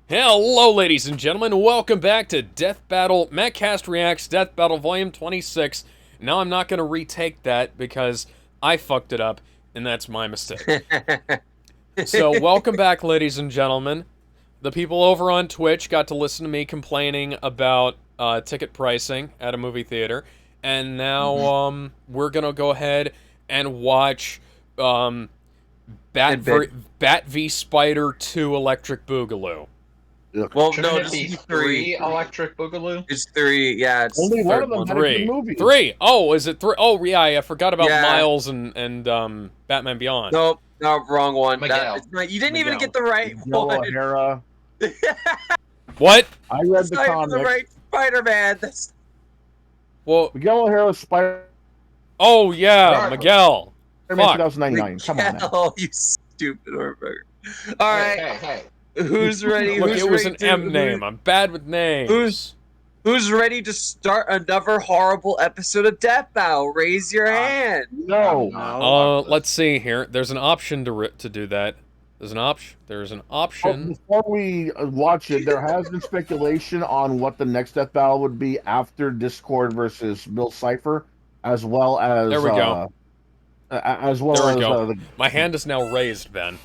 Hello, ladies and gentlemen. Welcome back to Death Battle Mehcast Reacts Death Battle Volume 26. Now, I'm not going to retake that because I fucked it up, and that's my mistake. So, welcome back, ladies and gentlemen. The people over on Twitch got to listen to me complaining about ticket pricing at a movie theater, and now we're going to go ahead and watch Bat v Spider 2 Electric Boogaloo. Well, Shouldn't no, it this be is three Electric Boogaloo? It's three, yeah. It's Only one of them one. had a good movie. Three. Oh, is it three? Oh, yeah, I forgot about Yeah. Miles and Batman Beyond. Nope, no, wrong one. Miguel. It's not, you didn't even Miguel. get the right Joel one. O'Hara. What? I read It's the not even comic. the right Spider-Man. That's Well, Miguel O'Hara's Spider-Man oh yeah, Regardless. Miguel. Fuck. 2099. Come on now. Miguel, you stupid Orberg. All right, Hey. who's ready? Look, who's it was ready an to- M name. I'm bad with names. Who's ready to start another horrible episode of Death Battle? Raise your hand. No. Let's see here. There's an option to do that. There's an option. There's an Oh, option. before we watch it, there has been speculation on what the next Death Battle would be after Discord versus Bill Cipher, as well as There we go. As well There we as go. My hand is now raised, Ben.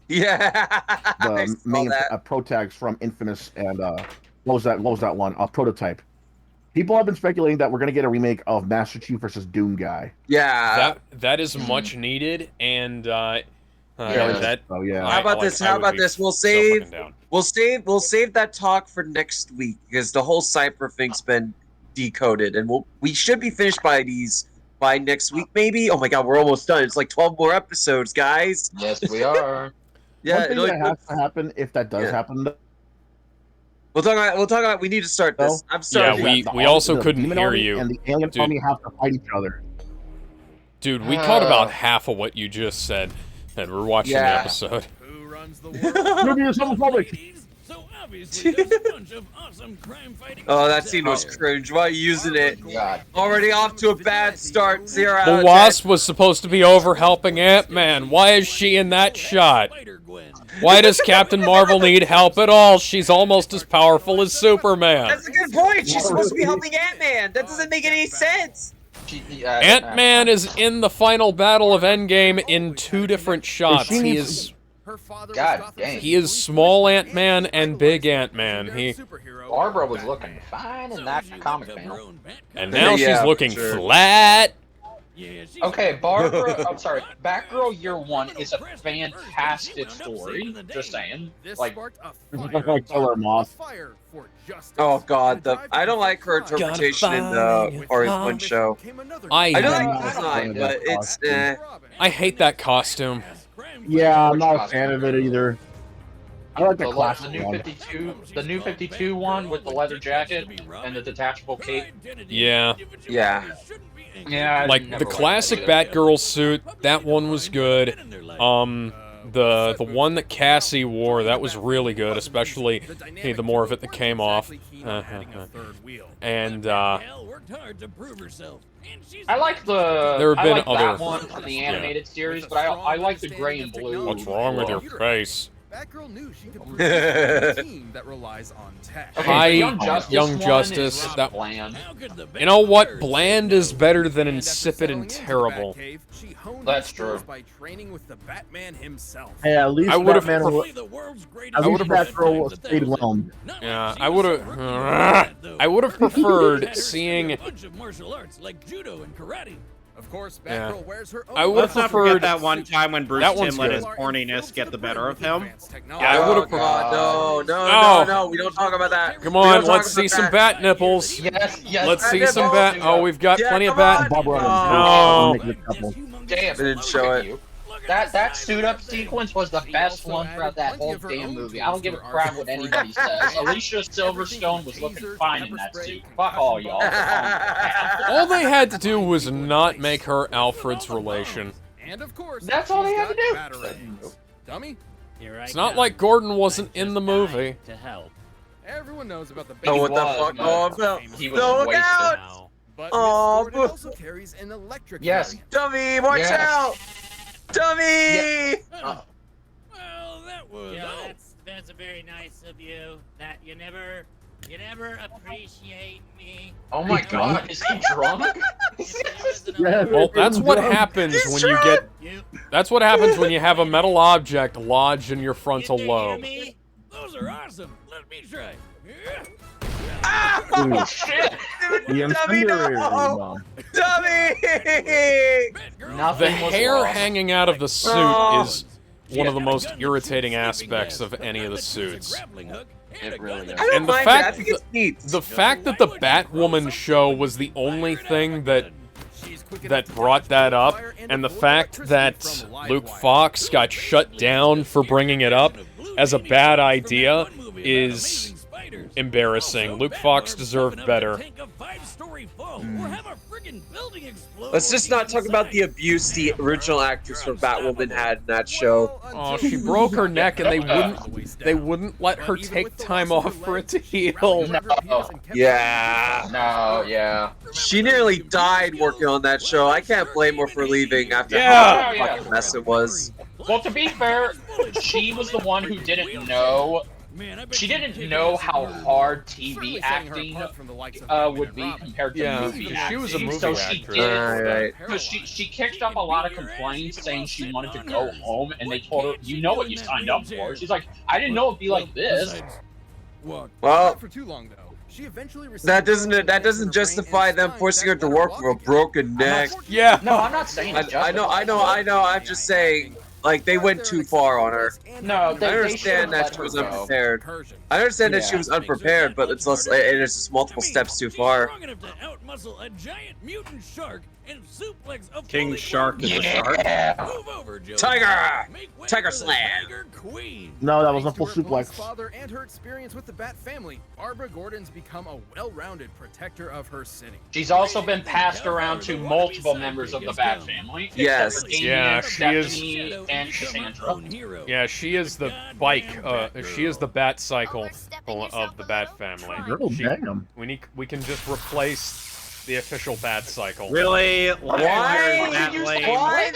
Yeah, I the saw main that. protags from Infamous and what was that one? Prototype. People have been speculating that we're gonna get a remake of Master Chief versus Doom Guy. Yeah. That is much needed, and Yeah. that. Oh yeah. How about this? How about this? We'll save that talk for next week because the whole Cypher thing's been decoded, and we should be finished by next week, maybe. Oh my god, we're almost done. It's like 12 more episodes, guys. Yes, we are. Yeah, One thing that has to happen, if that does happen, we'll talk about. We need to start this. I'm sorry. Yeah, we also the couldn't demon hear army you. and the alien Dude. army have to fight each other. Dude, we caught about half of what you just said, and we're watching the Yeah. episode. Who runs the world? Movie is homophobic. So obviously there's a bunch of awesome crime-fighting. Oh, that scene was cringe. Why are you using it? God. Already off to a bad start. 0 out The of 10. Wasp was supposed to be over helping Ant-Man. Why is she in that shot? Spider-Gwen. Why does Captain Marvel need help at all? She's almost as powerful as Superman. That's a good point. She's supposed to be helping Ant-Man. That doesn't make any sense. Ant-Man is in the final battle of Endgame in 2 different shots. Her father God was dang. He is small Ant-Man and big Ant-Man. Barbara was looking fine in that comic panel. And now Yeah, she's for looking sure. flat. Yeah, she's Okay, Barbara, I'm sorry, Batgirl Year One is a fantastic story. Just saying. Like, Like Killer Moth. Oh god, I don't like her interpretation in the Orange show. I don't like the design, but it's I hate that costume. Yeah, I'm not a fan of it either. I like the the classic new one. 52, the new 52 one with the leather jacket and the detachable cape. Yeah. yeah. Yeah, I Like never the liked classic that either. Batgirl suit, that one was good. The one that Cassie wore, that was really good, especially the more of it that came off. And I like the. There have been I like other- that one from the animated series, but I like the gray and blue. what's wrong with your face? Batgirl knew she could produce a team that relies on tech. Okay, Hi, the Young Young Justice, Justice, one is that- bland. You know what? Bland is better than insipid and terrible. That's true. By training with the Batman himself. Hey, at least I would've Batman, pref- at least would've Batgirl stayed whelmed. Yeah, I would've preferred seeing. martial arts like judo and karate. Of course, Yeah. Batgirl wears her own. I would've Let's not preferred- forget that one time when Bruce That one's Timm let his good. horniness get the better of him. I would've Oh god, Oh. no, we don't talk about that. Come We on, don't talk let's see about some that. bat nipples. Yes, yes. Let's see Bat some nipples. bat. Oh, we've got Yeah, plenty of come on. bat. Barbara Oh. and Bruce make a couple. Damn, They didn't look show at it. you. That suit up sequence was the best one throughout that whole damn movie. I don't give a crap what anybody says. Alicia Silverstone was looking fine in that suit. Fuck all y'all. All they had to do was not make her Alfred's relation. And of course, That's all they had to do. Batarangs. Dummy. It's not like Gordon wasn't in the movie. To help. Everyone knows about the Oh, what the was, fuck? man. Oh, no. He was No, look wasted. out! But Oh, Miss Gordon also carries an electric Yes. variant. Dummy, watch Yes. out! Dummy! Oh. Well, that was That's very nice of you. That you never appreciate me. Oh my god, is he drunk? Well, that's what happens when you get. That's what happens when you have a metal object lodged in your frontal lobe. Those are awesome. Let me try. Oh shit! The incendiary bomb. Dummy! The hair hanging out of the suit is one of the most irritating aspects of any of the suits. It really is. And the fact that the Batwoman show was the only thing that brought that up, and the fact that Luke Fox got shut down for bringing it up as a bad idea is embarrassing. Luke Fox deserved better. Let's just not talk about the abuse the original actress for Batwoman had in that show. Oh, she broke her neck, and they wouldn't let her take time off for it to heal. No. Yeah. She nearly died working on that show. I can't blame her for leaving after Yeah. how fucking mess it was. Well, to be fair, she was the one who didn't know. She didn't know how hard TV acting would be compared to movie acting. She was a movie so actress. she did. Because she kicked up a lot of complaints saying she wanted to go home, and they told her, "You know what you signed up for." She's like, "I didn't know it'd be like this." Well, for too long though. She eventually that doesn't justify them forcing her to work with a broken neck. Yeah. No, I'm not saying. I know. I'm just saying. Like, they went too far on her. No, I understand that she was unprepared. I understand that she was unprepared, but it's just multiple steps too far. King Shark is a shark. Tiger Slam! No, that was a full suplex. Father and her experience with the Bat family, Barbara Gordon's become a well-rounded protector of her city. She's also been passed around to multiple members of the Bat family. Yes. Yeah, she is. Stephanie and Cassandra. Yeah, she is the bike. She is the Bat cycle of the Bat family. Oh, damn. We can just replace the official Bat cycle. Really? Why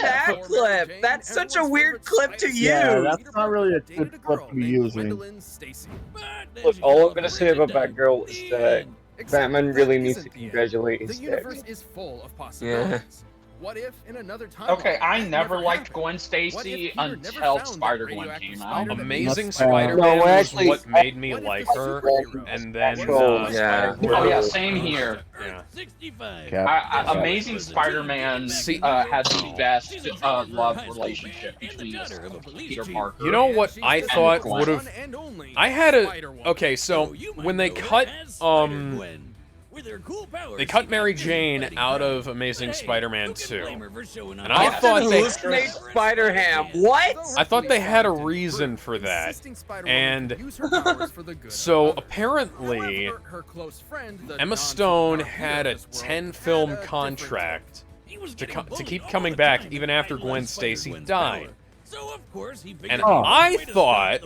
that clip? That's such a weird clip to use. Yeah, that's not really a good clip to be using. Look, all I'm gonna say about Batgirl is that Batman really needs to congratulate his The dad. universe is full of possibilities. What if in another time? Okay, I never liked Gwen Stacy until Spider-Gwen came out. Amazing That's, Spider-Man no, was actually, what made me like her, and then Yeah. Spider-Gwen. Oh yeah, same here. Yeah. Amazing Spider-Man has the best love relationship between Peter Parker. You know what I thought would have? I had a. Okay, so when they cut Mary Jane out of Amazing Spider-Man 2, and I thought they Spider-Ham. What? I thought they had a reason for that, and so apparently Emma Stone had a 10-film contract to keep coming back even after Gwen Stacy died, and I thought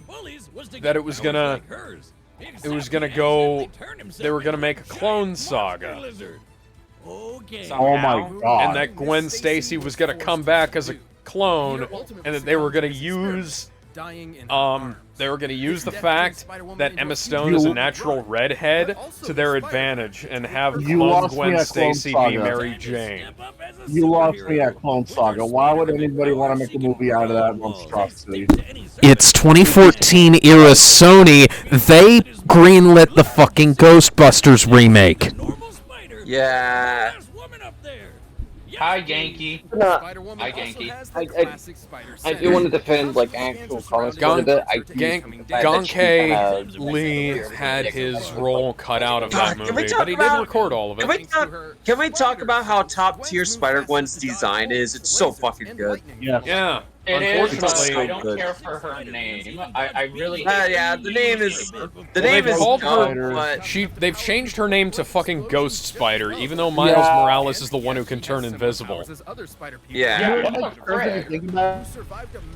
that it was gonna go. They were gonna make a Clone Saga. Oh my god. And that Gwen Stacy was gonna come back as a clone, and that they were gonna use the fact that Emma Stone is a natural redhead to their advantage and have clone Gwen Stacy be Mary Jane. You lost me at Clone Saga. Why would anybody want to make a movie out of that monstrosity? It's 2014 era Sony. They greenlit the fucking Ghostbusters remake. Yeah. Hi, Yankee. Hi, Yankee. I do want to defend like actual comics a little bit. Gonke Lee had his role cut out of that movie, but he did record all of it. Can we talk about how top-tier Spider-Gwen's design is? It's so fucking good. Yeah. It is, but Unfortunately, I don't care for her name. I really. Yeah, the name is. called dumb, her. but They've changed her name to fucking Ghost Spider, even though Miles Morales is the one who can turn invisible. Yeah.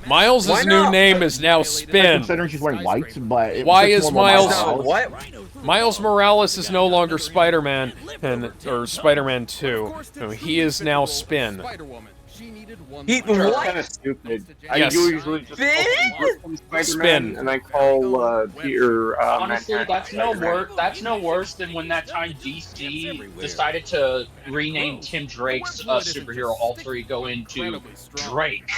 Miles' new name is now Spin. Considering she's wearing white, but Why is Miles? What? Miles Morales is no longer Spider-Man or Spider-Man 2. No, he is now Spin. Kind of stupid. I usually just call Spider-Man and I call Peter. Honestly, Manhattan that's no worse than when that time DC decided to rename Tim Drake's superhero alter ego into Drake.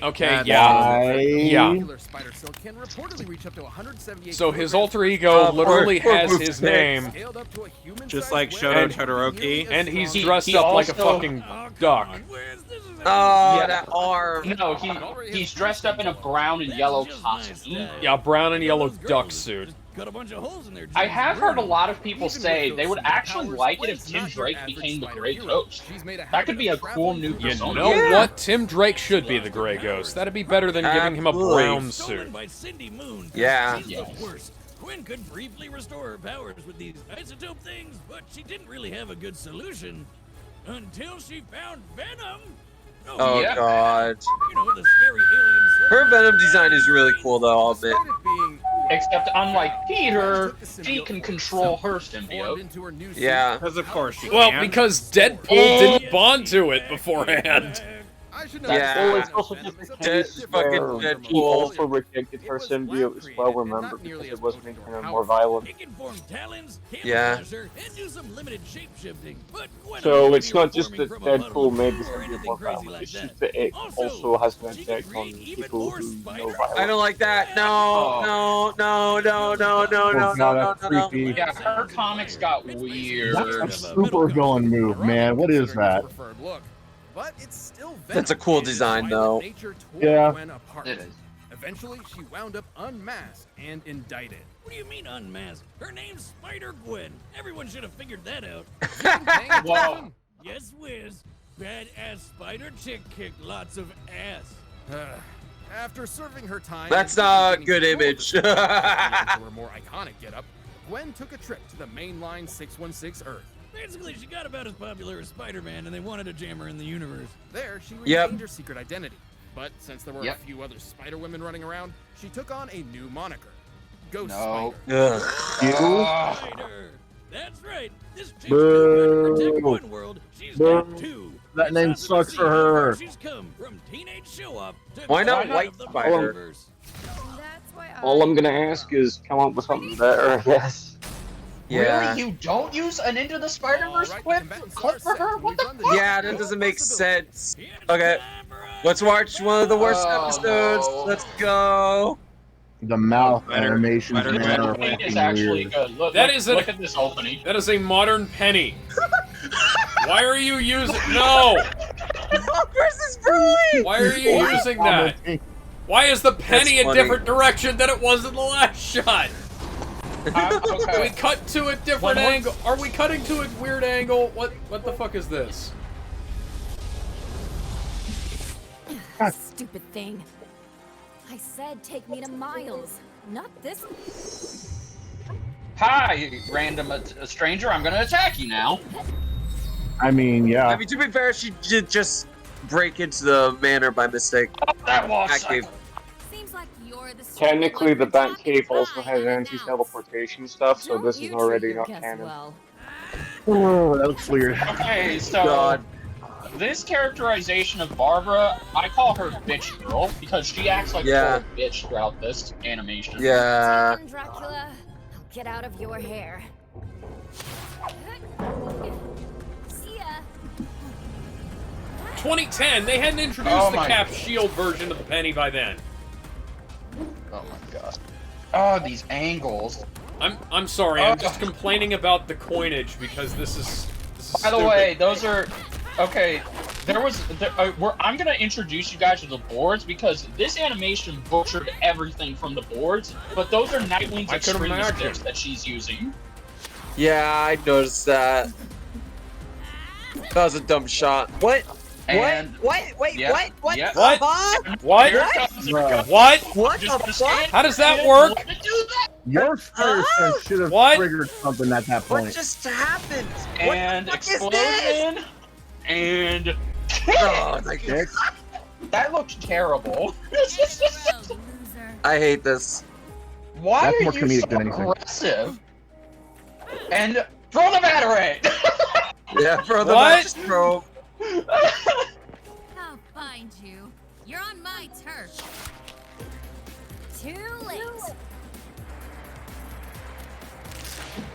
Okay, yeah. So his alter ego literally has his name. Just like Shoto Todoroki. And he's dressed up like a fucking duck. Oh, that arm. No, he's dressed up in a brown and yellow costume. Yeah, brown and yellow duck suit. I have heard a lot of people say they would actually like it if Tim Drake became the Grey Ghost. That could be a cool new persona. You know what? Tim Drake should be the Grey Ghost. That'd be better than giving him a brown suit. Yeah. Gwen could briefly restore her powers with these isotope things, but she didn't really have a good solution until she found Venom. Oh yeah. God. You know, the scary alien. Her Venom design is really cool, though. I'll admit. Except unlike Peter, she can control her symbiote. Yeah. Because of course she Well, can. because Deadpool didn't bond to it beforehand. Yeah. Well, it's also just a case where he also rejected her symbiote as well, remember, because it was making her more violent. Yeah. So it's not just that Deadpool made the symbiote more violent, it's just that it also has an effect on people who know violence. I don't like that. No. Yeah, her comics got weird. That's a super villain move, man. What is that? But it's still That's a cool design, though. Yeah. It is. Eventually, she wound up unmasked and indicted. What do you mean unmasked? Her name's Spider-Gwen. Everyone should have figured that out. Whoa. Yes, whiz. Badass spider chick kicked lots of ass. After serving her time, That's not a good image. to her more iconic getup, Gwen took a trip to the mainline 616 Earth. Basically, she got about as popular as Spider-Man, and they wanted to jam her in the universe. There, she retained her secret identity. But since there were a few other Spider-Women running around, she took on a new moniker. Ghost Spider. Spider. That's right. This chick's really trying to protect one world. She's got two. That name sucks for her. She's come from teenage show-off to Why not White Spider? All I'm gonna ask is come up with something better, I guess. Yeah. Really? You don't use an Into the Spider-Verse clip for her? What the fuck? Yeah, that doesn't make sense. Okay. Let's watch one of the worst episodes. no. Let's go. The mouth Spider- animations, Spider- man, are It is fucking actually weird. good. Look, That look, is a- look at this opening. That is a modern penny. Why are you using... No! Versus Broly! Why are you using that? Why is the penny a funny. different direction than it was in the last shot? We Okay. cut to a different angle. Are we cutting to a weird angle? What the fuck is this? Stupid thing. I said take me to Miles, not this. Hi, random stranger. I'm gonna attack you now. I mean, yeah. I mean, to be fair, she did just break into the manor by mistake. That was Batcave. Seems like you're the Technically, the Batcave also has anti-teleportation stuff, so this is already not canon. Oh, that looks weird. Okay, so God. this characterization of Barbara, I call her Bitch Girl because she acts like a bitch throughout this animation. Yeah. Dracula, I'll get out of your hair. See ya. 2010. They hadn't introduced the Cap Shield version of the penny by then. Oh my god. Oh, these angles. I'm sorry. I'm just complaining about the coinage because this is By the way, those are okay. I'm gonna introduce you guys to the boards because this animation butchered everything from the boards. But those are Nightwing's extremists that she's using. Yeah, I noticed that. That was a dumb shot. What? And what? Wait, yep, what? What? yep. What? What? Here comes What? What the fuck? How does that work? Your spider sense should have triggered something at that point. What just happened? And what the fuck explosion. And Oh, my God. that looked terrible. I hate this. Why That's are more you comedic so than anything. aggressive? And throw the battery! Yeah, throw the What? match throw. How fun.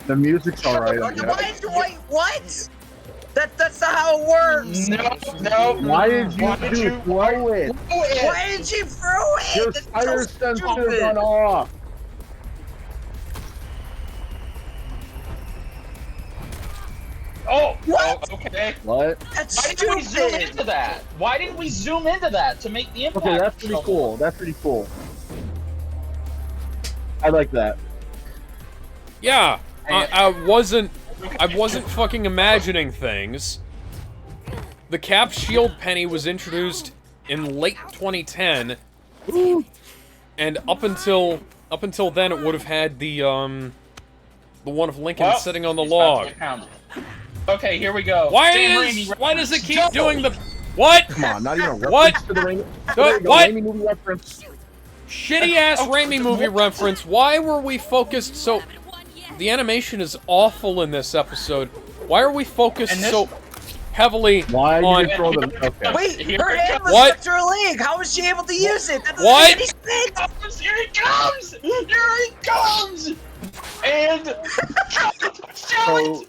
The music's alright. Wait, what? That's not how it works. No. Why did you throw it? Why did you throw it? Your That's spider so sensor stupid. got off. Oh, What? oh, okay. What? That's Why didn't we zoom stupid. into that? Why didn't we zoom into that to make the impact? Okay, that's pretty show? cool. That's pretty cool. I like that. Yeah, I wasn't fucking imagining things. The Cap Shield Penny was introduced in late 2010, and up until then, it would have had the one of Lincoln sitting on the log. Okay, here we go. Why does it keep doing the what? Come on, not even a reference What? to the Raimi. What? Raimi movie reference. Shitty ass Raimi movie reference. Why were we focused so? The animation is awful in this episode. Why are we focused so heavily Why on? did you throw the? Okay. Wait, her hand was What? stuck to her leg. How was she able to use it? That doesn't What? make any sense. Here he comes! Here he comes! And So,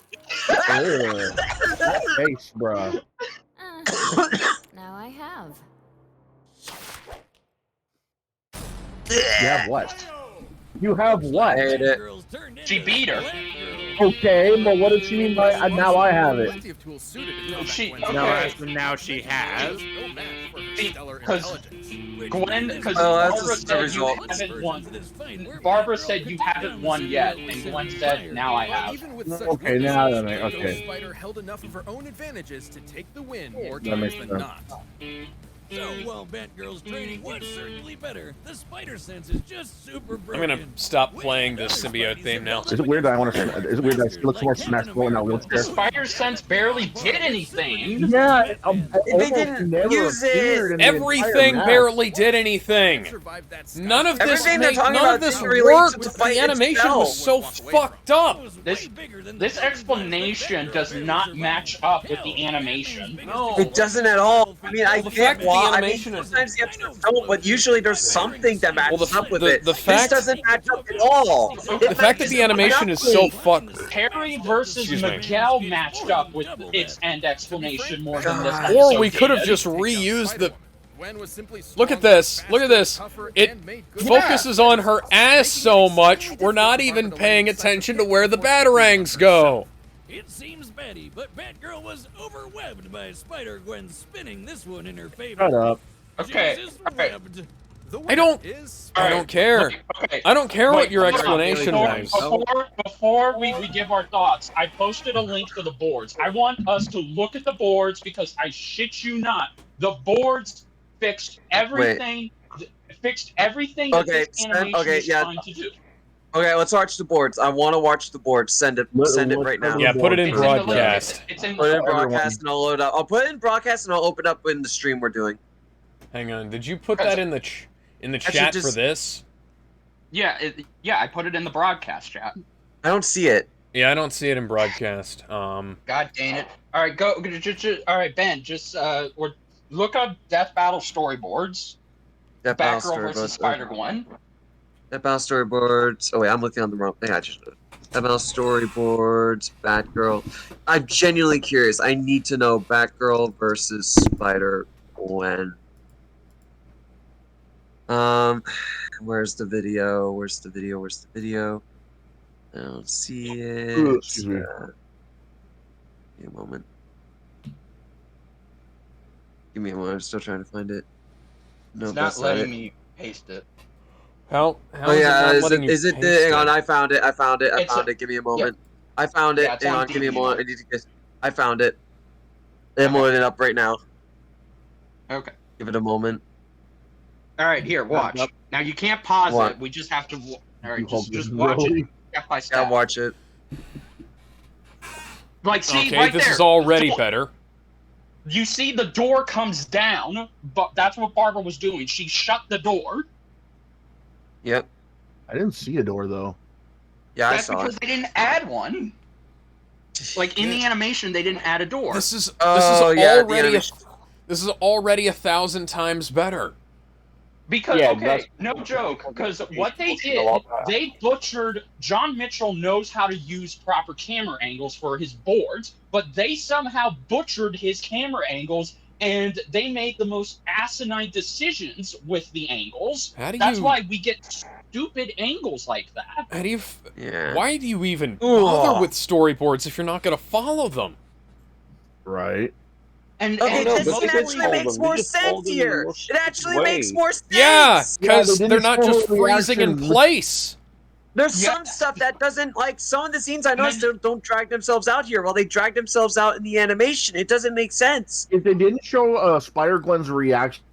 that face, bro. Now I have. You have what? You have what? I hate it. she beat her. Okay, but what does she mean by now I have it? Plenty of tools suited to combat She- Gwen. Now she has. No match for her See, stellar 'cause intelligence. Gwen, because Oh, that's Barbara the said you result. haven't won. Barbara said you haven't won yet, and Gwen said, now I have. Even with such Okay, now that weaknesses, makes- okay. Ghost Spider held enough of her own advantages to take the win more That makes times than sense. not. So while Batgirl's training was certainly better, the spider sense is just super I'm broken. gonna stop playing the symbiote theme now. Is it weird that I want to? Is it weird that she looks more Smash Bros. In that The wheelchair? spider sense barely did anything. Yeah, They didn't use it. Everything barely did anything. Survived that None of this Everything they're made, talking none about of this didn't relate worked. to the The fight animation was so fucked up. This explanation does not match up with the animation. No. It doesn't at all. I mean, I the get fact that the why. I mean, animation is- sometimes the episodes don't, but usually there's something that matches up with it. the This fact- doesn't match up at all. The fact that the animation is so fucked. Perry versus Excuse me. Miguel matched up with its end explanation more than this Or episode we could have did. just reused the. Gwen was simply Look at stronger, this. Look at this. tougher, It and made good focuses on her ass so much, we're not even paying attention to where the batarangs go. It seems Betty, but Batgirl was overwhelmed by Spider-Gwen spinning this one in her favor. Shut up. Okay, Jesus alright. webbed. The I don't- winner is I don't care. Okay. I don't care what your Wait, explanation before, was. Before we give our thoughts, I posted a link to the boards. I want us to look at the boards because I shit you not, the boards fixed everything. Fixed everything that Okay, this animation okay, is yeah. trying to do. Okay, let's watch the boards. I want to watch the boards. Send it right now. Yeah, put it in It's in the link. broadcast. It's in Put it in the broadcast and I'll load up. I'll put it in broadcast and I'll open up in the stream we're doing. Hang on, did you put that in the should chat for just- this? Yeah, I put it in the broadcast chat. I don't see it. Yeah, I don't see it in broadcast. God dang it! All right, go. All right, Ben, just or look up Death Battle storyboards. That battle Batgirl versus storyboards. Spider-Gwen. That battle storyboards. Oh wait, I'm looking on the wrong thing. I just. That battle storyboards. Batgirl. I'm genuinely curious. I need to know Batgirl versus Spider-Gwen. Where's the video? Where's the video? Where's the video? I don't see it. Ooh, excuse me. Give me a moment. Give me a moment. I'm still trying to find it. No, It's not that's not letting it. me paste it. How Oh is yeah, it not letting you is it paste the? Hang on, it? I found it. I found it. I It's found a- it. Give me a moment. I found it. Yeah, it's Hang on on, give me a DVD moment. mode. I need to get. I found it. I'm loading it up right now. Okay. Give it a moment. All right, here, watch. Yep. Now you can't pause What? it. We just have to. All right, You hope just this watch really- it step by Yeah, step. watch it. Like, see, Okay, right this there. is already Door- better. You see, the door comes down, but that's what Barbara was doing. She shut the door. Yep. I didn't see a door though. Yeah, I That's saw because it. they didn't add one. Like in the animation, they didn't add a door. This is Oh, yeah, the already animation. this is already 1,000 times better. Because Yeah, okay, that's- no joke. Because what they butchered a lot did, better. they butchered. John Mitchell knows how to use proper camera angles for his boards, but they somehow butchered his camera angles, and they made the most asinine decisions with the angles. How do That's you- why we get stupid angles like that. How do you? Yeah. Why do you even bother with storyboards if you're not gonna follow them? Right. And Okay, and no, this but they actually just told makes them. more They just told sense them here. in a It stupid actually way. makes more sense. Yeah, because they they're didn't not show just her freezing in reaction. place. There's Yeah. some stuff that doesn't, like, some of the scenes I noticed then- don't drag themselves out here while they drag themselves out in the animation. It doesn't make sense. If they didn't show Spider-Gwen's reaction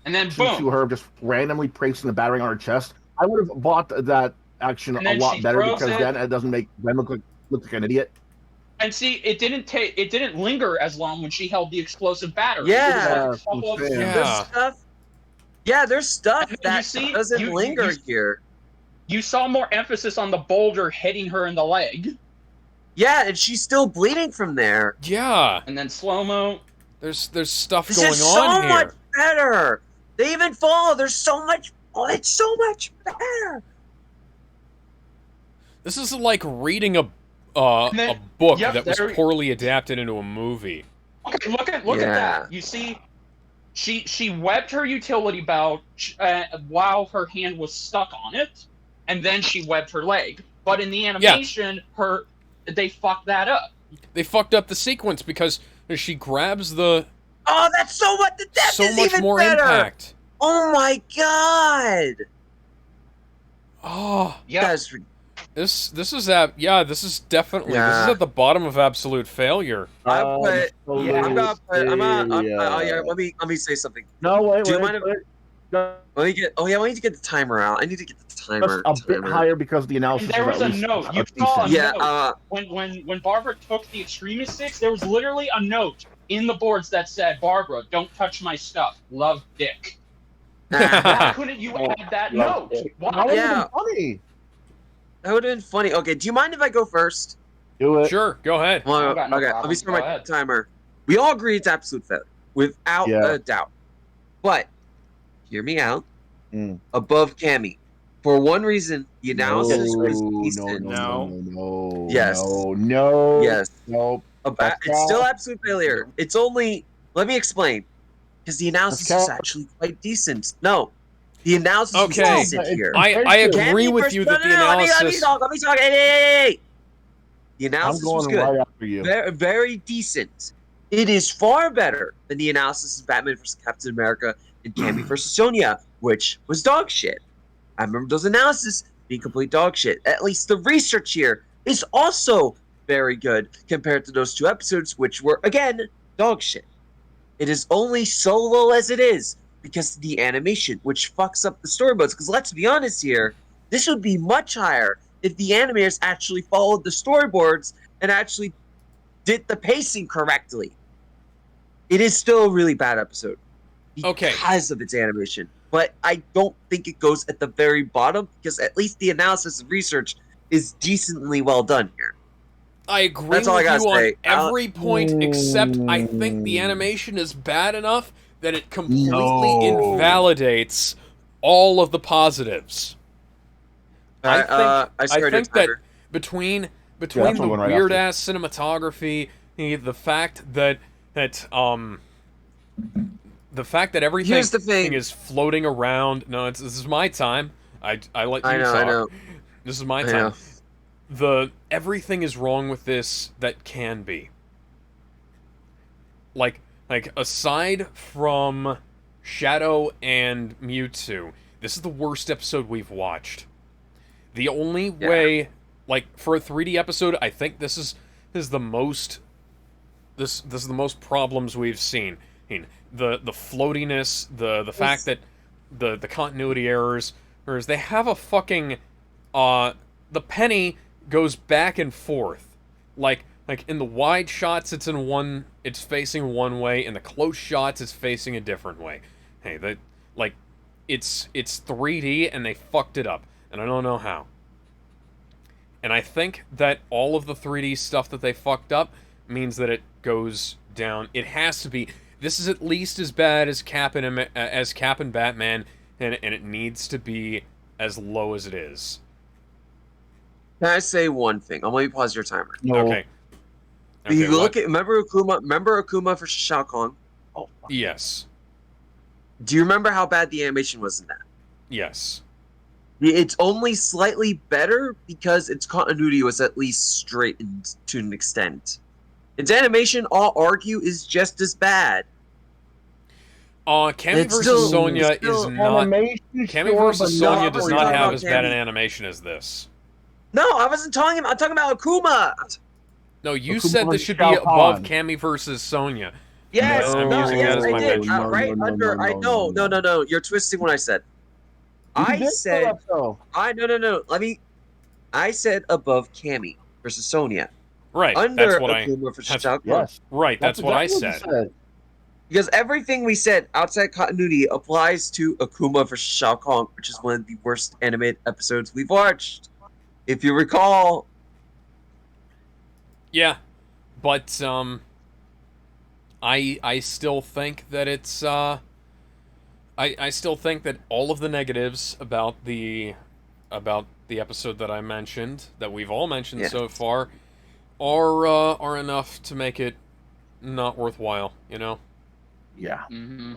And then to boom. her just randomly placing the battering on her chest, I would have bought that action And a then lot she better throws because it. then it doesn't make Gwen look like an idiot. And see, it didn't linger as long when she held the explosive battery. Yeah. It was like a couple of- Yeah. There's stuff. Yeah, there's stuff And then you that see- doesn't you- linger you- here. You saw more emphasis on the boulder hitting her in the leg, Yeah, and she's still bleeding from there. Yeah, and then slow mo. there's stuff This going is on so here. much better. They even fall. There's so much. Oh, it's so much better. This is like reading a then- book yep, that was there- poorly adapted into a movie. Okay, look at that. You see, she webbed her utility belt while her hand was stuck on it, and then she webbed her leg. But in the animation, they fucked that up. They fucked up the sequence because she grabs the Oh, that's so much. The depth so is much even more better. impact. Oh my god. Oh, Yeah. That's this is this is definitely this is Yeah. at the bottom of absolute failure. I put. Yeah. I'm gonna put. Yeah. Yeah. Let me say something. No, wait, Do you wait, mind if- wait. No, Let me get. Oh yeah, I need to get the timer out. I need to get the timer. just a bit timer. higher because the And analysis there is was at a least note. You decent. saw a Yeah. note. When Barbara took the extremist sticks, there was literally a note in the boards that said, "Barbara, don't touch my stuff. Love Dick." Why couldn't you add that Love note? Dick. Why? That would have Yeah. been funny. That would have been funny. Okay, do you mind if I go first? Do it. Sure, go ahead. Well, I've got no okay, let problem. me start Go my ahead. timer. We all agree it's absolute failure, without Yeah. a doubt. But, hear me out. Mm. Above Cammy. For one reason, the analysis was No, decent. no. Yes. No. Yes. Nope. It's still absolute failure. It's only. Let me explain. Because the analysis That's is cap. actually quite decent. No. The analysis Okay. was decent here. I agree Cammy with versus- you no, that the no, no, analysis. Let me talk. Let me talk. Hey. The I'm analysis was going good. right after you. Very, very decent. It is far better than the analysis of Batman vs. Captain America and Cammy vs. Sonya, which was dog shit. I remember those analyses being complete dog shit. At least the research here is also very good compared to those two episodes, which were, again, dog shit. It is only so low as it is because of the animation, which fucks up the storyboards. Because let's be honest here, this would be much higher if the animators actually followed the storyboards and actually did the pacing correctly. It is still a really bad episode because of its animation. But I don't think it goes at the very bottom because at least the analysis and research is decently well done here. I agree That's all I with gotta you say. on every point except I think the animation is bad enough that it completely invalidates all of the positives. I think that between that's the what went right weird after. ass cinematography, the fact that everything Here's the thing. is floating around. No, this is my time. I let you talk. I know. This is my I time. know. Everything is wrong with this that can be. Like aside from Shadow and Mewtwo, this is the worst episode we've watched. The only way, like for a 3D episode, I think this is the most. This is the most problems we've seen. I mean, the floatiness, the fact that the continuity errors, they have a fucking the penny goes back and forth, like in the wide shots it's facing one way, in the close shots it's facing a different way. Hey, it's 3D and they fucked it up, and I don't know how. And I think that all of the 3D stuff that they fucked up means that it goes down. It has to be. This is at least as bad as Cap and Batman, and it needs to be as low as it is. Can I say one thing? Let me pause your timer. No. Okay. You look at remember Akuma for Shao Kahn? Oh, yes. Do you remember how bad the animation was in that? Yes. It's only slightly better because its continuity was at least straightened to an extent. Its animation, I'll argue, is just as bad. Cammy versus Sonya is not. Cammy versus Sonya does not have as bad an animation as this. No, I wasn't talking about. I'm talking about Akuma. No, you said this should be above Cammy versus Sonya. Yes, I'm using that as my benchmark. Right under. I know. No. You're twisting what I said. I said. I said above Cammy versus Sonya. Right. Under that's what Akuma versus Shao Kahn. Yes. Right. That's what I said. Because everything we said outside continuity applies to Akuma versus Shao Kahn, which is one of the worst animated episodes we've watched. If you recall. Yeah, but I still think that it's I still think that all of the negatives about the episode that I mentioned, that we've all mentioned so far, are enough to make it not worthwhile, you know? Yeah. Mm-hmm.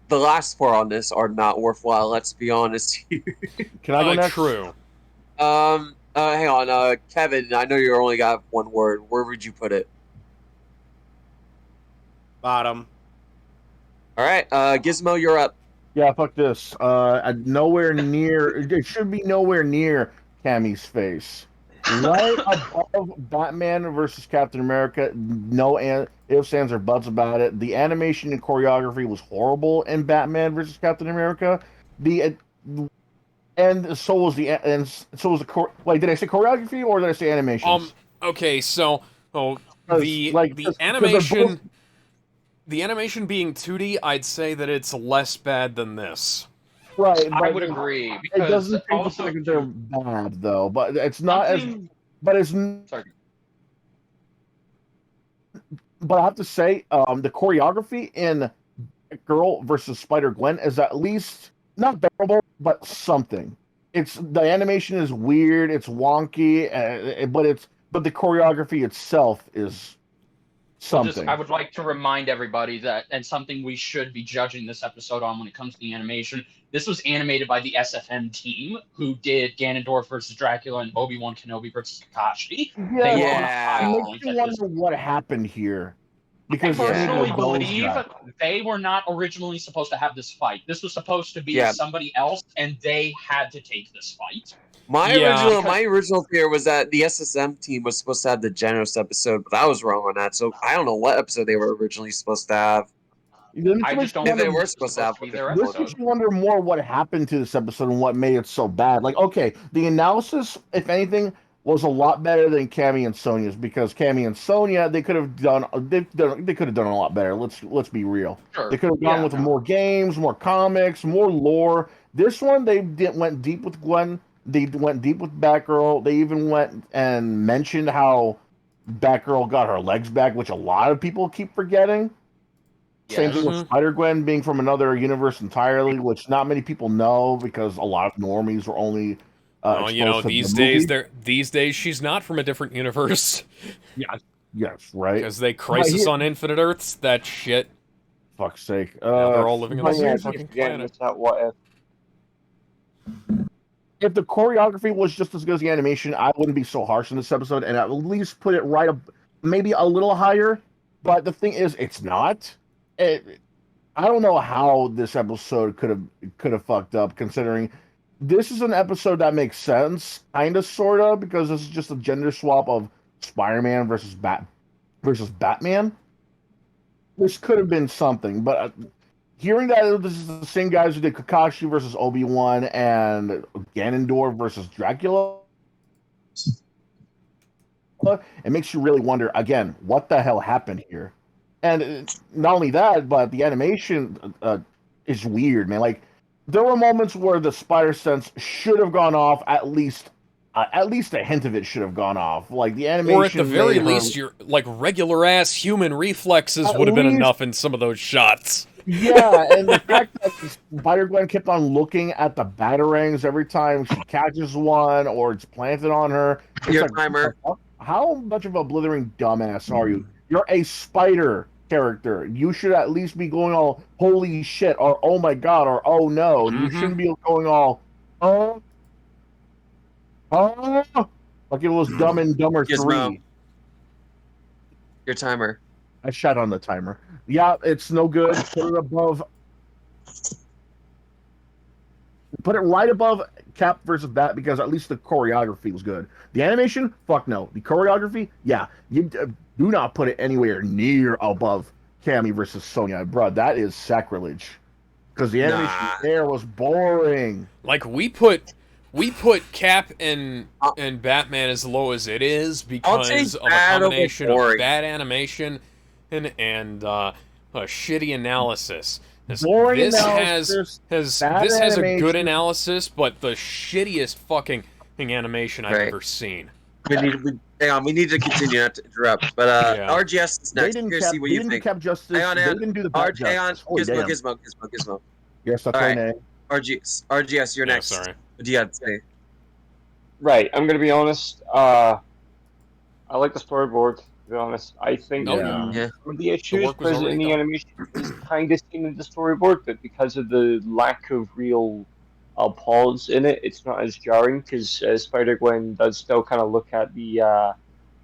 The last four on this are not worthwhile, let's be honest here. Can I go next? True. Hang on, Kevin, I know you only got one word. Where would you put it? Bottom. Alright, Gizmo, you're up. Yeah, fuck this. Nowhere near. It should be nowhere near Cammy's face. Right above Batman versus Captain America. No ifs, ands, or buts about it. The animation and choreography was horrible in Batman versus Captain America. And so was the wait, did I say choreography or did I say animation? Okay, so the animation. The animation being 2D, I'd say that it's less bad than this. Right, I would agree. It doesn't take the fact that they're bad, though. But it's not as. But it's. Sorry. But I have to say, the choreography in Girl versus Spider-Gwen is at least not bearable, but something. The animation is weird, it's wonky, but the choreography itself is. Something. I would like to remind everybody that, and something we should be judging this episode on when it comes to the animation, this was animated by the SFM team who did Ganondorf versus Dracula and Obi-Wan Kenobi versus Kakashi. Yeah. It makes you wonder what happened here. Because I personally believe they were not originally supposed to have this fight. This was supposed to be somebody else, and they had to take this fight. My original fear was that the SSM team was supposed to have the Genos episode, but I was wrong on that. So I don't know what episode they were originally supposed to have. I just don't think they were supposed to have their episode. This makes you wonder more what happened to this episode and what made it so bad. Like, okay, the analysis, if anything, was a lot better than Cammy and Sonya's, because Cammy and Sonya, they could have done a lot better. Let's be real. Sure. They could have gone with more games, more comics, more lore. This one, they went deep with Gwen. They went deep with Batgirl. They even went and mentioned how Batgirl got her legs back, which a lot of people keep forgetting. Yes. Same thing with Spider-Gwen being from another universe entirely, which not many people know because a lot of normies were only these days she's not from a different universe. Yes, right. Because they Crisis on Infinite Earths, that shit. Fuck's sake. They're all living on the same fucking planet. If the choreography was just as good as the animation, I wouldn't be so harsh in this episode, and at least put it right up, maybe a little higher. But the thing is, it's not. I don't know how this episode could have fucked up, considering this is an episode that makes sense, kind of, sort of, because this is just a gender swap of Spider-Man versus Batman. This could have been something, but hearing that this is the same guys who did Kakashi versus Obi-Wan and Ganondorf versus Dracula, it makes you really wonder, again, what the hell happened here? And not only that, but the animation is weird, man. Like, there were moments where the spider sense should have gone off at least At least a hint of it should have gone off. Like the animation, or at the very least, your like regular ass human reflexes would have been enough in some of those shots. Yeah, and the fact that Spider-Gwen kept on looking at the batarangs every time she catches one or it's planted on her. It's Your like, timer. How much of a blithering dumbass are you? You're a spider character. You should at least be going all holy shit or oh my god or oh no. You shouldn't be going all oh like it was Dumb and Dumber 3. Your timer. I shot on the timer. Yeah, it's no good. Put it above. Put it right above Cap versus Bat because at least the choreography was good. The animation, fuck no. The choreography, yeah. You do not put it anywhere near above Cammy versus Sonya, bro. That is sacrilege. Because the animation there was boring. Like we put Cap and Batman as low as it is because of a combination of bad animation and a shitty analysis. This has a good analysis, but the shittiest fucking animation I've ever seen. We need to continue, not to interrupt. But RGS is next. See what you think. Cap Justice. Hang on. They didn't do the Bat Justice. Gizmo. Yes, that's my name. RGS, you're next. Sorry. What do you have to say? Right, I'm gonna be honest. I like the storyboard. To be honest, I think some of the issues present in the animation is kind of seen in the storyboard, but because of the lack of real pause in it, it's not as jarring. Because Spider-Gwen does still kind of look at the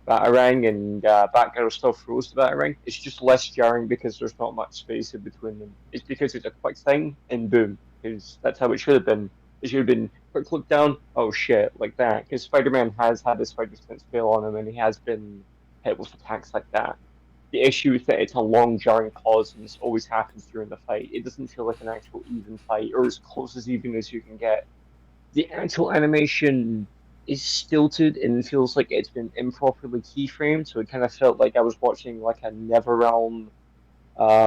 Batarang, and Batgirl still throws the Batarang. It's just less jarring because there's not much space in between them. It's because it's a quick thing and boom. Because that's how it should have been. It should have been quick look down, oh shit, like that. Because Spider-Man has had his spider sense fail on him, and he has been hit with attacks like that. The issue is that it's a long, jarring pause, and this always happens during the fight. It doesn't feel like an actual even fight, or as close as even as you can get. The actual animation is stilted and feels like it's been improperly keyframed, so it kind of felt like I was watching like a NetherRealm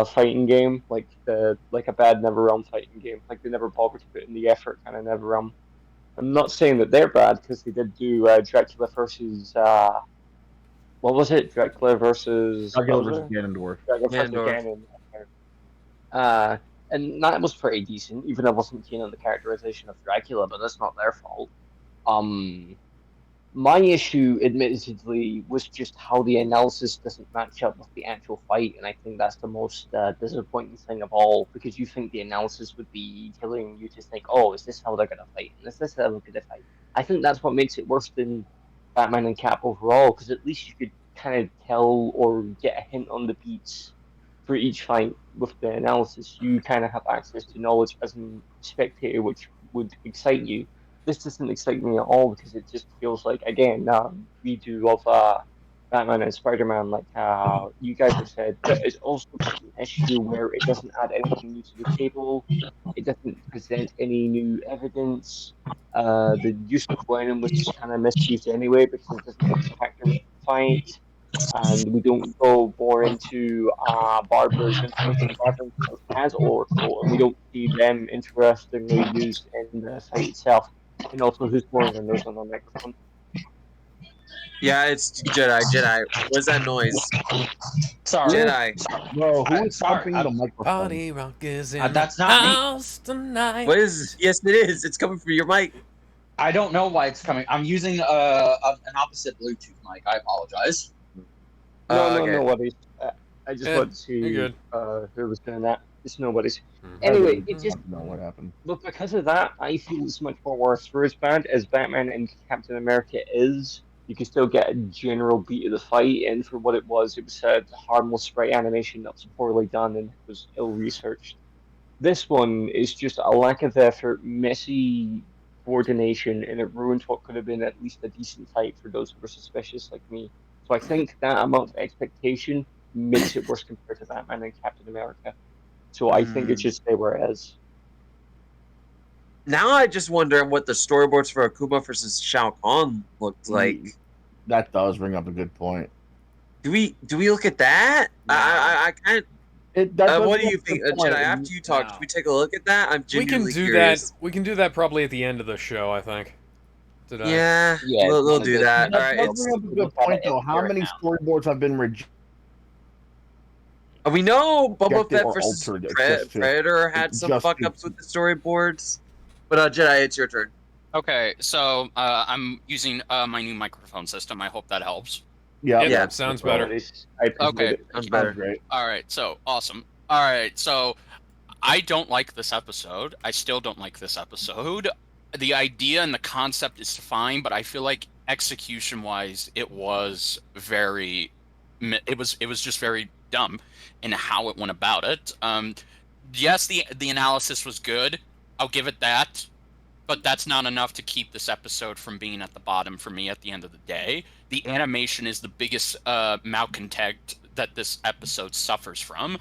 fighting game, like a bad NetherRealm fighting game. Like they never bothered to put in the effort, kind of NetherRealm. I'm not saying that they're bad because they did do Dracula versus what was it? Dracula versus Ganondorf. And that was pretty decent, even though I wasn't keen on the characterization of Dracula, but that's not their fault. My issue, admittedly, was just how the analysis doesn't match up with the actual fight, and I think that's the most disappointing thing of all, because you think the analysis would be telling you to think, oh, is this how they're going to fight? And is this how they're going to fight? I think that's what makes it worse than Batman and Cap overall, because at least you could kind of tell or get a hint on the beats for each fight with the analysis. You kind of have access to knowledge as a spectator, which would excite you. This doesn't excite me at all because it just feels like, again, redo of Batman and Spider-Man, like you guys have said, but it's also an issue where it doesn't add anything new to the table. It doesn't present any new evidence. The use of Venom was just kind of misused anyway because it doesn't factor in the fight. And we don't go more into Barbara's influence as Oracle, and we don't see them interestingly used in the fight itself. And also, who's blowing their nose on the microphone? Yeah, it's Jedi. What's that noise? Sorry. Jedi. Bro, who is pumping the microphone? Party rock is in that's the not house tonight. What is? Yes, it is. It's coming from your mic. I don't know why it's coming. I'm using an opposite Bluetooth mic. I apologize. No, nobody's. I just wanted to see who was doing that. It's nobody's. Anyway, it just know what happened. But because of that, I feel it's much more worse. For as bad as Batman and Captain America is, you can still get a general beat of the fight. And for what it was a harmless sprite animation that was poorly done and was ill-researched. This one is just a lack of effort, messy coordination, and it ruined what could have been at least a decent fight for those who were suspicious like me. So I think that amount of expectation makes it worse compared to Batman and Captain America. So I think it should stay where it is. Now I just wonder what the storyboards for Akuma versus Shao Kahn looked like. That does bring up a good point. Do we look at that? No. I kind of. What do you think, Jedi? After you talk, should we take a look at that? I'm genuinely curious. We can do that probably at the end of the show, I think. Yeah, we'll do that. All right. That's a good point, though. How many storyboards have been rejected? We know Boba Fett versus altered Predator had some fuck ups with the storyboards. But Jedi, it's your turn. Okay, so I'm using my new microphone system. I hope that helps. Yeah, sounds better. Okay, sounds better. Great. All right, so awesome. All right, so I don't like this episode. I still don't like this episode. The idea and the concept is fine, but I feel like execution-wise, it was just very dumb in how it went about it. Yes, the analysis was good. I'll give it that. But that's not enough to keep this episode from being at the bottom for me at the end of the day. The animation is the biggest malcontent that this episode suffers from.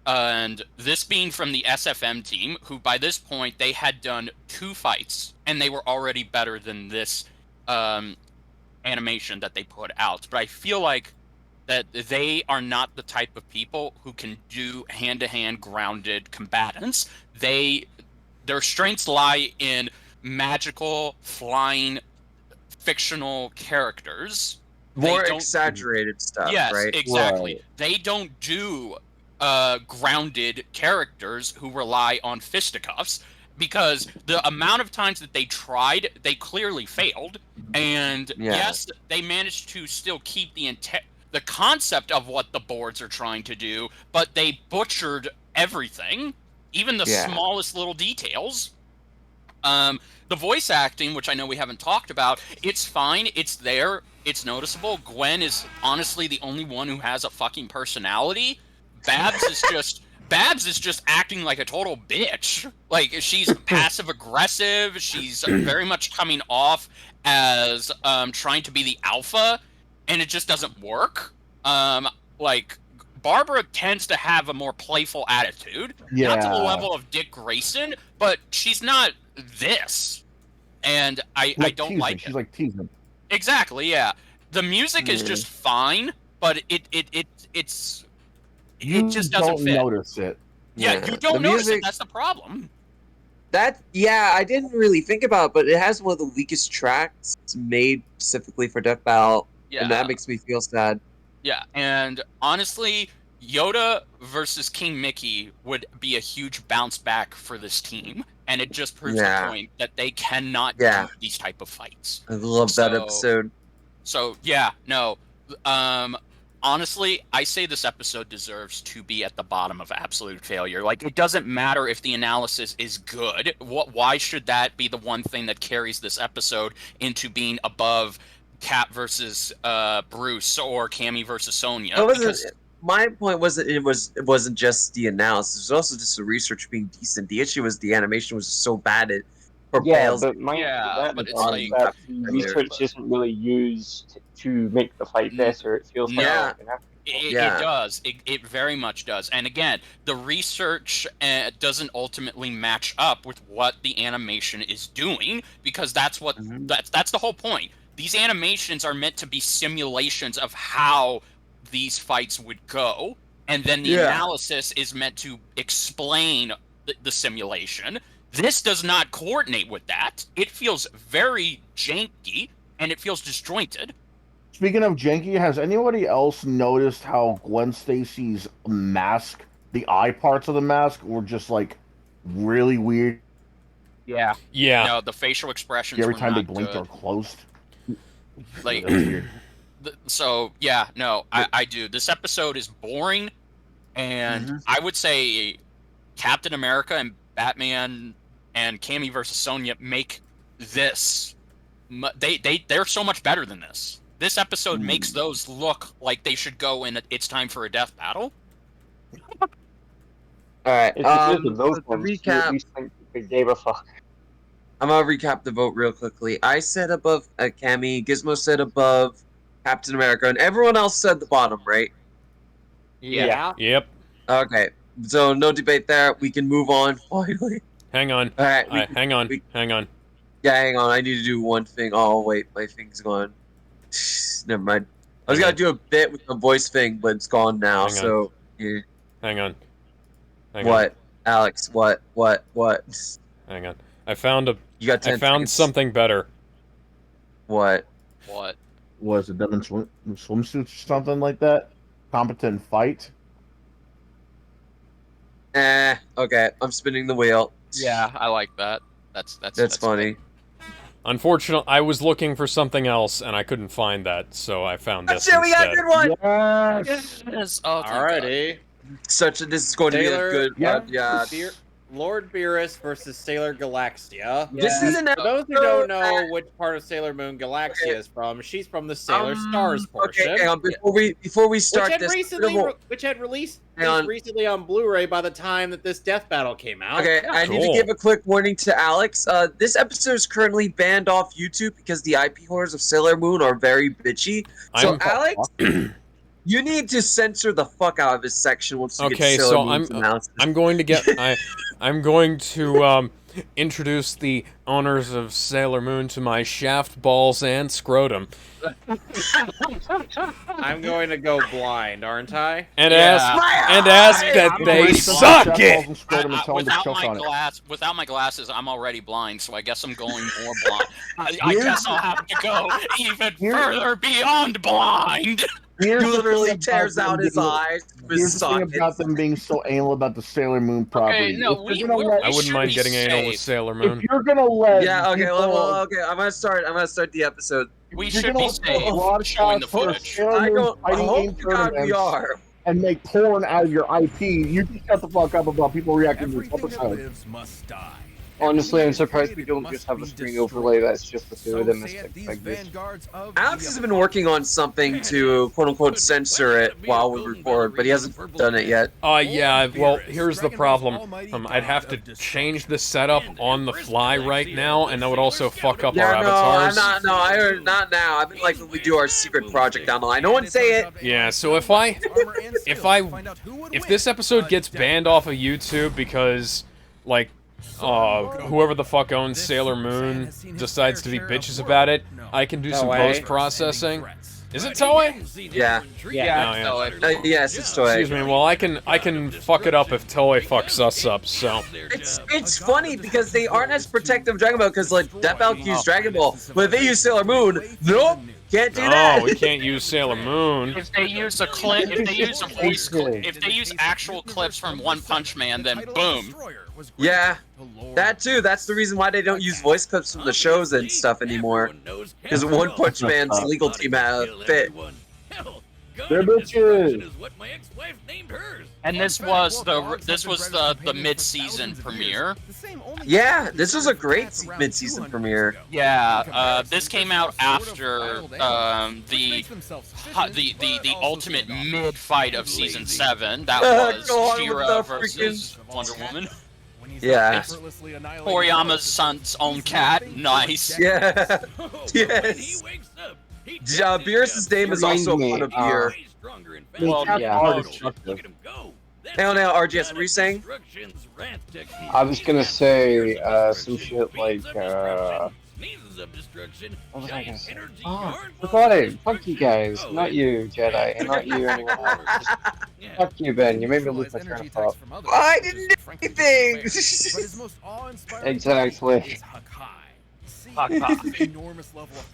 And this being from the SFM team, who by this point, they had done 2 fights, and they were already better than this animation that they put out. But I feel like that they are not the type of people who can do hand-to-hand grounded combatants. Their strengths lie in magical, flying, fictional characters. More exaggerated stuff, yes, right? Exactly. Right. They don't do grounded characters who rely on fisticuffs, because the amount of times that they tried, they clearly failed. And yes, they managed to still keep the concept of what the boards are trying to do, but they butchered everything. Even the smallest little details. The voice acting, which I know we haven't talked about, it's fine. It's there. It's noticeable. Gwen is honestly the only one who has a fucking personality. Babs is just acting like a total bitch. Like, she's passive aggressive. She's very much coming off as trying to be the alpha, and it just doesn't work. Barbara tends to have a more playful attitude. Not to the level of Dick Grayson, but she's not this. And I don't like it. She's like teasing. Exactly, yeah. The music is just fine, but it just doesn't fit. You don't notice it. Yeah, you don't notice it. That's the problem. I didn't really think about it, but it has one of the weakest tracks made specifically for Death Battle. Yeah. And that makes me feel sad. Yeah, and honestly, Yoda versus King Mickey would be a huge bounce back for this team, and it just proves the point that they cannot do these type of fights. I love that episode. So honestly, I say this episode deserves to be at the bottom of absolute failure. Like, it doesn't matter if the analysis is good. Why should that be the one thing that carries this episode into being above Cap versus Bruce or Cammy versus Sonya? My point wasn't it wasn't just the analysis; it was also just the research being decent. The issue was the animation was so bad it propels. But it's like that research isn't really used to make the fight better. It feels like it does. It very much does. And again, the research doesn't ultimately match up with what the animation is doing, because that's what that's the whole point. These animations are meant to be simulations of how these fights would go, and then the analysis is meant to explain the simulation. This does not coordinate with that. It feels very janky, and it feels disjointed. Speaking of janky, has anybody else noticed how Gwen Stacy's mask, the eye parts of the mask, were just like really weird? Yeah. No, the facial expressions every were time not they blinked good. or closed. Like, I do. This episode is boring, and I would say Captain America and Batman and Cammy versus Sonya make this. They're so much better than this. This episode makes those look like they should go in. It's time for a death battle. All right. Recap. They gave a fuck. I'm gonna recap the vote real quickly. I said above Cammy, Gizmo said above Captain America, and everyone else said the bottom, right? Yeah. Yep. Okay. So no debate there. We can move on finally. Hang on. All right. Hang on. Yeah, hang on. I need to do one thing. Oh wait, my thing's gone. Never mind. I was gonna do a bit with the voice thing, but it's gone now. So yeah. Hang on. What, Alex? What? Hang on. I found You got 10 I found seconds. something better. What? What? Was it them in swimsuits or something like that? Competent fight? Okay. I'm spinning the wheel. Yeah, I like that. That's funny. Unfortunately, I was looking for something else and I couldn't find that, so I found this Shit, we got a instead. good one! Yes. Oh, Alrighty. This is going to be a good yeah. Lord Beerus versus Sailor Galaxia. This is an For those who don't know which part of Sailor Moon Galaxia is from, she's from the Sailor Stars portion. Okay, hang on, before we start which had released recently on Blu-ray by the time that this death battle came out. Okay, I need to give a quick warning to Alex. This episode is currently banned off YouTube because the IP horrors of Sailor Moon are very bitchy. So Alex, you need to censor the fuck out of this section once you get to Sailor Moon's analysis. I'm going to get I'm going to introduce the owners of Sailor Moon to my shaft, balls, and scrotum. I'm going to go blind, aren't I? And ask that they suck it. Without my glasses, I'm already blind, so I guess I'm going more blind. I guess I'll have to go even further beyond blind. He literally tears out his eyes. Here's the thing about them being so anal about the Sailor Moon property. I wouldn't mind getting anal with Sailor Moon. If you're gonna let okay, I'm gonna start the episode. We should be safe. Showing the footage. I hope to God we are. And make porn out of your IP. You just shut the fuck up about people reacting to this episode. Honestly, I'm surprised we don't just have a screen overlay that's just the two of them. Alex has been working on something to quote-unquote censor it while we record, but he hasn't done it yet. Yeah, well, here's the problem. I'd have to change the setup on the fly right now, and that would also fuck up our avatars. Not now. I mean, like when we do our secret project down the line. No one say it! Yeah, so if this episode gets banned off of YouTube because, like, whoever the fuck owns Sailor Moon decides to be bitches about it, I can do some post-processing. Is it Toei? Yeah. Yes, it's Toei. Excuse me. Well, I can fuck it up if Toei fucks us up. So it's funny because they aren't as protective of Dragon Ball because like Death Battle can use Dragon Ball, but if they use Sailor Moon, nope. Can't do that. No, we can't use Sailor Moon. If they use a clip, if they use a voice clip, if they use actual clips from One Punch Man, then boom. Yeah, that too. That's the reason why they don't use voice clips from the shows and stuff anymore. Because One Punch Man's legal team had a fit. They're bitches. And this was the mid-season premiere. Yeah, this was a great mid-season premiere. Yeah, this came out after the ultimate mid-fight of season 7. That was She-Ra versus Wonder Woman. Yeah. Toriyama's son's own cat. Nice. Yeah. Yes. Beerus' name is also one of beer. Well, yeah. Hang on now, RGS, what were you saying? I was gonna say some shit like what was I gonna say? Oh, forgot it. Fuck you guys. Not you, Jedi, and not you, anyone else. Just fuck you, Ben. You made me lose my train of thought. I didn't do anything! Exactly.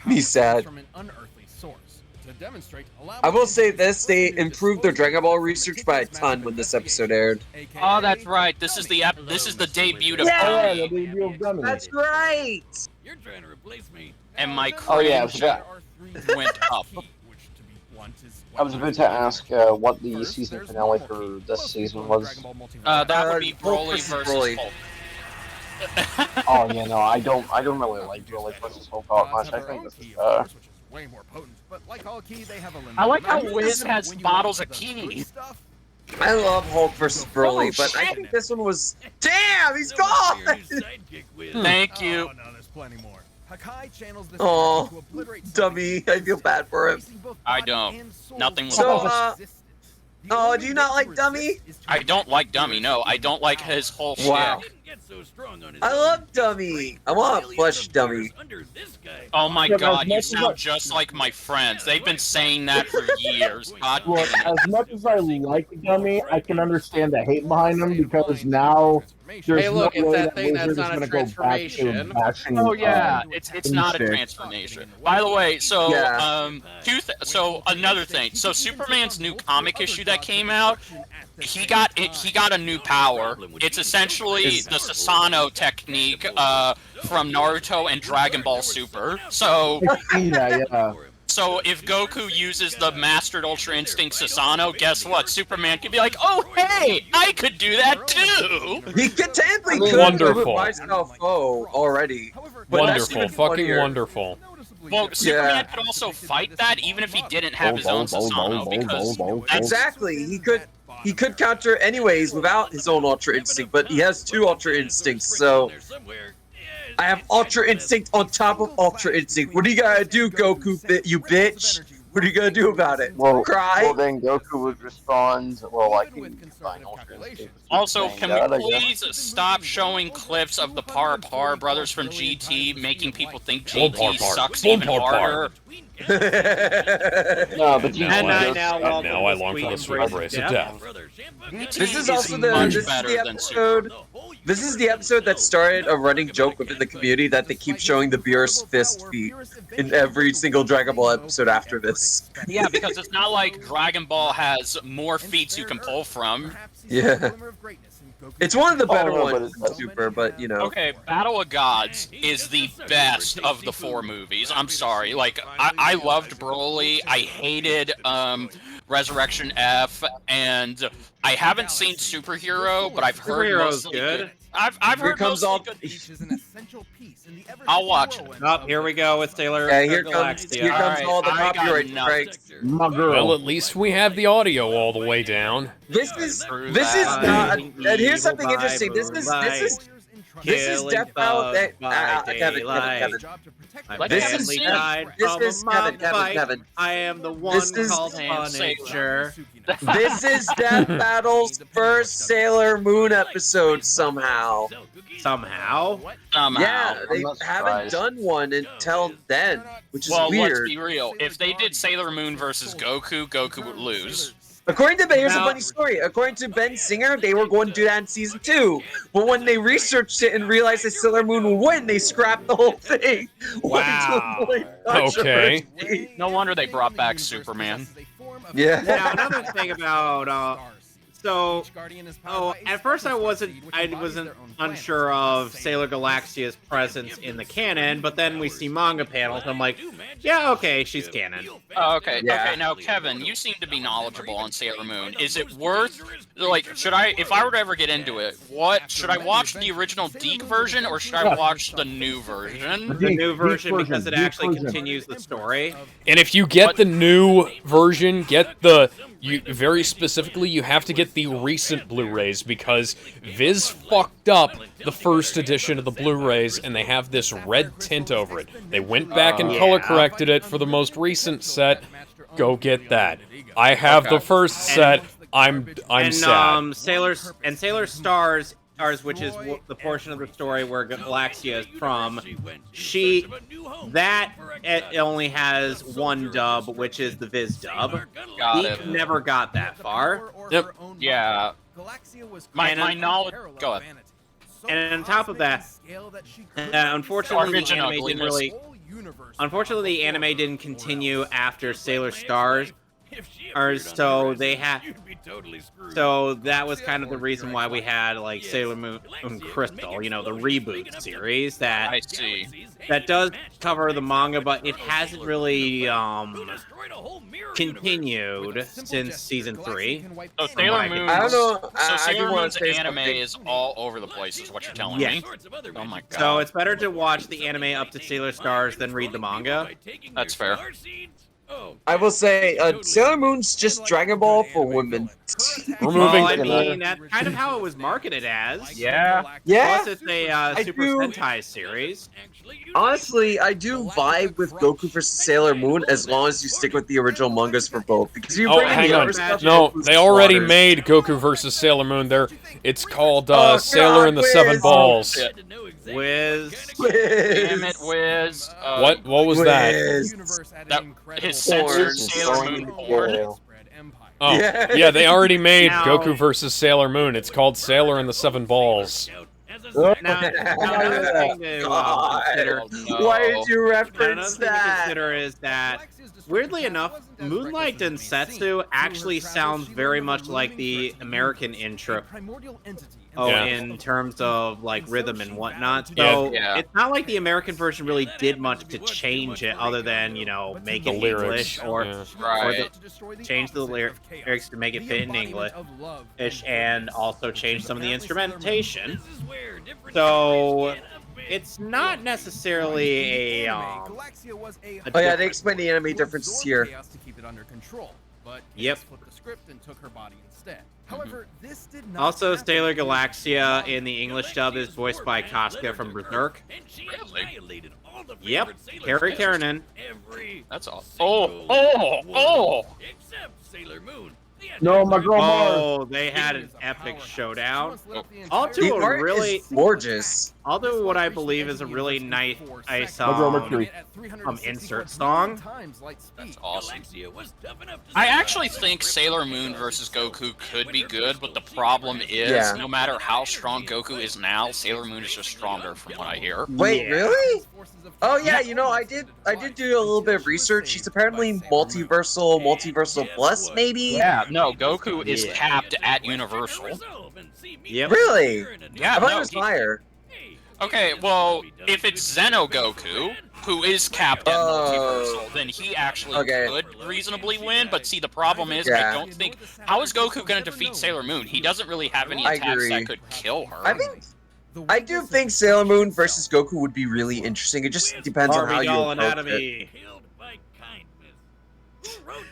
Be sad. I will say this, they improved their Dragon Ball research by a ton when this episode aired. Oh, that's right. This is the debut of Gummy. That's right! You're trying to replace me. And my cringe went up. I was about to ask what the season finale for this season was. That would be Broly versus Hulk. Oh yeah, no, I don't really like Broly versus Hulk that much. I think this is way more potent, but like all key, they have a limit. I like how Wiz has bottles of key. I love Hulk versus Broly, but I think this one was... Damn, he's gone! Thank you. Oh, no, there's plenty more. Oh, dummy, I feel bad for him. I don't. Nothing was oh, do you not like Dummy? I don't like Dummy, no. I don't like his whole shit. I love Dummy. I want a plush Dummy. Oh my god, you sound just like my friends. They've been saying that for years. Look, as much as I like Dummy, I can understand the hate behind him because now Hey, look, it's that thing that's not a transformation. Oh yeah, it's not a transformation. By the way, so so another thing. So Superman's new comic issue that came out, he got a new power. It's essentially the Susanoo technique from Naruto and Dragon Ball Super. So So if Goku uses the Mastered Ultra Instinct Susanoo, guess what? Superman could be like, oh hey, I could do that too! He could technically wonderful. Already. Wonderful, fucking wonderful. Well, Superman could also fight that even if he didn't have his own Susanoo, because exactly, he could counter anyways without his own Ultra Instinct, but he has 2 Ultra Instincts, so I have Ultra Instinct on top of Ultra Instinct. What do you gotta do, Goku, you bitch? What are you gonna do about it? Well, cry? Well, then Goku would respond, well, I can combine Ultra Instinct. Also, can we please stop showing clips of the Par brothers from GT making people think GT sucks even harder? No, but now I long for the sweet embrace of death. This is also the episode. This is the episode that started a running joke within the community that they keep showing the Beerus fist feat in every single Dragon Ball episode after this. Yeah, because it's not like Dragon Ball has more feats you can pull from. Yeah. It's one of the better ones in Super, but you know. Okay, Battle of Gods is the best of the 4 movies. I'm sorry. Like, I loved Broly. I hated Resurrection F, and I haven't seen Superhero, but I've heard Superhero's good. I've heard I'll watch it. Oh, here we go with Sailor Galaxia. Here comes all the copyright strikes. Well, at least we have the audio all the way down. This is not. And here's something interesting. This is Death Battle. Kevin. Kevin. I am the one called Punisher. This is Death Battle's first Sailor Moon episode somehow. Somehow? Yeah, they haven't done one until then, which is weird. Well, let's be real. If they did Sailor Moon versus Goku, Goku would lose. According to Ben, here's a funny story. According to Ben Singer, they were going to do that in season 2, but when they researched it and realized that Sailor Moon would win, they scrapped the whole thing. Wow. Okay. No wonder they brought back Superman. Yeah. Now, another thing about at first I wasn't unsure of Sailor Galaxia's presence in the canon, but then we see manga panels. I'm like, yeah, okay, she's canon. Okay. Now, Kevin, you seem to be knowledgeable on Sailor Moon. Is it worth, like, if I were to ever get into it, should I watch the original DeK version or should I watch the new version? The new version because it actually continues the story. And if you get the new version, very specifically, you have to get the recent Blu-rays because Viz fucked up the first edition of the Blu-rays and they have this red tint over it. They went back and color corrected it for the most recent set. Go get that. I have the first set. I'm sad. Sailor Stars, which is the portion of the story where Galaxia is from, it only has one dub, which is the Viz dub. DeK never got that far. Yep. Yeah. My knowledge. Go ahead. And on top of that, unfortunately, the anime didn't continue after Sailor Stars. So that was kind of the reason why we had like Sailor Moon Crystal, the reboot series that does cover the manga, but it hasn't really continued since season 3. So Sailor Moon, I don't know. Sailor Moon's anime is all over the place, is what you're telling me. Oh my god. So it's better to watch the anime up to Sailor Stars than read the manga. That's fair. I will say, Sailor Moon's just Dragon Ball for women. That's kind of how it was marketed as. Yeah. Plus, it's a Super Sentai series. Honestly, I do vibe with Goku vs. Sailor Moon as long as you stick with the original mangas for both. Because you bring hang on. No, they already made Goku vs. Sailor Moon. It's called Sailor and the Seven Balls. Wiz. Damn it, Wiz. What was that? His censored Sailor Moon porn. Oh, yeah, they already made Goku versus Sailor Moon. It's called Sailor and the Seven Balls. Now another thing to consider. Why did you reference Another thing to consider is that, weirdly enough, Moonlight Densetsu actually sounds very much like the American intro. In terms of like rhythm and whatnot. So it's not like the American version really did much to change it, other than make it English or change the lyrics to make it fit in English, and also change some of the instrumentation. So it's not necessarily a. They explain the anime differences here. But yep. flipped the script and took her body instead. However, this did not also, Sailor Galaxia in the English dub is voiced by Casca from Berserk. Yep, Carrie Keranen. That's all. Oh! Except Sailor Moon. No, my girl Mars. Oh, they had an epic showdown. I'll do The a art really is gorgeous. I'll do what I believe is a really nice insert song. That's awesome. I actually think Sailor Moon versus Goku could be good, but the problem is, no matter how strong Goku is now, Sailor Moon is just stronger from what I hear. Wait, really? Oh yeah, I did do a little bit of research. She's apparently multiversal plus, maybe? Yeah, no, Goku is capped at Universal. Yep. Really? Yeah, I thought it was higher. Okay, well, if it's Zeno Goku, who is capped at multiversal, then he actually could reasonably win. But see, the problem is, I don't think... How is Goku going to defeat Sailor Moon? He doesn't really have any attacks that could kill her. I do think Sailor Moon versus Goku would be really interesting. It just depends on how you approach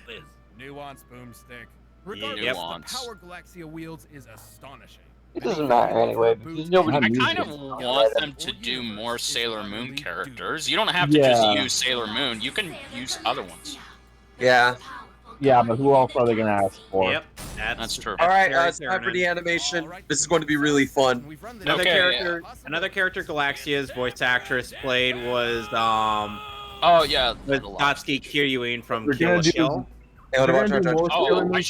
it. Nuance boomstick. Regardless, the power Galaxia wields is astonishing. It doesn't matter anyway, because nobody. I kind of want them to do more Sailor Moon characters. You don't have to just use Sailor Moon. You can use other ones. Yeah. Yeah, but who else are they gonna ask for? Yep, that's true. All right, it's time for the animation. This is going to be really fun. Another character Galaxia's voice actress played was Tatsuki Kiryuin from Kill la Kill. I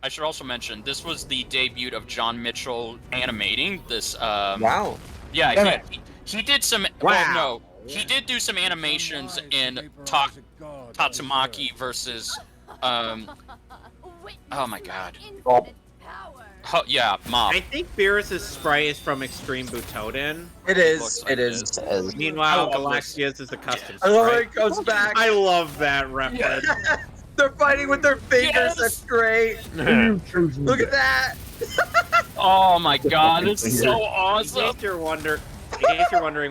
should also mention this was the debut of John Mitchell animating this. Wow. Yeah, he did some. Wow. Well, no, he did do some animations in Tatsumaki versus. Oh my God. Yeah, Mom. I think Beerus' sprite is from Extreme Butoden. It is. It is. Meanwhile, Galaxia's is a custom sprite. I love it goes back. I love that reference. Yeah. They're fighting with their fingers. Yes. That's great. Look at that. Oh my God, this is so awesome. In case you're wondering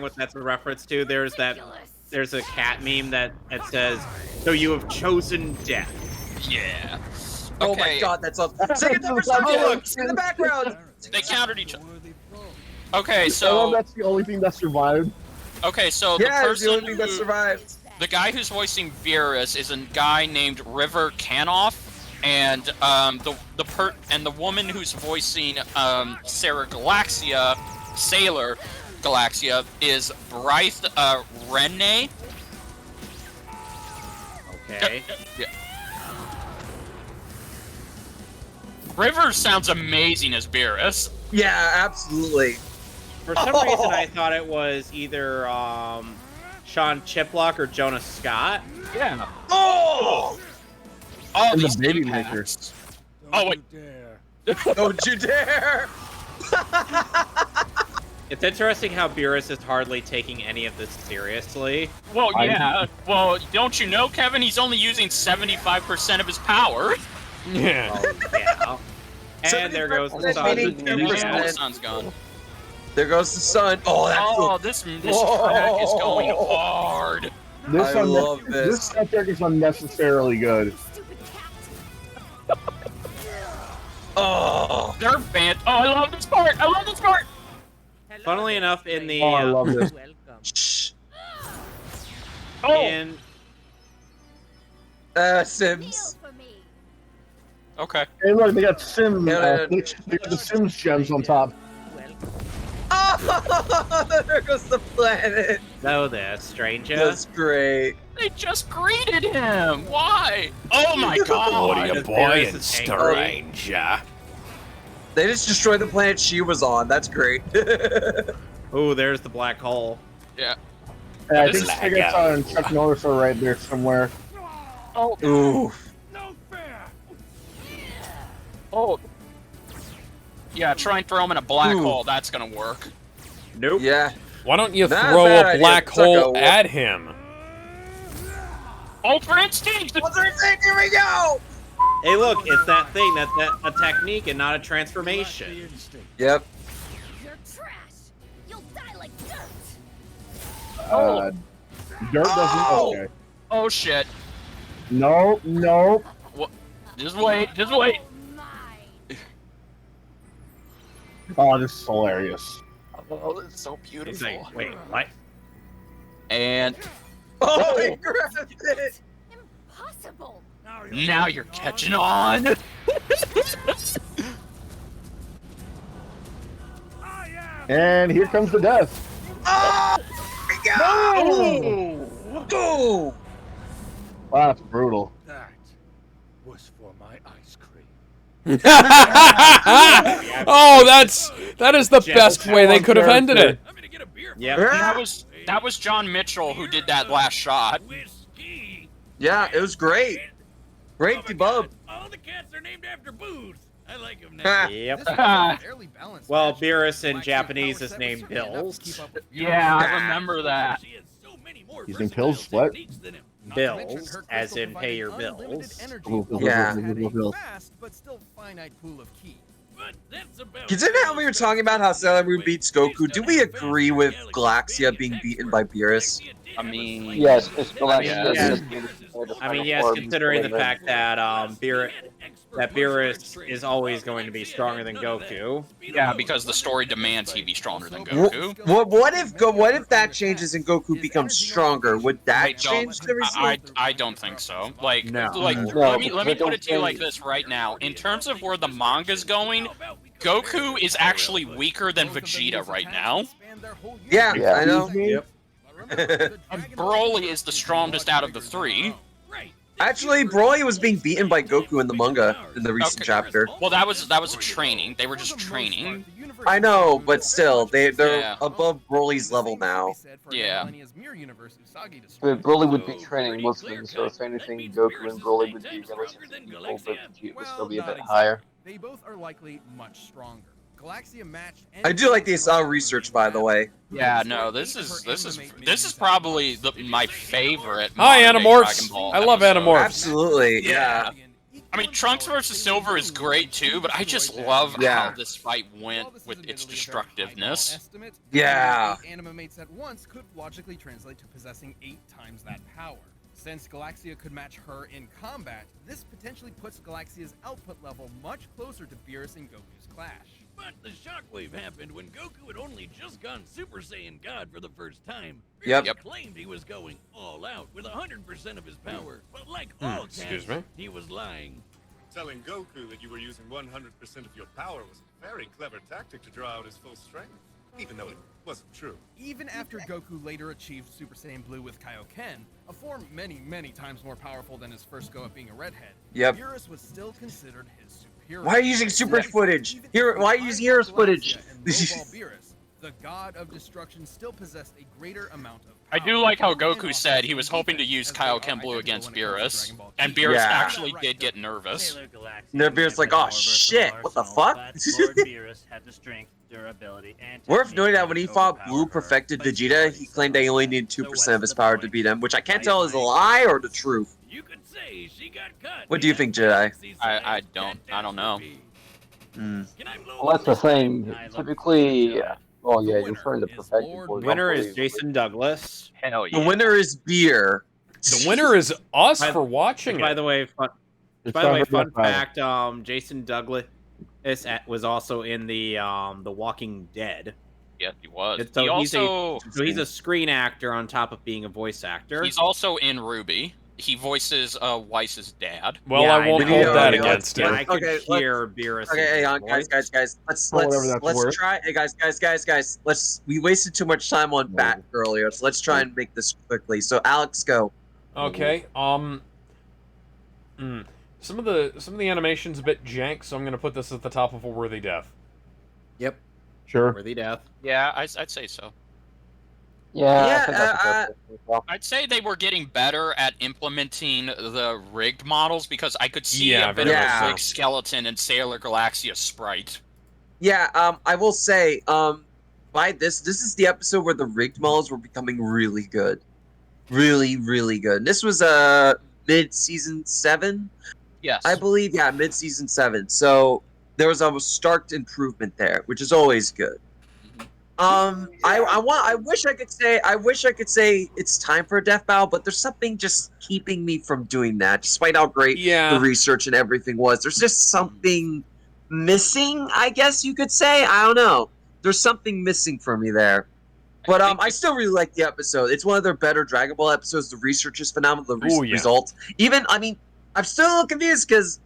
what that's a reference to, there's a cat meme that says, "So you have chosen death." Yeah. Oh my God, that's awesome. Sing it to look in the background. They countered each other. Okay, so that's the only thing that survived. Okay, so the only thing that survived. The guy who's voicing Beerus is a guy named River Canoff, and the woman who's voicing Sailor Galaxia is Brythe Renee. Okay. Yeah. River sounds amazing as Beerus. Yeah, absolutely. For some reason, I thought it was either Sean Chiplock or Jonas Scott. Yeah. Oh! All and these the baby impacts. makers. Oh, wait. Don't you dare! It's interesting how Beerus is hardly taking any of this seriously. Well, yeah. Well, don't you know, Kevin? He's only using 75% of his power. Yeah. Oh, yeah. And there goes the sun. The sun's gone. There goes the sun. Oh, this track is going hard. I love this. This soundtrack is unnecessarily good. They're banned. Oh, I love this part. Funnily enough, in the I love this. In Sims. Okay. Hey, look, they got Sims. They got the Sims gems on top. Oh! There goes the planet. So there, stranger. That's great. They just greeted him. Why? Oh my god. What are you buying, stranger? They just destroyed the planet she was on. That's great. Oh, there's the black hole. Yeah. I think Spigot and Chuck Norris are right there somewhere. Oh. Ooh. No fair. Oh. Yeah, try and throw him in a black hole. That's gonna work. Nope. Yeah. Why don't you Not throw bad a idea. black It's like hole a- at him? Ultra Instinct! Here we go! Hey, look, it's that thing. That's a technique and not a transformation. Yep. You're trash. You'll die like dirt. Dirt doesn't. Oh! Okay. Oh shit. No, no. What? Just wait. Just wait. Oh, this is hilarious. Oh, it's so It's beautiful. like, wait, what? And Oh, he grabbed it! Impossible. now you're catching on. And here comes the death. Oh! Here we go! Go! Wow, that's brutal. That was for my ice cream. Oh, that is the best way they could have ended it. I'm gonna get a beer. Yep. That was John Mitchell who did that last shot. Whiskey. Yeah, it was great. Great debug. All the cats are named after booze. I like them now. Yep. Fairly balanced Well, match. Beerus in Galaxia's Japanese power is set named was certainly enough to Bills. keep up with Yeah, Beerus. I remember that. She has so many more He's named versatile Pills, what? techniques than him. Not to mention Bills, her as crystal in pay your provided unlimited bills. energy, Yeah. while it had a Bills. vast but still finite pool of ki. But that's about Considering how we were talking about how Sailor Moon beats Goku, do we agree with Galaxia being beaten by Beerus? I mean, Yes, it's Galaxia. Yeah. Yes. I mean, yes, considering the fact that Beerus is always going to be stronger than Goku. yeah, because the story demands he be stronger than Goku. What if that changes and Goku becomes stronger? Would that change the result? I don't think so. Like, No. like No, let me because put it to you like this right now. In terms of where the manga's going, Goku is actually weaker than Vegeta right now. Yeah, Yeah. I know. Yep. And Broly is the strongest out of the three. Actually, Broly was being beaten by Goku in the manga in the recent chapter. Well, that was a training. They were just training. I know, but still, they're Yeah. above Broly's level now. Yeah. But Broly would be training mostly, so if anything, Goku and Broly would be relatively equal, but Vegeta would still be a bit higher. They both are likely much stronger. Galaxia matched I do like the research, by the way. Yeah, no, this is probably my favorite. Hi, modern-day Animorphs. Dragon Ball I love episode. Animorphs. Absolutely, yeah. I mean, Trunks versus Silver is great too, but I just love how this fight went with its destructiveness. Yeah. Animamates at once could logically translate to possessing 8 times that power. Since Galaxia could match her in combat, this potentially puts Galaxia's output level much closer to Beerus and Goku's clash. But the shockwave happened when Goku had only just gone Super Saiyan God for the first time. Yep. Beerus claimed he was going all out with 100% of his power, but like all excuse cats, me? he was lying. Telling Goku that you were using 100% of your power was a very clever tactic to draw out his full strength, even though it wasn't true. Even after Goku later achieved Super Saiyan Blue with Kaioken, a form many, many times more powerful than his first go at being a redhead, Yep. Beerus was still considered his superior. Why are you using super footage? Here, why are you using Heroes footage? Beerus, the god of destruction, still possessed a greater amount of I do like how Goku said he was hoping to use Kaioken Blue against Beerus, and Beerus Yeah. actually did get nervous. No, Beerus like, oh shit, what the fuck? Worth noting that when he fought Blue Perfected Vegeta, he claimed that he only needed 2% of his power to beat him, which I can't tell is a lie or the truth. You could say she got cut. What do you think, Jedi? I don't know. Well, that's the thing. Typically, well, yeah, you're referring to perfected boys. Winner is Jason Douglas. Hell The winner is beer. The winner is us for watching By it. the way, fun fact: Jason Douglas was also in the Walking Dead. Yes, he was. So he's a screen actor on top of being a voice actor. He's also in Ruby. he voices Weiss's dad. Well, Yeah, I won't know. hold that Okay, against him. I could hear Beerus. Okay, hang on, guys. Let's try. Hey, guys. We wasted too much time on Bat earlier, so let's try and make this quickly. So, Alex, go. Okay. Some of the animation's a bit jank, so I'm gonna put this at the top of a worthy death. Yep. Sure. Worthy death. Yeah, I'd say so. Yeah, I'd say they were getting better at implementing the rigged models because I could see a bit of a rigged skeleton in Sailor Galaxia sprite. Yeah, I will say, by this is the episode where the rigged models were becoming really good. Really, really good. And this was mid-season 7? Yes. I believe, yeah, mid-season 7. So there was a stark improvement there, which is always good. I wish I could say it's time for a death battle, but there's something just keeping me from doing that. Despite how great the research and everything was, there's just something missing, I guess you could say. I don't know. There's something missing for me there. But I still really like the episode. It's one of their better Dragon Ball episodes. The research is phenomenal. The results, I'm still a little confused because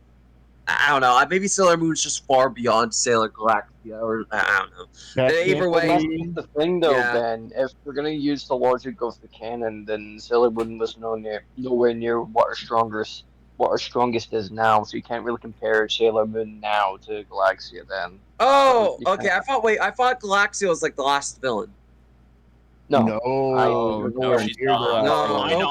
I don't know. Maybe Sailor Moon's just far beyond Sailor Galactia, or I don't know. Either way, that's the thing, though, Ben. If we're gonna use the logic of the canon, then Sailor Moon was nowhere near what our strongest is now. So you can't really compare Sailor Moon now to Galaxia then. Oh, okay. I thought Galaxia was like the last villain. No,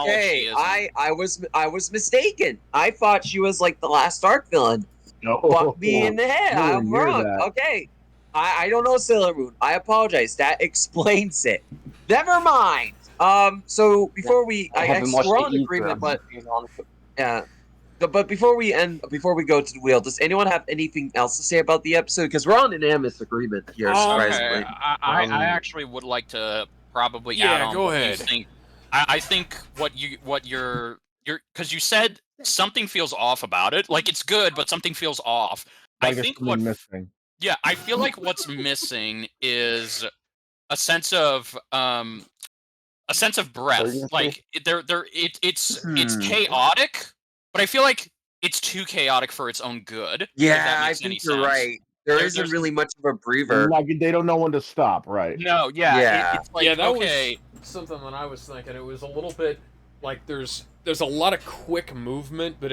Okay. I was mistaken. I thought she was like the last Dark villain. No, Fuck me in the head. I'm wrong. Okay. I don't know Sailor Moon. I apologize. That explains it. Never mind. So before we're on agreement, but yeah. But before we go to the wheel, does anyone have anything else to say about the episode? Because we're on unanimous agreement here, surprisingly. I actually would like to probably add on. Go ahead. I think what you're because you said something feels off about it. Like it's good, but something feels off. I think missing. Yeah, I feel like what's missing is a sense of breath. Like it's chaotic, but I feel like it's too chaotic for its own good. Yeah, I think you're right. There isn't really much of a breather. Like they don't know when to stop, right? No, it's like, that was something that I was thinking. It was a little bit like there's a lot of quick movement, but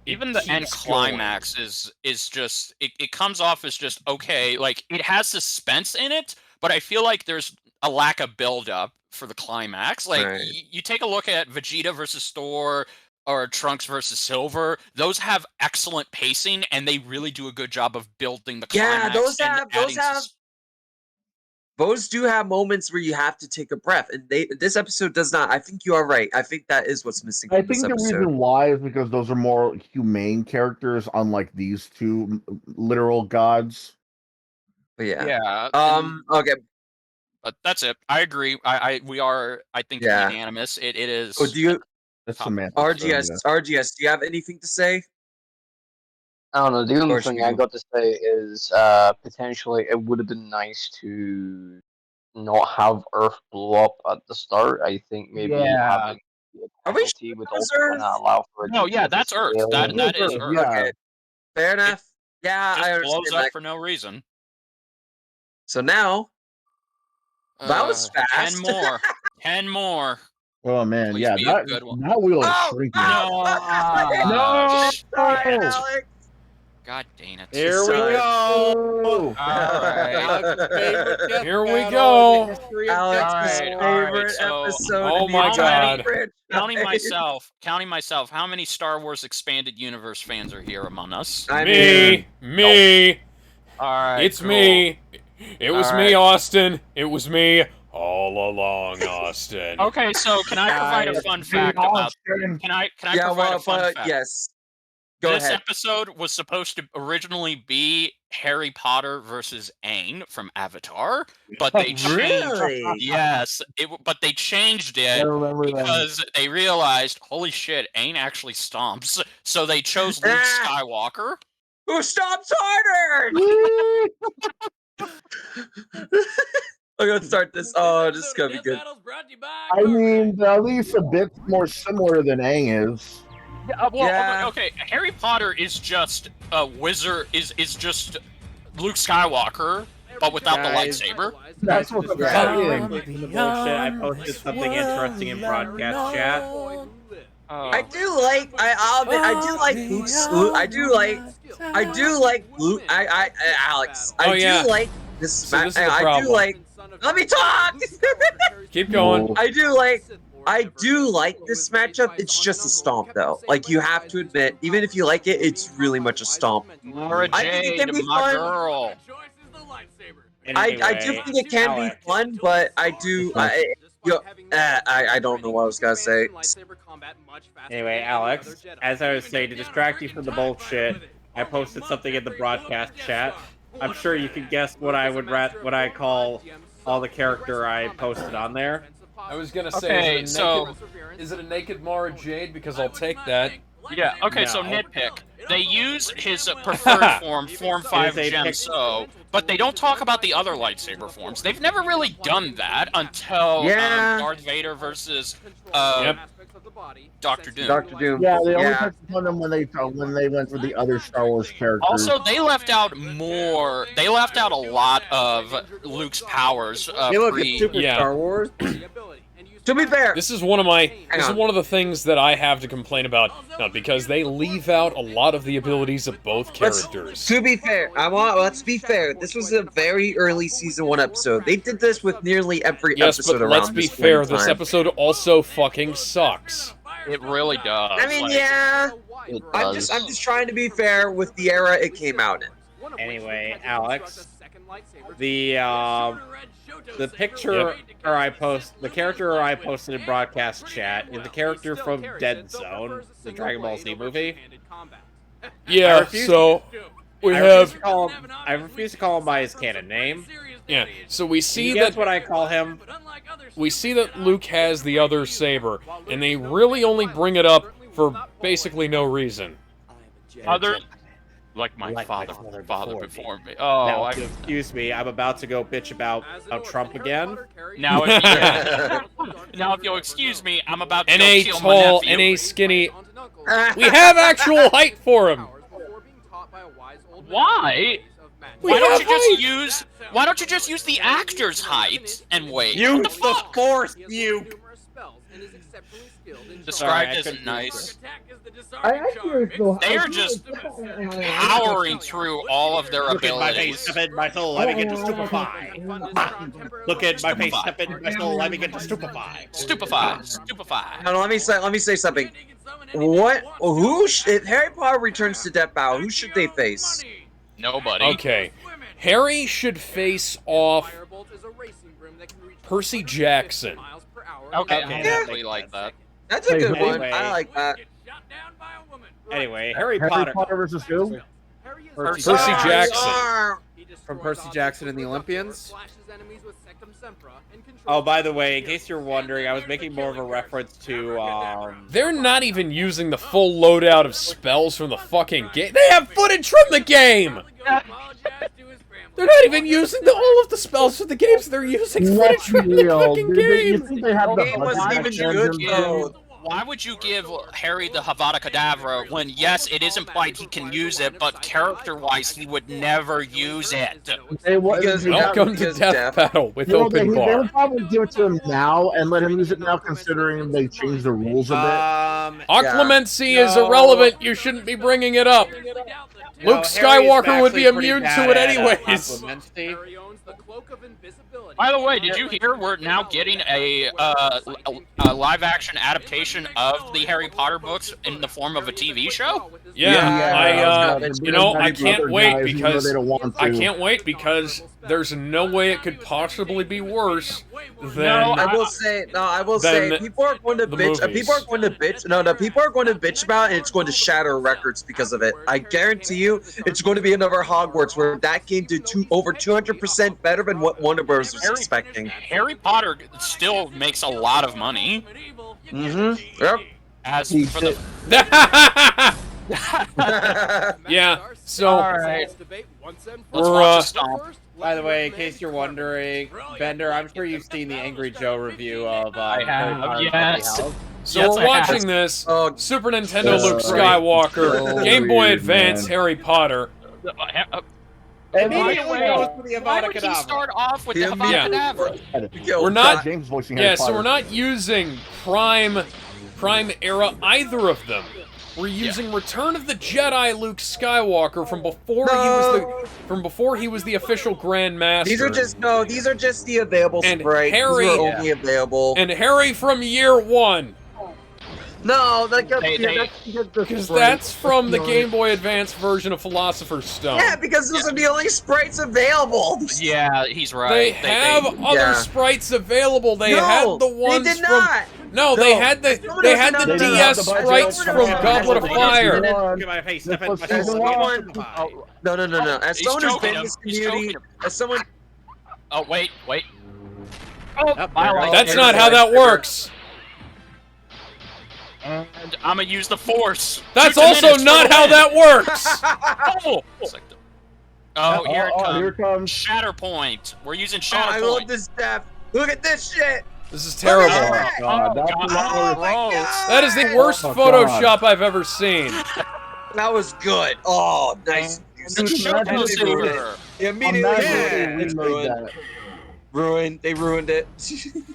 even the end climax is just it comes off as just okay. Like it has suspense in it, but I feel like there's a lack of build-up for the climax. Like you take a look at Vegeta versus Thor, or Trunks versus Silver, those have excellent pacing, and they really do a good job of building the climax. Those do have moments where you have to take a breath, and this episode does not. I think you are right. I think that is what's missing from this episode. I think the reason why is because those are more humane characters, unlike these two literal gods. But yeah. Okay. But that's it. I agree. We are. I think unanimous. It is. Oh, do you? That's semantics. RGS, do you have anything to say? I don't know. The only thing I got to say is potentially it would have been nice to not have Earth blow up at the start. I think maybe having a penalty would also kind of allow for it. No, that's Earth. That is Earth. Okay. Fair enough. I understand. Blows up for no reason. So now, that was fast. 10 more. Oh man, Please be a good one. That wheel is shrinking. No. Alex. God dang it. Here we go. All right. Here we go. Alex's favorite episode. Oh my god. Counting myself, how many Star Wars Expanded Universe fans are here among us? Me. All right. It's me. It was me, Austin. It was me all along, Austin. Okay, so can I provide a fun fact about? Can I provide a fun fact? Yes. This episode was supposed to originally be Harry Potter versus Aang from Avatar, but they changed. But they changed it because they realized, holy shit, Aang actually stomps. So they chose Luke Skywalker, who stomps harder. I'm gonna start this. Oh, this is gonna be good. I mean, at least a bit more similar than Aang is. Okay. Harry Potter is just a wizard. Is just Luke Skywalker, but without the lightsaber. That's what the bullshit. I posted something interesting in broadcast chat. I do like Luke's. I do like Luke. Alex. I do like this. So this is the I do problem. like. Let me talk. Keep going. I do like this matchup. It's just a stomp, though. Like, you have to admit, even if you like it, it's really much a stomp. Mara I think it can Jade, be my fun. girl. I do think it can be fun, but I don't know what I was gonna say. Anyway, Alex, as I was saying, to distract you from the bullshit, I posted something in the broadcast chat. I'm sure you can guess what I call all the character I posted on there. I was gonna say, is it a naked Mara Jade? Because I'll take that. Yeah. Okay. No. So nitpick. They use his preferred form 5 Gem So, but they don't talk about the other lightsaber forms. They've never really done that until Darth Vader versus Doctor Doom. Dr. Doom. Yeah, they only touched upon them when they went for the other Star Wars characters. Also, they left out more. They left out a lot of Luke's powers. Hey, look, it's Super Star Wars. To be fair, this is one of the things that I have to complain about, because they leave out a lot of the abilities of both characters. To be fair, let's be fair. This was a very early season 1 episode. They did this with nearly every episode around. Let's be fair. This episode also fucking sucks. It really does. I mean, yeah. I'm just trying to be fair with the era it came out in. Anyway, Alex, the picture the character I posted in broadcast chat is the character from Dead Zone, the Dragon Ball Z movie. Yeah, I refuse to call him by his canon name. Yeah, so we see that's what I call him. We see that Luke has the other saber, and they really only bring it up for basically no reason. Like my father before me. Oh, now, excuse me. I'm about to go bitch about Trump again. Now, if you'll excuse me, I'm about to go kill my tall, nephew. N.A. skinny. We have actual height for him. Why? Why don't you just use the actor's height and weight? Use the Force, you. Described isn't nice. They are just powering through all of their abilities. Look at my face, step in my soul, let me get to stupefy. Look at my face, step in my soul, let me get to stupefy. Stupefy. Now, let me say something. If Harry Potter returns to Death Battle, who should they face? Nobody. Okay. Harry should face off Percy Jackson. Okay, I really like that. That's a good one. I like that. Anyway, Harry Potter versus who? Percy Jackson. From Percy Jackson and the Olympians. Oh, by the way, in case you're wondering, I was making more of a reference to, They're not even using the full loadout of spells from the fucking game. They have footage from the game! They're not even using all of the spells from the games. They're using footage from the fucking game. The game wasn't even good, though. Why would you give Harry the Avada Kedavra when, yes, it is implied he can use it, but character-wise, he would never use it? Welcome to Death Battle with Open Bar. They would probably give it to him now and let him use it now, considering they changed the rules a bit. Occlumency is irrelevant. You shouldn't be bringing it up. Luke Skywalker would be immune to it anyways. By the way, did you hear we're now getting a live-action adaptation of the Harry Potter books in the form of a TV show? Yeah, I can't wait because there's no way it could possibly be worse than. I will say, people are going to bitch. People are going to bitch. No, people are going to bitch about it, and it's going to shatter records because of it. I guarantee you, it's going to be another Hogwarts where that game did over 200% better than what Warner Bros. Was expecting. Harry Potter still makes a lot of money. Mm-hmm. Yep. As for the. Yeah. So. All right. We're By the way, in case you're wondering, Bender, I'm sure you've seen the Angry Joe review of Harry Potter yes. So we're watching this Super Nintendo Luke Skywalker, Game Boy Advance Harry Potter. And immediately goes for the Why Avada would he Kedavra. start off with the Avada Kedavra? We're not James voicing Harry so Potter. we're not using Prime era either of them. We're using Return of the Jedi Luke Skywalker from before he was the official Grand Master. These are just the available sprites. Harry, These are only available. And Harry from year 1. No, because that's from the Game Boy Advance version of Philosopher's Stone. Yeah, because those are the only sprites available. Yeah, he's right. They have other sprites available. They had the ones they did not. No, they had the DS sprites from Goblet of Fire. No. As someone who's been in this community, as someone. Oh wait. That's not how that works. And I'm gonna use the Force. That's also not how that works. Here it comes. Shatterpoint. We're using Shatterpoint. I love this stuff. Look at this shit. This is terrible. That is the worst Photoshop I've ever seen. That was good. Oh, nice. Ruined. They ruined it. Man,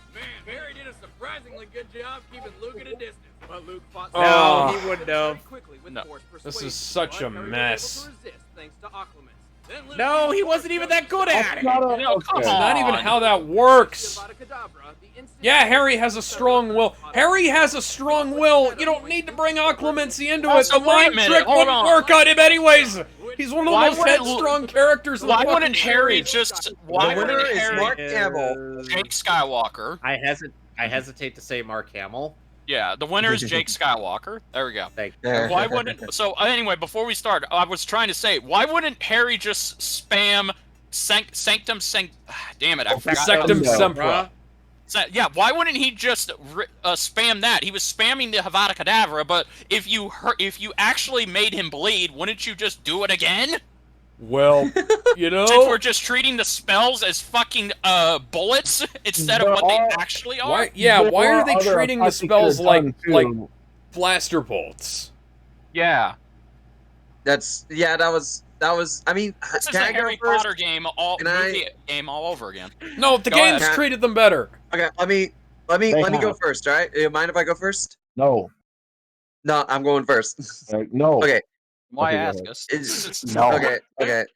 Barry did a surprisingly good job keeping Luke at a distance. But Luke fought No, he wouldn't have. This is such a mess. No, he wasn't even that good at it. That's not even how that works. Yeah, Harry has a strong will. Harry has a strong will. You don't need to bring occlumency into it. The mind trick wouldn't work on him anyways. He's one of the most headstrong characters in the fucking wouldn't Harry series. just? Why wouldn't Harry? Mark Hamill. Jake Skywalker. I hesitate to say Mark Hamill. Yeah, the winner is Jake Skywalker. There we go. Thank you. Why wouldn't? So anyway, before we start, I was trying to say, why wouldn't Harry just spam Sanctum? Damn it, I forgot. Sanctum Sempra. Yeah, why wouldn't he just spam that? He was spamming the Avada Kedavra, but if you actually made him bleed, wouldn't you just do it again? Well, you know, since we're just treating the spells as fucking bullets instead of what they actually are. Why are they treating the spells like blaster bolts? Yeah. That was. I mean, this is a Harry Potter game all over again. No, the games treated them better. Okay, let me go first. All right, you mind if I go first? No, I'm going first. No. Okay. Why ask us? No. Okay.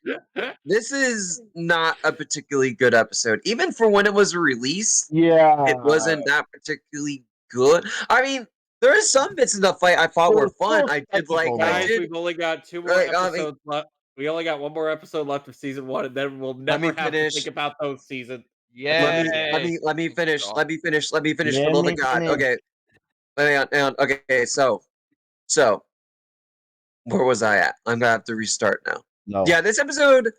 This is not a particularly good episode, even for when it was released. Yeah, it wasn't that particularly good. I mean, there is some bits in the fight I thought were fun. I did like. Guys, we've only got 2 more episodes left. We only got 1 more episode left of season 1, and then we'll never have to think about those seasons. Yeah. Let me finish. Let me finish. For the love of God. Okay. Hang on. Okay. So, where was I at? I'm gonna have to restart now. No. Yeah, this episode,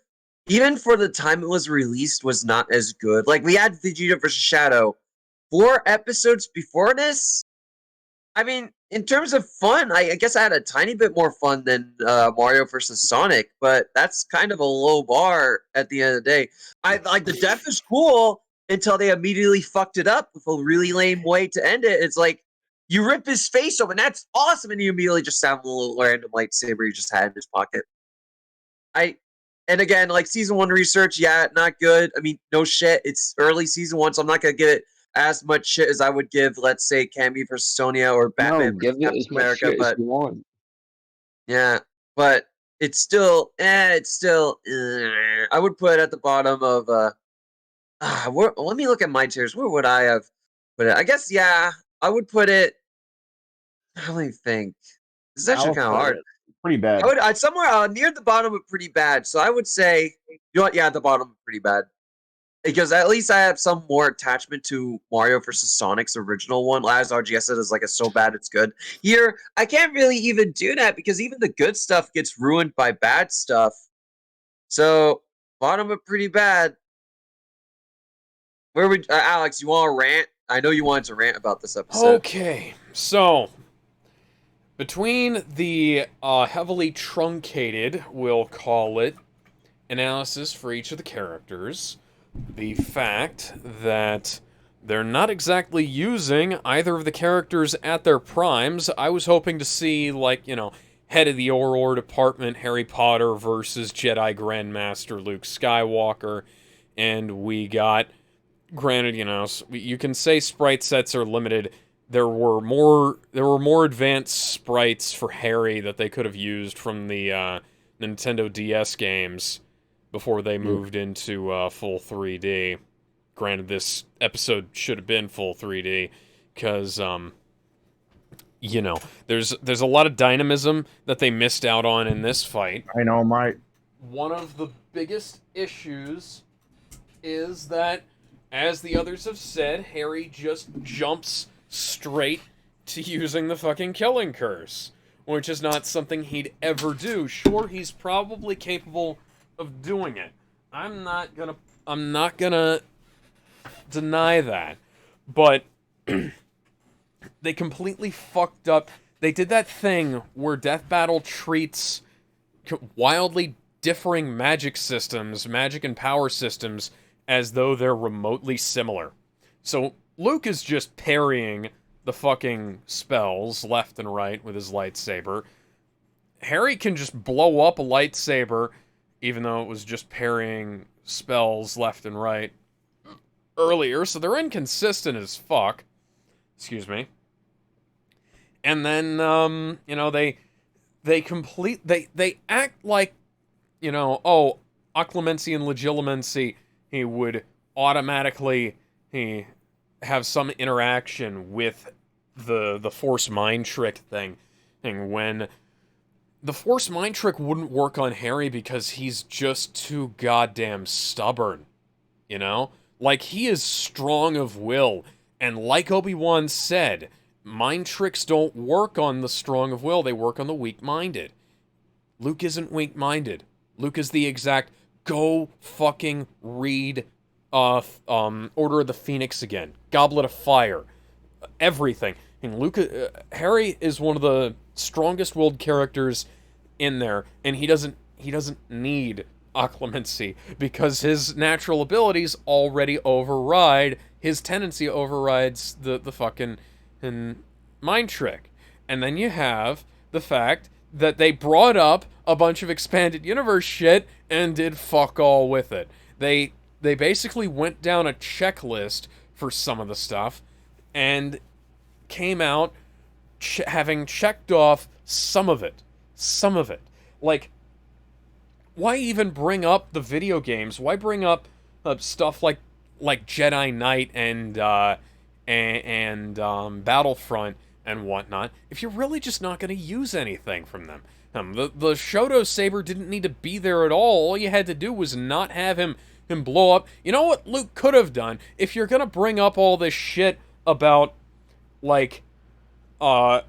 even for the time it was released, was not as good. Like, we had Vegeta vs. Shadow 4 episodes before this. I mean, in terms of fun, I guess I had a tiny bit more fun than Mario vs. Sonic, but that's kind of a low bar at the end of the day. I like the death is cool until they immediately fucked it up with a really lame way to end it. It's like, you rip his face open, that's awesome, and you immediately just have a little random lightsaber you just had in his pocket. And again, like season 1 research, yeah, not good. I mean, no shit. It's early season 1, so I'm not gonna give it as much shit as I would give, let's say, Cammy vs. Sonya or Batman give it as much shit as you want. Yeah, but it's still, I would put it at the bottom of. Let me look at my tiers. Where would I have put it? I guess, yeah, I would put it. I don't even think. This is actually kind of hard. Pretty bad. I'd somewhere near the bottom of pretty bad. So I would say, you know what? Yeah, at the bottom of pretty bad. Because at least I have some more attachment to Mario vs. Sonic's original one. As RGS said, is like it's so bad it's good. Here, I can't really even do that because even the good stuff gets ruined by bad stuff. So, bottom of pretty bad. Where would Alex? You want to rant? I know you wanted to rant about this episode. Okay, so between the heavily truncated, we'll call it, analysis for each of the characters. The fact that they're not exactly using either of the characters at their primes. I was hoping to see, like, you know, head of the Auror department Harry Potter versus Jedi Grandmaster Luke Skywalker, and we got, granted, you know, you can say sprite sets are limited. There were more advanced sprites for Harry that they could have used from the Nintendo DS games before they moved into full 3D. Granted, this episode should have been full 3D, because, you know, there's a lot of dynamism that they missed out on in this fight. I know, Mike. One of the biggest issues is that, as the others have said, Harry just jumps straight to using the fucking killing curse, which is not something he'd ever do. Sure, he's probably capable of doing it. I'm not gonna deny that, but they completely fucked up. They did that thing where Death Battle treats wildly differing magic systems, magic and power systems, as though they're remotely similar. So Luke is just parrying the fucking spells left and right with his lightsaber. Harry can just blow up a lightsaber, even though it was just parrying spells left and right earlier, so they're inconsistent as fuck. Excuse me. And then, you know, they act like, you know, oh, occlumency and legilimency, he would automatically have some interaction with the Force Mind Trick thing, when the Force Mind Trick wouldn't work on Harry because he's just too goddamn stubborn, you know? Like, he is strong of will, and like Obi-Wan said, mind tricks don't work on the strong of will, they work on the weak-minded. Luke isn't weak-minded. Luke is the exact, go fucking read Order of the Phoenix again, Goblet of Fire, everything. And Harry is one of the strongest-willed characters in there, and he doesn't need occlumency, because his natural abilities already override, his tendency overrides the fucking mind trick. And then you have the fact that they brought up a bunch of expanded universe shit and did fuck all with it. They basically went down a checklist for some of the stuff and came out having checked off some of it. Like, why even bring up the video games? Why bring up stuff like Jedi Knight and Battlefront and whatnot if you're really just not going to use anything from them? The Shoto Saber didn't need to be there at all. All you had to do was not have him blow up. You know what Luke could have done? If you're going to bring up all this shit about, like, how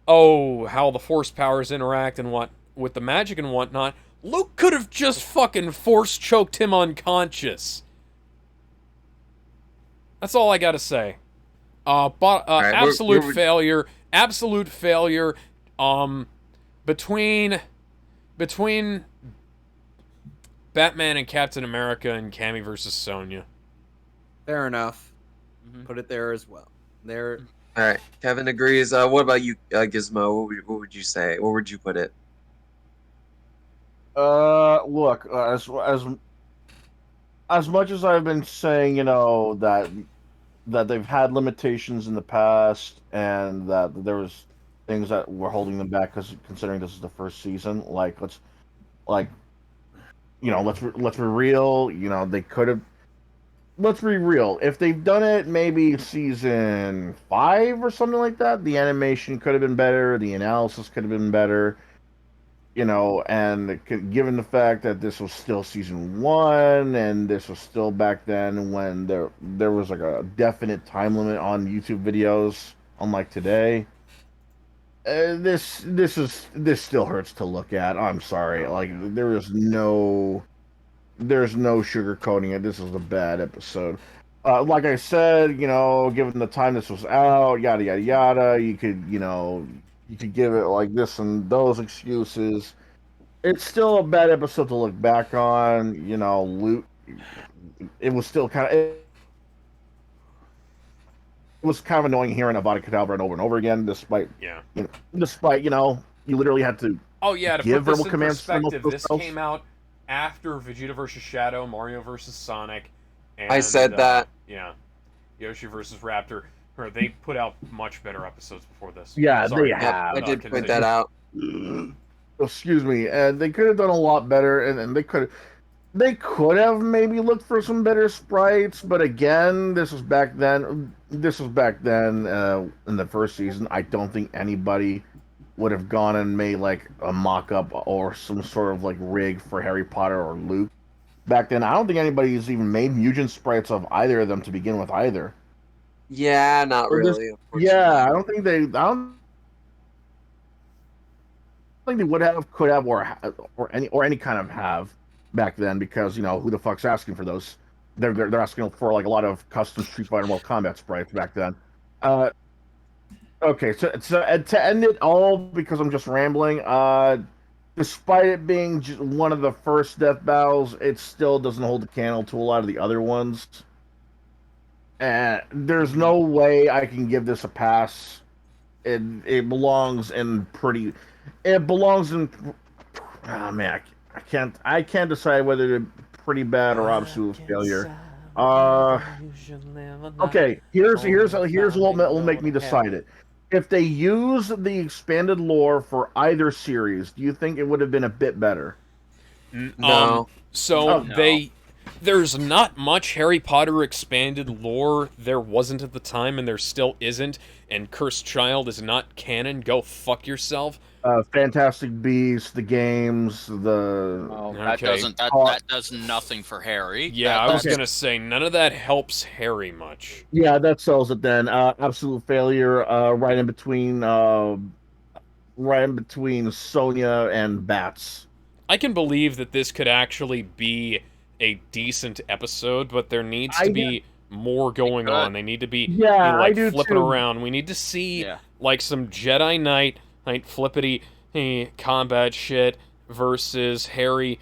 the Force powers interact and what with the magic and whatnot, Luke could have just fucking force choked him unconscious. That's all I gotta say. Right, absolute failure. Absolute failure. Between Batman and Captain America and Cammy versus Sonya. Fair enough. Mm-hmm. Put it there as well. There. All right, Kevin agrees. What about you, Gizmo? What would you say? Where would you put it? Look, as much as I've been saying, you know, that they've had limitations in the past and that there was things that were holding them back, because considering this is the first season, let's be real. You know, they could have. Let's be real. If they've done it maybe season 5 or something like that, the animation could have been better. The analysis could have been better. You know, and given the fact that this was still season 1, and this was still back then when there was like a definite time limit on YouTube videos, unlike today, this still hurts to look at. I'm sorry, like there's no sugarcoating it. This is a bad episode. Like I said, you know, given the time this was out, yada yada yada, you could give it like this and those excuses. It's still a bad episode to look back on. You know, Luke. It was still kind of. It was kind of annoying hearing about Avada Kedavra over and over again, despite you literally had to. Oh yeah, to give put this verbal in commands perspective, this spells. came out after Vegeta vs. Shadow, Mario vs. Sonic, and I said that. Yeah, Yoshi vs. Raptor. Or they put out much better episodes before this. Yeah, Sorry, they have. I did point that out. Excuse me, and they could have done a lot better, and they could have maybe looked for some better sprites, but again, this was back then. In the first season. I don't think anybody would have gone and made like a mock-up or some sort of like rig for Harry Potter or Luke. Back then, I don't think anybody's even made Mugen sprites of either of them to begin with either. Yeah, not really. Yeah, I don't think they would have, could have, or any kind of have back then, because who the fuck's asking for those? They're asking for like a lot of custom Street Fighter Mortal Kombat sprites back then. Okay, so to end it all, because I'm just rambling. Despite it being just one of the first death battles, it still doesn't hold the candle to a lot of the other ones. And there's no way I can give this a pass. It belongs in pretty. It belongs in. Oh man, I can't decide whether to pretty bad or absolute failure. Okay, here's what will make me decide it. If they use the expanded lore for either series, do you think it would have been a bit better? No. There's not much Harry Potter expanded lore. There wasn't at the time, and there still isn't. And Cursed Child is not canon. Go fuck yourself. Fantastic Beasts, the games, the. Oh, that does nothing for Harry. Yeah, I was gonna say none of that helps Harry much. Yeah, that sells it then. Absolute failure. Right in between Sonya and Bats. I can believe that this could actually be a decent episode, but there needs to be more going on. They need to be flipping around. We need to see like some Jedi Knight flippity combat shit versus Harry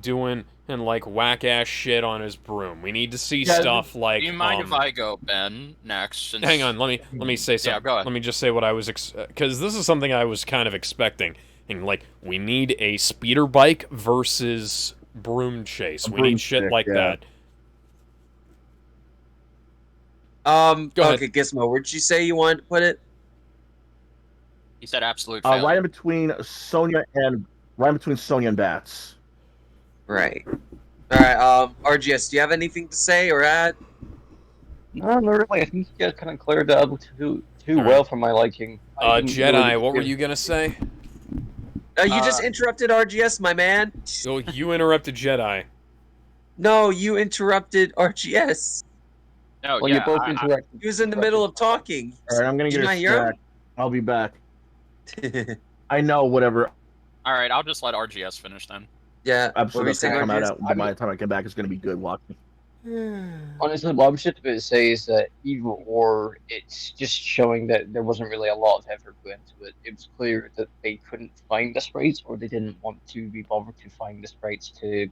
doing and like whack ass shit on his broom. We need to see stuff like. Do you mind if I go, Ben, next? Hang on, let me say something. Yeah, go ahead. Let me just say what I was because this is something I was kind of expecting. And like, we need a speeder bike versus broom chase. We need shit like that. Go ahead. Okay, Gizmo, where'd you say you wanted to put it? He said absolute failure. Right in between Sonya and Bats. Right. All right. RGS, do you have anything to say or add? No, not really. I think you guys kind of cleared it up too well for my liking. Jedi, what were you gonna say? You just interrupted RGS, my man. So you interrupted Jedi. No, you interrupted RGS. No, well, you both interrupted. He was in the middle of talking. All right, I'm gonna get a stack. I'll be back. I know, whatever. All right, I'll just let RGS finish then. Yeah, absolutely. By the time I get back, it's gonna be good watching. Honestly, what I'm just about to say is that either or, it's just showing that there wasn't really a lot of effort put into it. It was clear that they couldn't find the sprites, or they didn't want to be bothered to find the sprites to,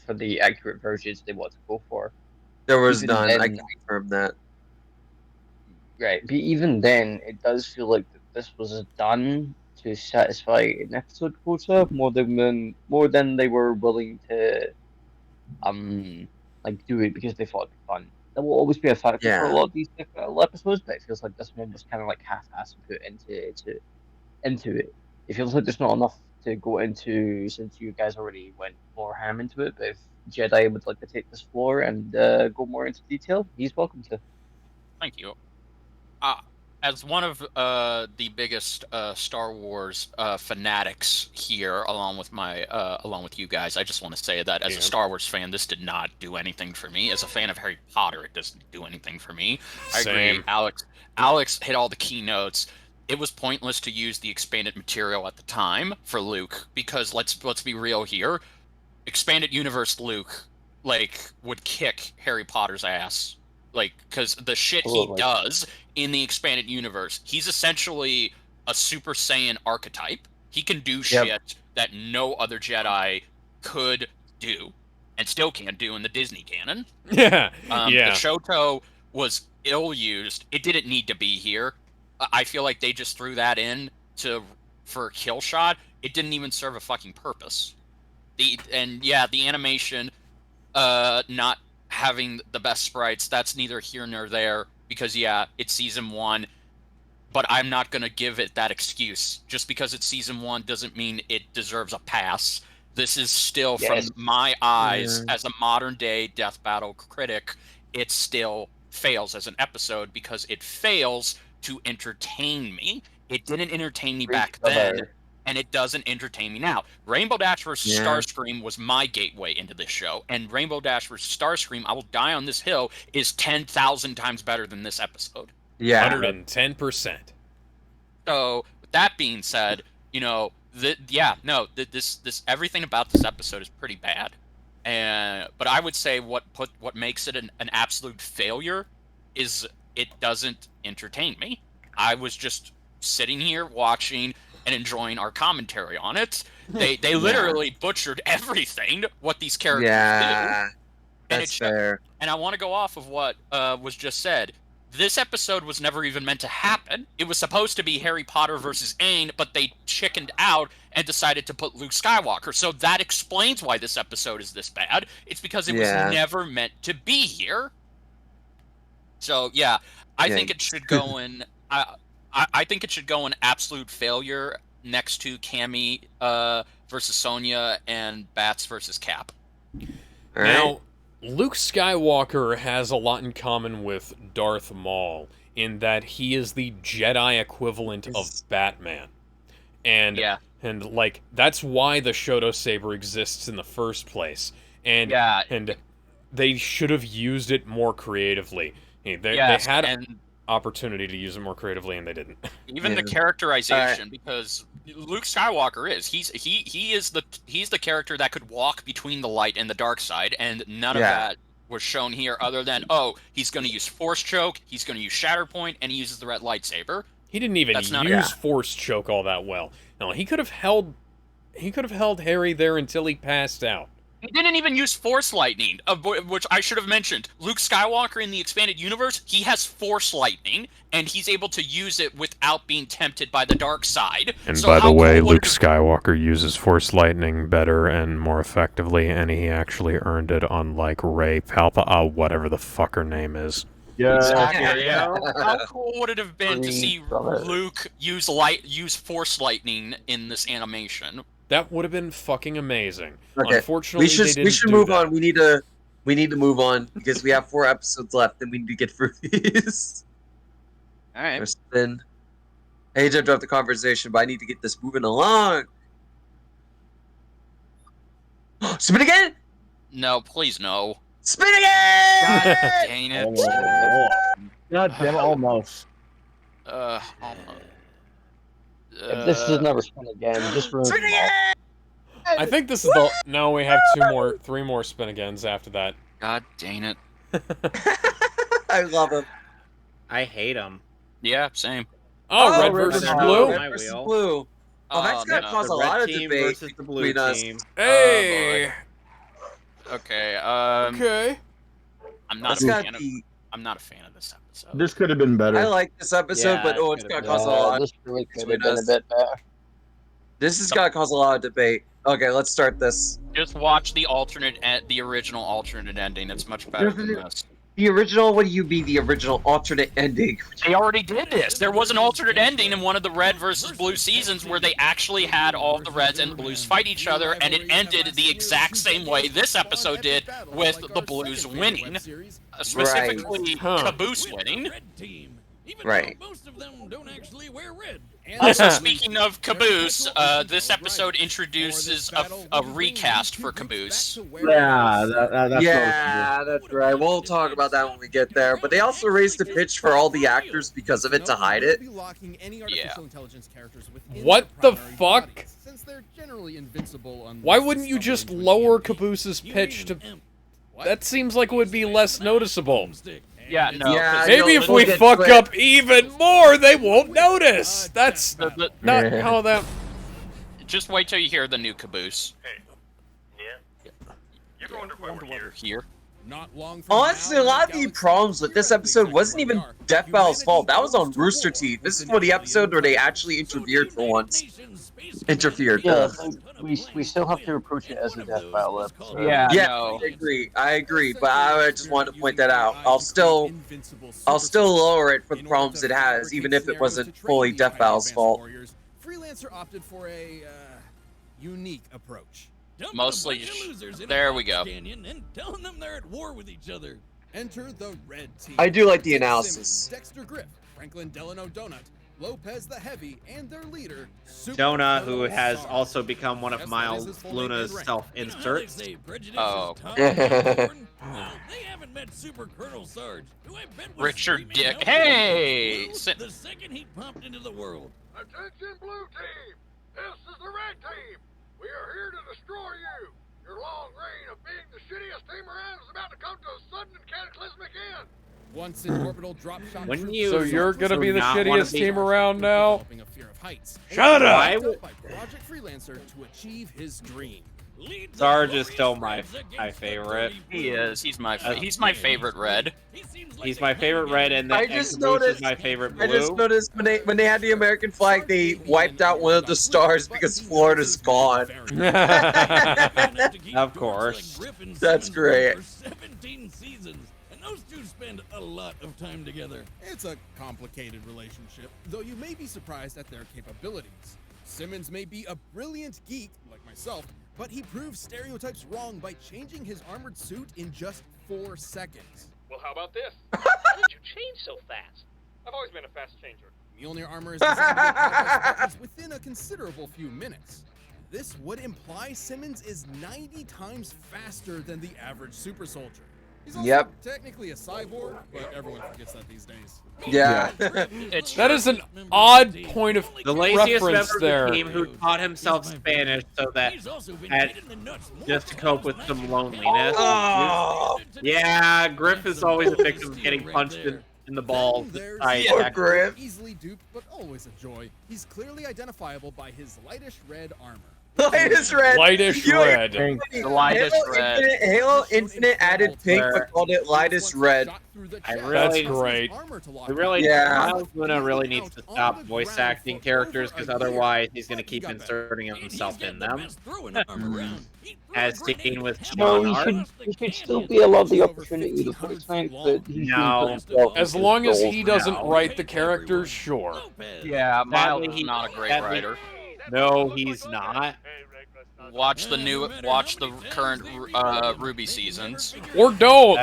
for the accurate versions they wanted to go for. There was none. I can confirm that. Right, but even then, it does feel like this was done to satisfy an episode quota more than they were willing to do it because they thought it'd be fun. That will always be a factor for a lot of these episodes, but it feels like this one was kind of like half-assed put into it. It feels like there's not enough to go into since you guys already went more ham into it. But if Jedi would like to take this floor and go more into detail, he's welcome to. Thank you. As one of the biggest Star Wars fanatics here, along with you guys, I just want to say that as a Star Wars fan, this did not do anything for me. As a fan of Harry Potter, it doesn't do anything for me. I agree. Alex hit all the keynotes. It was pointless to use the expanded material at the time for Luke because let's be real here. Expanded universe Luke would kick Harry Potter's ass. Because the shit he does in the expanded universe, he's essentially a Super Saiyan archetype, He can do shit that no other Jedi could do, and still can't do in the Disney canon. Yeah, The Shoto was ill-used. It didn't need to be here. I feel like they just threw that in for a kill shot. It didn't even serve a fucking purpose. The animation not having the best sprites, that's neither here nor there, because it's season 1, but I'm not going to give it that excuse. Just because it's season 1 doesn't mean it deserves a pass. This is still, from my eyes, as a modern day Death Battle critic, it still fails as an episode because it fails to entertain me. It didn't entertain me back then, and it doesn't entertain me now. Rainbow Dash vs. Starscream was my gateway into this show, and Rainbow Dash vs. Starscream, I will die on this hill, is 10,000 times better than this episode. Yeah, 110%. So, with that being said, this everything about this episode is pretty bad. But I would say what makes it an absolute failure is it doesn't entertain me. I was just sitting here watching and enjoying our commentary on it. They literally butchered everything what these characters do. That's fair. And I want to go off of what was just said. This episode was never even meant to happen. It was supposed to be Harry Potter versus Aang, but they chickened out and decided to put Luke Skywalker. So that explains why this episode is this bad. It's because it was never meant to be here. So I think it should go in. I think it should go in absolute failure next to Cammy versus Sonya and Bats versus Cap. Now, Luke Skywalker has a lot in common with Darth Maul in that he is the Jedi equivalent of Batman. And like that's why the Shoto Saber exists in the first place. And they should have used it more creatively. They had an opportunity to use it more creatively, and they didn't. Even the characterization, because Luke Skywalker he's the character that could walk between the light and the dark side, and none of that was shown here, other than he's going to use Force Choke, he's going to use Shatterpoint, and he uses the red lightsaber. He didn't even use Force Choke all that well. No, he could have held Harry there until he passed out. He didn't even use Force Lightning, which I should have mentioned. Luke Skywalker in the expanded universe, he has Force Lightning, and he's able to use it without being tempted by the dark side. And by the way, Luke Skywalker uses Force Lightning better and more effectively, and he actually earned it, unlike Rey whatever the fuck her name is. Yeah. Exactly. How cool would it have been to see Luke use Force Lightning in this animation? That would have been fucking amazing. Okay. Unfortunately, we should move on. We need to move on because we have 4 episodes left and we need to get through these. All right. Spin. I hate to interrupt the conversation, but I need to get this moving along. Spin again? No, please no. Spin again! God dang it. God damn it, almost. Almost. If this is never spin again, just ruin it. I think this is no, we have 3 more spin agains after that. God dang it. I love him. I hate him. Yeah, same. Oh, red versus blue? Red versus blue. Oh, that's gonna cause a lot of debate between us. Hey! Okay, okay. I'm not a fan of this episode. This could have been better. I like this episode, but it's gonna cause a lot. This really could have been a bit better. This is gonna cause a lot of debate. Okay, let's start this. Just watch the original alternate ending. It's much better than this. The original? What do you mean the original alternate ending? They already did this. There was an alternate ending in one of the red versus blue seasons where they actually had all the reds and blues fight each other, and it ended the exact same way this episode did, with the blues winning. Specifically, Caboose winning. Right. Most of them don't actually wear red. Also, speaking of Caboose, this episode introduces a recast for Caboose. That's right. We'll talk about that when we get there. But they also raised the pitch for all the actors because of it to hide it. Yeah. What the fuck? Why wouldn't you just lower Caboose's pitch to... That seems like it would be less noticeable. Yeah, no. Yeah, maybe if we fuck up even more, they won't notice. That's not how that... Just wait till you hear the new caboose. Hey. Yeah? You ever wonder why we're Here. Not long from Honestly, a lot of the problems with this episode wasn't even Death Battle's fault. That was on Rooster Teeth. This is for the episode where they actually interfered for once. Interfered. Yeah, we still have to approach it as a Death Battle episode. Yeah, I agree. But I just wanted to point that out. I'll still lower it for the problems it has, even if it wasn't fully Death Battle's fault. Freelancer opted for a unique approach. Mostly. There we go. And telling them they're at war with each other. Enter the red team. I do like the analysis. Dexter Griff, Franklin Delano Donut, Lopez the Heavy, and their leader, Donut, who has also become one of Miles Luna's self-inserts. Oh. They haven't met Super Colonel Sarge, who I bet was Richard Dick. Hey! the second he popped into the world. Attention, blue team! This is the red team! We are here to destroy you! Your long reign of being the shittiest team around is about to come to a sudden and cataclysmic end! Once in orbital drop shot. So you're gonna be the shittiest team around now? Shut up! Project Freelancer to achieve his dream. Sarge is still my favorite. He is. He's my favorite red. He's my favorite red, and I just noticed my favorite blue. I just noticed when they had the American flag, they wiped out one of the stars because Florida's gone. Of course. That's great. 17 seasons, and those two spend a lot of time together. It's a complicated relationship, though you may be surprised at their capabilities. Simmons may be a brilliant geek, like myself, but he proves stereotypes wrong by changing his armored suit in just 4 seconds. Well, how about this? How did you change so fast? I've always been a fast changer. Mjolnir armor is designed to get weapons within a considerable few minutes. This would imply Simmons is 90 times faster than the average super soldier. He's also technically a cyborg, but everyone forgets that these days. Yeah. That is an odd point of the laziest member reference of there. the team who taught himself Spanish so that just to cope with some loneliness. Oh. Yeah, Griff is always a victim of getting punched in the balls. Griff. Easily duped, but always a joy. He's clearly identifiable by his lightish red armor. Lightish red. Lightish red. The lightest red. Halo Infinite added pink, but called it lightest red. That's great. Miles Luna really needs to stop voice acting characters because otherwise he's going to keep inserting himself in them. As seen with No, he should still be allowed the opportunity to voice act, but as long as he doesn't write the characters, sure. Yeah, Miles is not a great writer. No, he's not. Watch the current Ruby seasons. Or don't.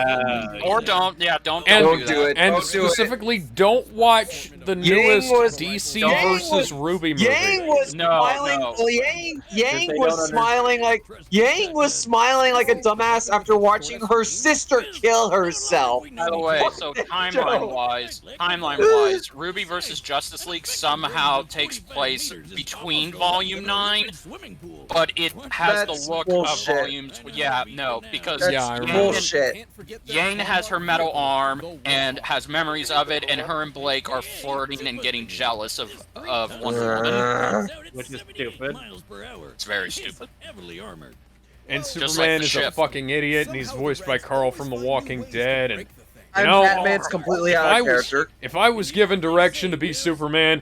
Or don't. Yeah, don't do it. And specifically, don't watch the newest DC versus Ruby movie. Yang was smiling. No. Yang was smiling like a dumbass after watching her sister kill herself. By the way, so timeline-wise, Ruby versus Justice League somehow takes place between Volume 9, but it has the look of volumes. Yeah, no, because Yang has her metal arm and has memories of it, and her and Blake are flirting and getting jealous of Wonder Woman, which is stupid. It's very stupid. And Superman is a fucking idiot, and he's voiced by Carl from The Walking Dead, and Batman's completely out of character. If I was given direction to be Superman,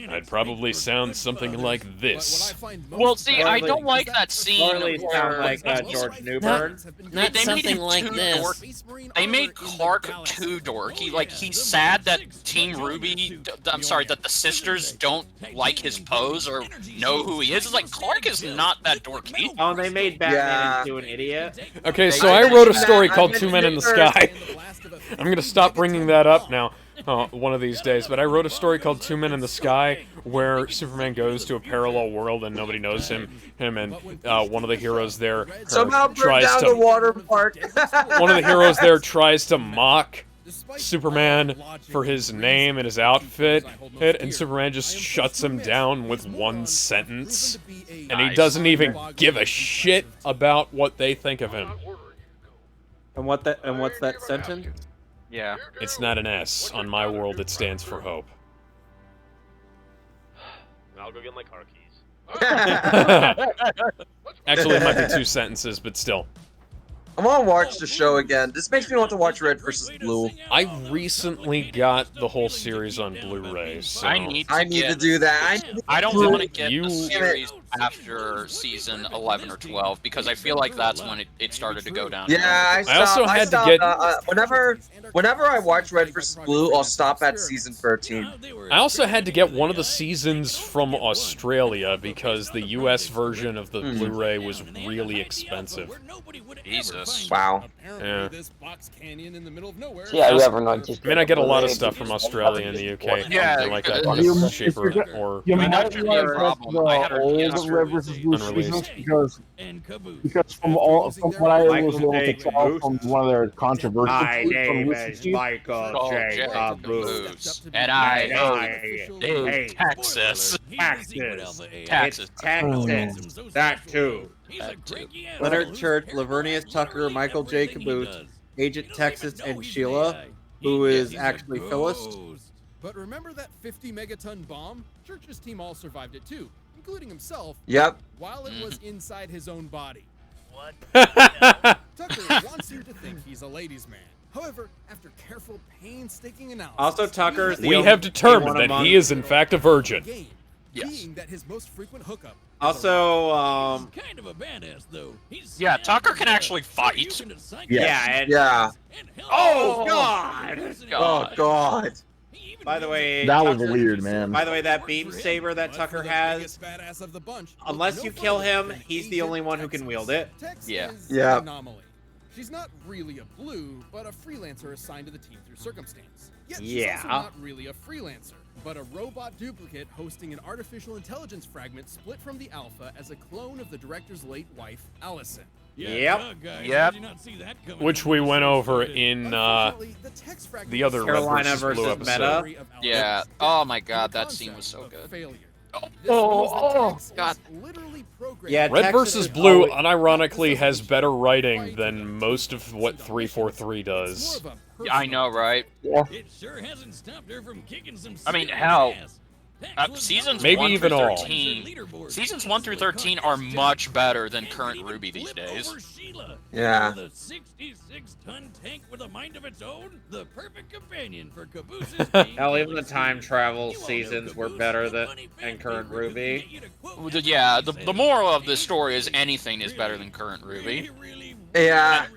I'd probably sound something like this. Well, see, I don't like that scene where like George Newbern. Not something like this. They made Clark too dorky. Like, he's sad that Team Ruby, that the sisters don't like his pose or know who he is. It's like, Clark is not that dorky. Oh, they made Batman into an idiot. Okay, so I wrote a story called Two Men in the Sky. I'm gonna stop bringing that up now, one of these days, but I wrote a story called Two Men in the Sky, where Superman goes to a parallel world and nobody knows him and one of the heroes there somehow burned down the water park. One of the heroes there tries to mock Superman for his name and his outfit, and Superman just shuts him down with one sentence, and he doesn't even give a shit about what they think of him. And what's that sentence? Yeah. It's not an S. On my world, it stands for hope. I'll go get my car keys. Actually, it might be 2 sentences, but still. I want to watch the show again. This makes me want to watch Red vs. Blue. I recently got the whole series on Blu-ray, so... I need to do that. I don't want to get the series after season 11 or 12 because I feel like that's when it started to go down. Yeah, I also had to get... whenever I watch Red vs. Blue, I'll stop at season 13. I also had to get one of the seasons from Australia because the US version of the Blu-ray was really expensive. Jesus. Wow. Yeah. Yeah, I ever not just. I mean, I get a lot of stuff from Australia and the UK. Yeah, I like that You- cheaper if you're- or You might That should be a realize problem. that's I had the to old get Red vs. Blue Unreleased. seasons because from what I was able to tell from one of their controversial My tweets name on is Lucy, Michael J. Caboose. And I Hey, Texas. Texas. Texas. Texas. That too. Leonard Church, Lavernius Tucker, Michael J. Caboose, Agent Texas, and Sheila, who is actually Phyllis. But remember that 50 megaton bomb? Church's team all survived it too, including himself. Yep. While it was inside his own body. What? Tucker wants you to think he's a ladies' man. However, after careful, painstaking analysis, Also, Tucker's the we only have determined one that among- he is in fact a virgin. being that his most frequent hookup. Also, Kind of a badass though. Yeah, Tucker can actually fight. Yeah. Oh God! Oh God. By the way, that was Tucker- weird, man. By the way, that beam saber that Tucker has, Badass of the bunch. unless you kill him, he's the only one who can wield it. Tex Yeah. is Yeah. an anomaly. She's not really a blue, but a freelancer assigned to the team through circumstance. Yet she's also not really a freelancer, but a robot duplicate hosting an artificial intelligence fragment split from the alpha as a clone of the director's late wife, Allison. Yep. Which we went over in the other Carolina Red vs. Blue versus episode. Meta. Yeah. Oh my God, that scene was so good. God. yeah, Red Texas vs. is Blue, always- unironically, has better writing than most of what 343 does. I know, right? It sure hasn't stopped her from kicking some I mean, serious hell, ass. seasons Maybe 1 even through all. 13. Seasons 1 through 13 are much better than current Ruby these days. Yeah. The 66-ton tank with a mind of its own, the perfect companion for Caboose's team. Hell, even the time travel seasons were better than current Ruby. Yeah, the moral of this story is anything is better than current Ruby. Yeah.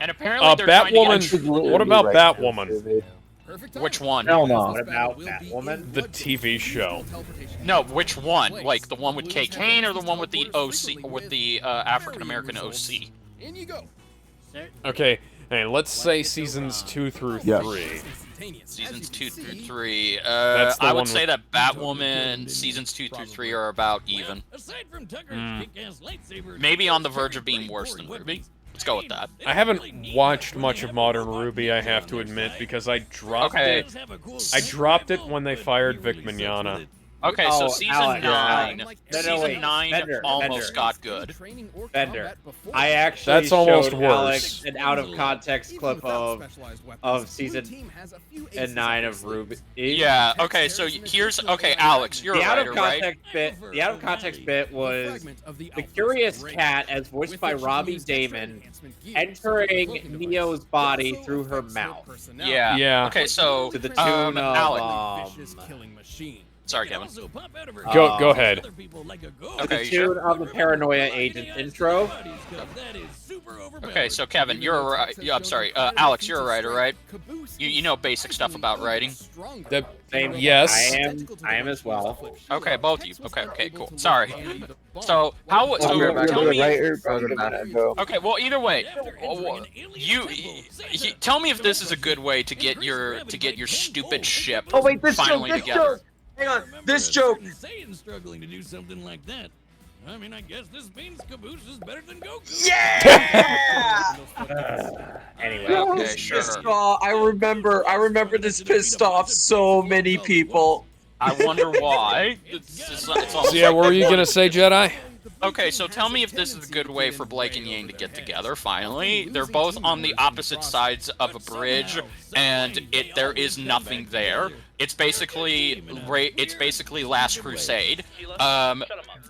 And apparently they're trying to Batwoman. What about Batwoman? Which one? Hell no. What about Batwoman? The TV show. No, which one? Like the one with Kay Kane or the one with the OC, with the African American OC? In you go. Okay, hey, let's say seasons 2 through 3. Seasons 2 through 3. That's the I one would with- say that Batwoman seasons 2 through 3 are about even. Aside from Tucker's kick-ass lightsaber, Maybe on the verge of being worse than Ruby. Let's go with that. I haven't watched much of Modern Ruby, I have to admit, because I dropped Okay. it. I dropped it when they fired Vic Mignogna. Okay, so season Alex, 9, no, season wait, 9 Bender, almost Bender. got good. Bender. I actually That's almost showed worse. Alex an out of context clip of season 9 of Ruby. Yeah. Okay. So here's Alex, you're The a out of writer, right? context bit. The out of context bit was the curious cat, as voiced by Robbie Damon, entering Neo's body through her mouth. Yeah. Yeah. Okay. So To the tune of Alex. Sorry, Kevin. Go ahead. To Okay. the You tune sure? of the Paranoia Agent intro. Okay. So Kevin, you're a writer. I'm sorry. Alex, you're a writer, right? You know basic stuff about writing. Yes. I am as well. Okay, both of you. Okay, cool. Sorry. So how? So I'm tell the me. writer, Okay, well, either way, you tell me if this is a good way to get your stupid ship Oh wait, this finally joke, this together. joke. Hang on, this joke. Struggling to do something like that. I mean, I guess this means Caboose is better than Goku. Yeah! Anyway, Okay, sure. Pissed off. I remember this pissed off so many people. I wonder why. It's almost So yeah, what were you gonna say, Jedi? Okay, so tell me if this is a good way for Blake and Yang to get together, finally. They're both on the opposite sides of a bridge, and there is nothing there. It's basically Last Crusade.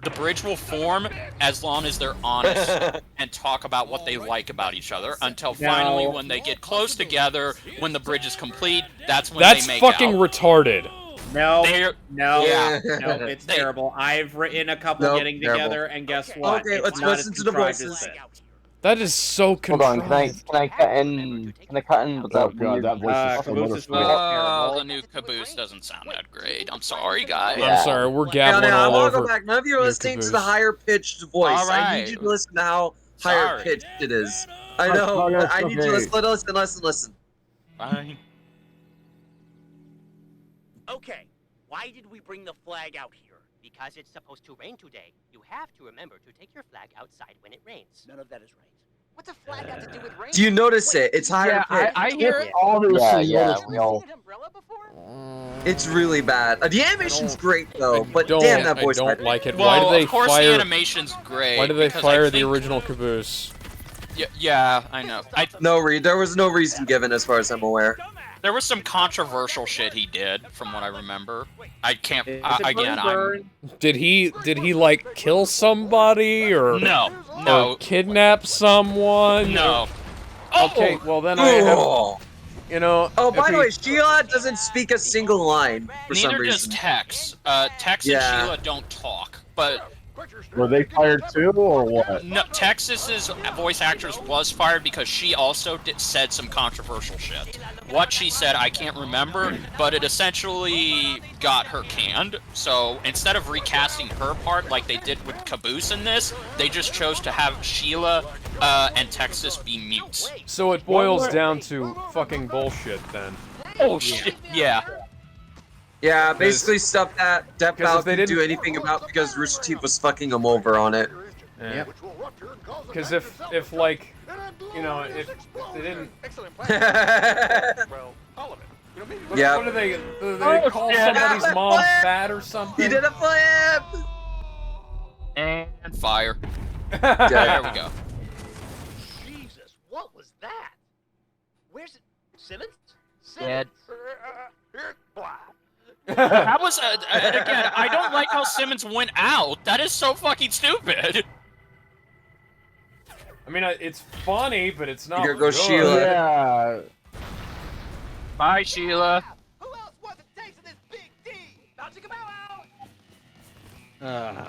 the bridge will form as long as they're honest and talk about what they like about each other until finally when they get close together, when the bridge is complete, that's when they make fucking out. retarded. No, Yeah. no, it's terrible. I've written a couple getting together, and guess what? Okay, It's let's not listen as to the contrived as voices. this. That is so Hold contrived. on, can I cut in? Can I cut in with that weird? that voice is so Caboose is wonderful. The new Caboose doesn't sound that great. I'm sorry, guys. I'm sorry, we're gabbling I all want to over. go back. None of you are new listening to the Caboose. higher pitched voice. All I right. need you to listen to how higher pitched it is. I know. Oh, I need you to listen. Fine. Okay, why did we bring the flag out here? Because it's supposed to rain today. You have to remember to take your flag outside when it rains. None of that is right. What's a flag got to do with rain? Do you notice it? It's higher pitched. I hear it. Obviously, It's really bad. The animation's great though, but Don't, damn that voice. I don't like it. Well, Why do they of course fire? the animation's great. Why do they because fire I the think- original Caboose? Yeah, I know. There was no reason given, as far as I'm aware. There was some controversial shit he did, from what I remember. I can't. Again, Did he like kill somebody or No. or kidnap someone? No. Okay, well then I have. You know. Oh, by if the he- way, Sheila doesn't speak a single line for some Neither does reason. Tex. Tex and Sheila don't talk, but were they fired too, or what? no, Texas's voice actress was fired because she also said some controversial shit. What she said, I can't remember, but it essentially got her canned. So instead of recasting her part like they did with Caboose in this, they just chose to have Sheila and Texas be mutes. So it boils down to fucking bullshit then. Oh shit! Yeah. Yeah, basically stuff that Death Battle they didn't do didn't- anything about because Rooster Teeth was fucking him over on it. Yeah. Because if like, you know, if they didn't. Well, all of it. Yeah. What do they call somebody's mom fat or something? He did a flip! And fire. Yeah. There we go. Jesus, what was that? Where's it? Simmons? Dead. Blah. That was and again. I don't like how Simmons went out. That is so fucking stupid. I mean, it's funny, but it's not. Here goes good. Sheila. Yeah. Bye, Sheila. Who else wants a taste of this big D? About to come out.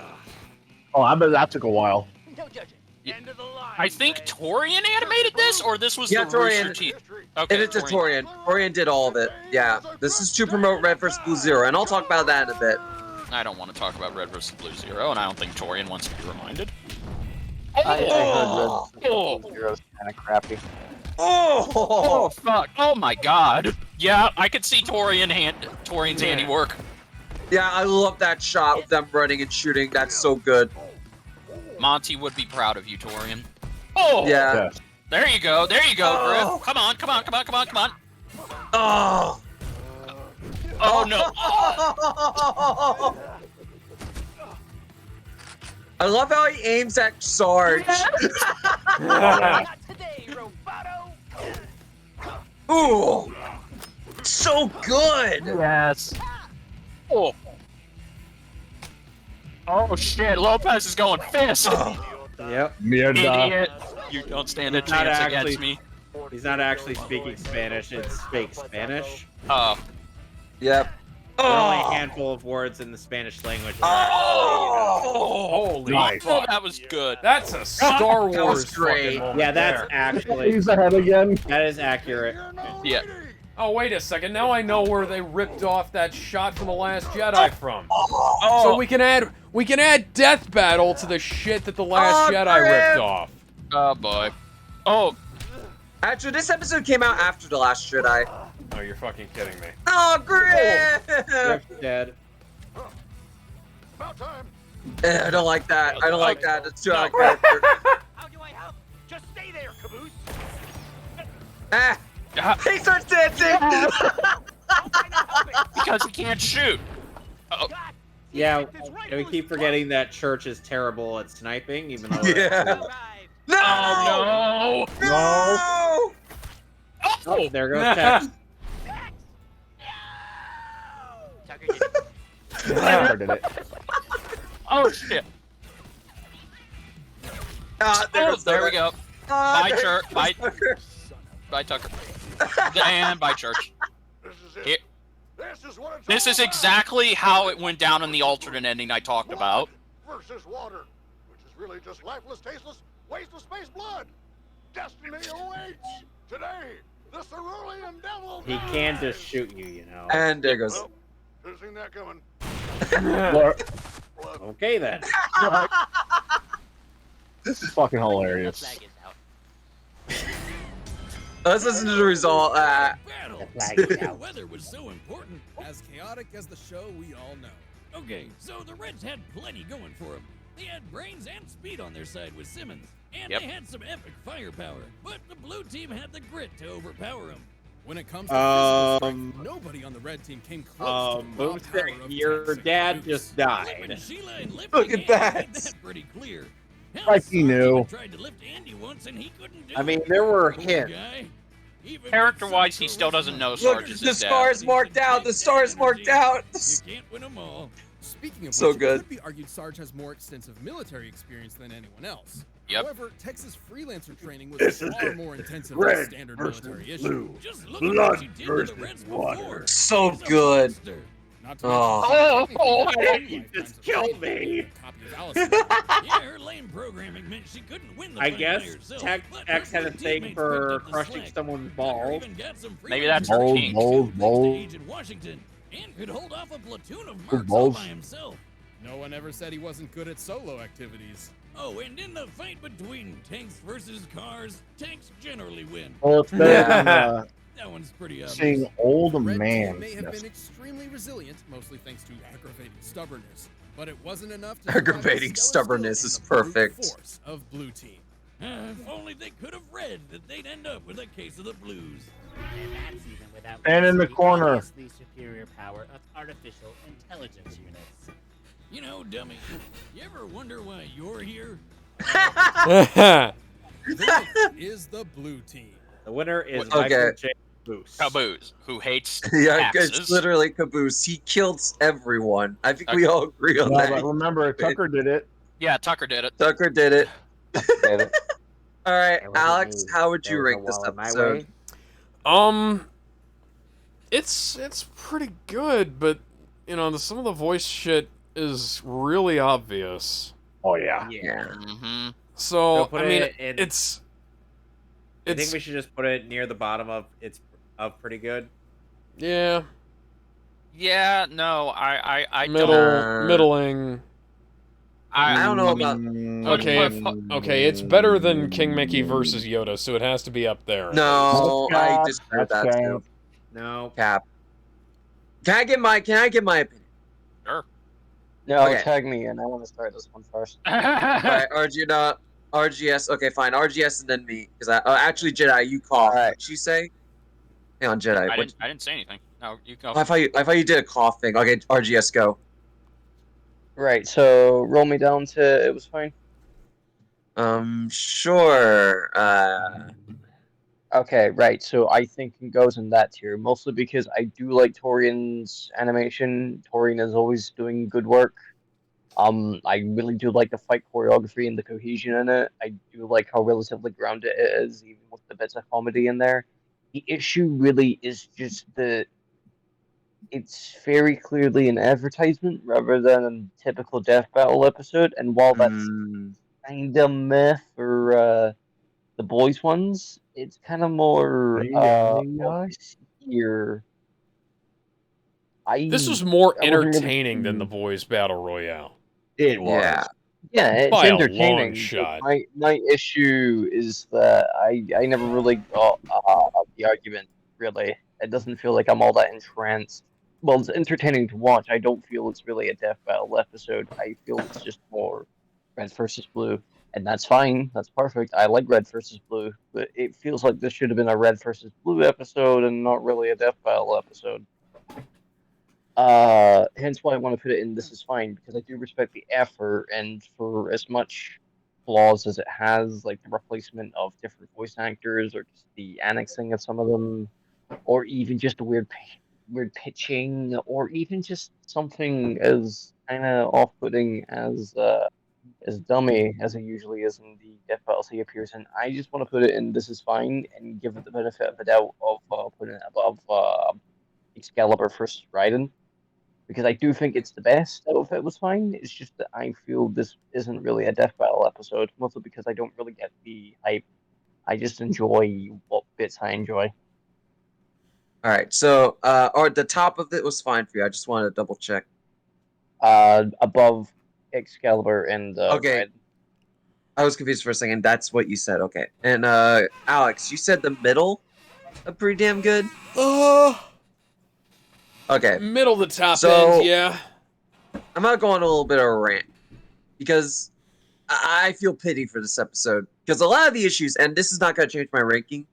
Oh, I bet that took a while. No judging. End of the line. I think Torian animated this, or this was Yeah, the Rooster Torian. Teeth. Okay, And it's a Torian. Torian did all of it. Yeah. This is to promote Red vs. Blue Zero, and I'll talk about that in a bit. I don't want to talk about Red vs. Blue Zero, and I don't think Torian wants to be reminded. I heard Oh, Red Zero's kind of crappy. oh, fuck! Oh my God! Yeah, I could see Torian's handiwork. Yeah, I love that shot with them running and shooting. That's so good. Monty would be proud of you, Torian. Oh, Yeah. there you go, Griff. Oh. Come on. Oh! Oh no! I love how he aims at Sarge. Not today, Roboto. Ooh! So good! Yes. Oh. Oh shit! Lopez is going fist. Yep. Mierda. Idiot! You don't stand a He's not chance actually- against me. He's not actually speaking Spanish, it's fake Spanish. Oh. Yep. There are only a handful of words in the Spanish language. Holy Nice. Oh, that was good. That's a Star That Wars was great. fucking moment Yeah, that's there. actually, He's ahead again. that is accurate. Yeah. Oh, wait a second. Now I know where they ripped off that shot from The Last Jedi from. Oh. So we can add Death Battle to the shit that The Last Jedi Griff. ripped off. Oh boy. Oh. Actually, this episode came out after The Last Jedi. Oh, you're fucking kidding me. Oh, Griff! Griff's dead. About time. I don't like that. I don't like that. It's too out of character. How do I help? Just stay there, Caboose. Ah! He starts dancing! Because he can't shoot. Oh. Yeah, and we keep forgetting that Church is terrible at sniping, even though Yeah. No! Oh no! No! Oh, there goes Tex. Tucker did it. Tucker did it. Oh shit! There we go. Bye, Church. Bye, Tucker. And bye, Church. Here. This is exactly how it went down in the alternate ending I talked about. Versus water, which is really just lifeless, tasteless, waste of space blood. Destiny awaits. Today, the cerulean devil. He can just shoot you, you know. And there goes. Well, who's seen that coming? Okay then. This is fucking hilarious. Let's listen to the result. The weather was so important. As chaotic as the show, we all know. Okay, so the Reds had plenty going for them. They had brains and speed on their side with Simmons, and they had some epic firepower. But the blue team had the grit to overpower them. When it comes to physical strength, nobody on the red team came close to the raw Boomstick, power of your Texas. dad just died. Look at that. Pretty clear. Like he knew. Tried to lift Andy once and he couldn't do I mean, there were hints. Character-wise, he still doesn't know Look, Sarge is the his dad. star is marked out. The star is marked out. You can't win them all. Speaking of So which, good. it could be argued Sarge has more extensive military experience than anyone else. Yep. However, Texas freelancer training was far more intensive than standard military issue. Just look at what she did to the Reds before. So good. Not to You just killed me. Yeah, her lame programming meant she couldn't win the I fight guess by herself, Tech but X her had a blue thing teammates for picked up the crushing slack. someone's Tucker balls. even got some free Maybe that's her Balls, kink. balls, balls. Agent Washington and could hold off a platoon of Good mercs all balls. by himself. No one ever said he wasn't good at solo activities. Oh, and in the fight between tanks versus cars, tanks generally win. Well, it's better than That one's pretty obvious. seeing old The red man. team may have Yes. been extremely resilient, mostly thanks to aggravating stubbornness, but it wasn't enough to Aggravating stubbornness is perfect. Force of blue team. If only they could have read that they'd end up with a case of the blues. And that's even without And in the corner. obviously superior power of artificial intelligence units. You know, dummy, you ever wonder why you're here? This is the blue team. The winner is Okay. Michael J. Booth. Caboose, who hates Yeah, taxes. it's literally Caboose. He killed everyone. I think we all agree on Yeah, that. but remember, Tucker did it. Yeah, Tucker did it. Tucker did it. All right, That wasn't Alex, me. how would That you was rate a this wall in my episode? way. It's pretty good, but you know, some of the voice shit is really obvious. Oh yeah. Yeah. Mm-hmm. So put I mean, it in- it's I think we should just put it near the bottom of it's of pretty good. yeah, Yeah, no, I middling. I don't know about. Okay, it's better than King Mickey versus Yoda, so it has to be up there. No, That's I cap. disagree with That's that cap. too. No. Cap. Can I get my opinion? Sure. No, Okay. tag me in. I want to start this one first. Alright, RGS. Okay, fine. RGS and then me. Because actually, Jedi, you cough. Alright. What'd you say? Hang on, Jedi. I didn't say anything. No, you go. I thought you did a cough thing. Okay, RGS, go. Right, so roll me down to it was fine. Sure. Okay, right. So I think it goes in that tier, mostly because I do like Torian's animation. Torian is always doing good work. I really do like the fight choreography and the cohesion in it. I do like how relatively grounded it is, even with the bits of comedy in there. The issue really is just that it's very clearly an advertisement rather than a typical death battle episode. And while that's kind of meh for the boys ones, it's kind of more here. This was more I wasn't really- entertaining than the boys' battle royale. It was. Yeah. It's By a long entertaining. shot. But my issue is that I never really got the argument. Really, it doesn't feel like I'm all that entranced. Well, it's entertaining to watch. I don't feel it's really a death battle episode. I feel it's just more red versus blue, and that's fine. That's perfect. I like red versus blue, but it feels like this should have been a red versus blue episode and not really a death battle episode. Hence why I want to put it in This Is Fine, because I do respect the effort, and for as much flaws as it has, like the replacement of different voice actors, or just the annexing of some of them, or even just the weird pitching, or even just something as kind of off-putting as as dummy as it usually is in the Death Battle he appears in, I just want to put it in This Is Fine and give it the benefit of the doubt of putting it above Excalibur versus Raiden. Because I do think it's the best out of It Was Fine. It's just that I feel this isn't really a Death Battle episode, mostly because I don't really get the hype. I just enjoy what bits I enjoy. All right, so or the top of it was fine for you. I just wanted to double check. Above Excalibur and okay. Raiden. I was confused for a second. That's what you said. Okay, and Alex, you said the middle, pretty damn good. Okay, middle to top end, yeah. I'm gonna go on a little bit of a rant because I feel pity for this episode because a lot of the issues, and this is not gonna change my ranking.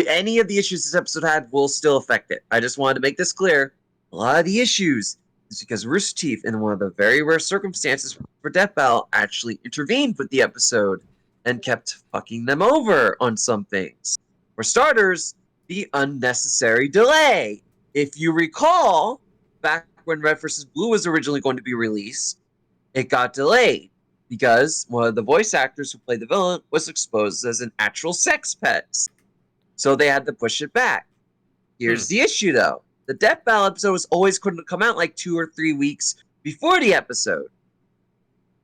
Any of the issues this episode had will still affect it. I just wanted to make this clear. A lot of the issues is because Rooster Teeth, in one of the very rare circumstances for Death Battle, actually intervened with the episode and kept fucking them over on some things. For starters, the unnecessary delay. If you recall, back when Red vs. Blue was originally going to be released, it got delayed because one of the voice actors who played the villain was exposed as an actual sex pet. So they had to push it back. Here's the issue, though. The Death Battle episode was always going to come out like 2 or 3 weeks before the episode.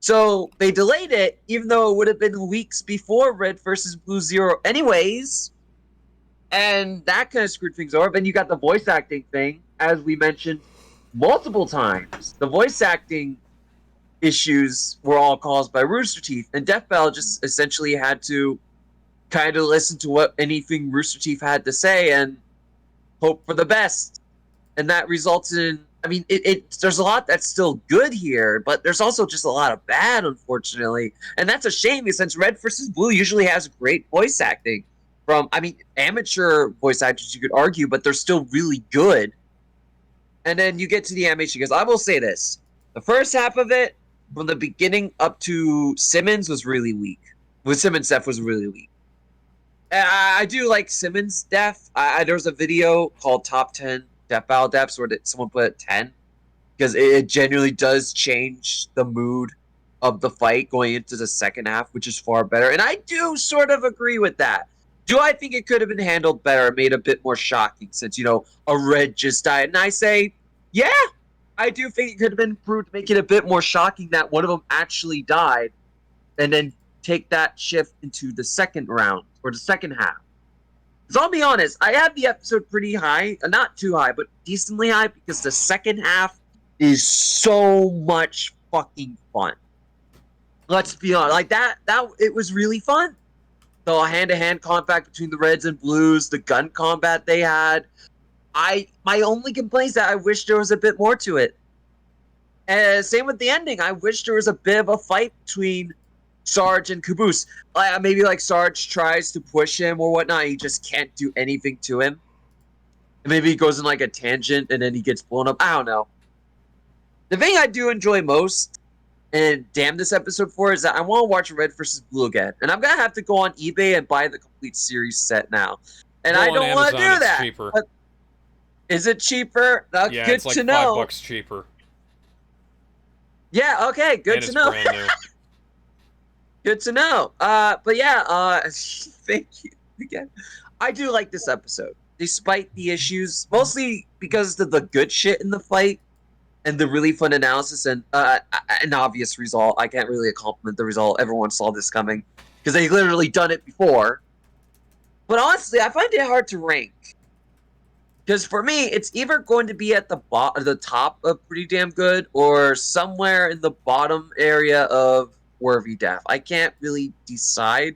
So they delayed it, even though it would have been weeks before Red vs. Blue Zero anyways. And that kind of screwed things over. Then you got the voice acting thing, as we mentioned multiple times. The voice acting issues were all caused by Rooster Teeth. And Death Battle just essentially had to kind of listen to what anything Rooster Teeth had to say and hope for the best. And that results in, I mean, there's a lot that's still good here, but there's also just a lot of bad, unfortunately. And that's a shame, since Red vs. Blue usually has great voice acting from, I mean, amateur voice actors, you could argue, but they're still really good. And then you get to the animation, because I will say this. The first half of it, from the beginning up to Simmons, was really weak. With Simmons' death was really weak. I do like Simmons' death. There was a video called Top 10 Death Battle Deaths where someone put it 10. Because it genuinely does change the mood of the fight going into the second half, which is far better. And I do sort of agree with that. Do I think it could have been handled better, made a bit more shocking since, a Red just died? And I say, yeah, I do think it could have been improved to make it a bit more shocking that one of them actually died and then take that shift into the second round or the second half. Because I'll be honest, I have the episode pretty high, not too high, but decently high because the second half is so much fucking fun. Let's be honest, like that it was really fun. The hand-to-hand combat between the Reds and Blues, the gun combat they had. My only complaint is that I wish there was a bit more to it. And same with the ending. I wish there was a bit of a fight between Sarge and Caboose. Maybe like Sarge tries to push him or whatnot. He just can't do anything to him. And maybe he goes in like a tangent and then he gets blown up. I don't know. The thing I do enjoy most, and damn this episode for, is that I want to watch Red vs. Blue again. And I'm going to have to go on eBay and buy the complete series set now. And I don't want to do that. Cheaper. Is it cheaper? Yeah, good it's like to know. $5 cheaper. Yeah, okay, good to know. Brand new. Good to know. But yeah, thank you again. I do like this episode, despite the issues, mostly because of the good shit in the fight and the really fun analysis and an obvious result. I can't really compliment the result. Everyone saw this coming because they literally done it before. But honestly, I find it hard to rank. Because for me, it's either going to be at the top of pretty damn good or somewhere in the bottom area of worthy death. I can't really decide.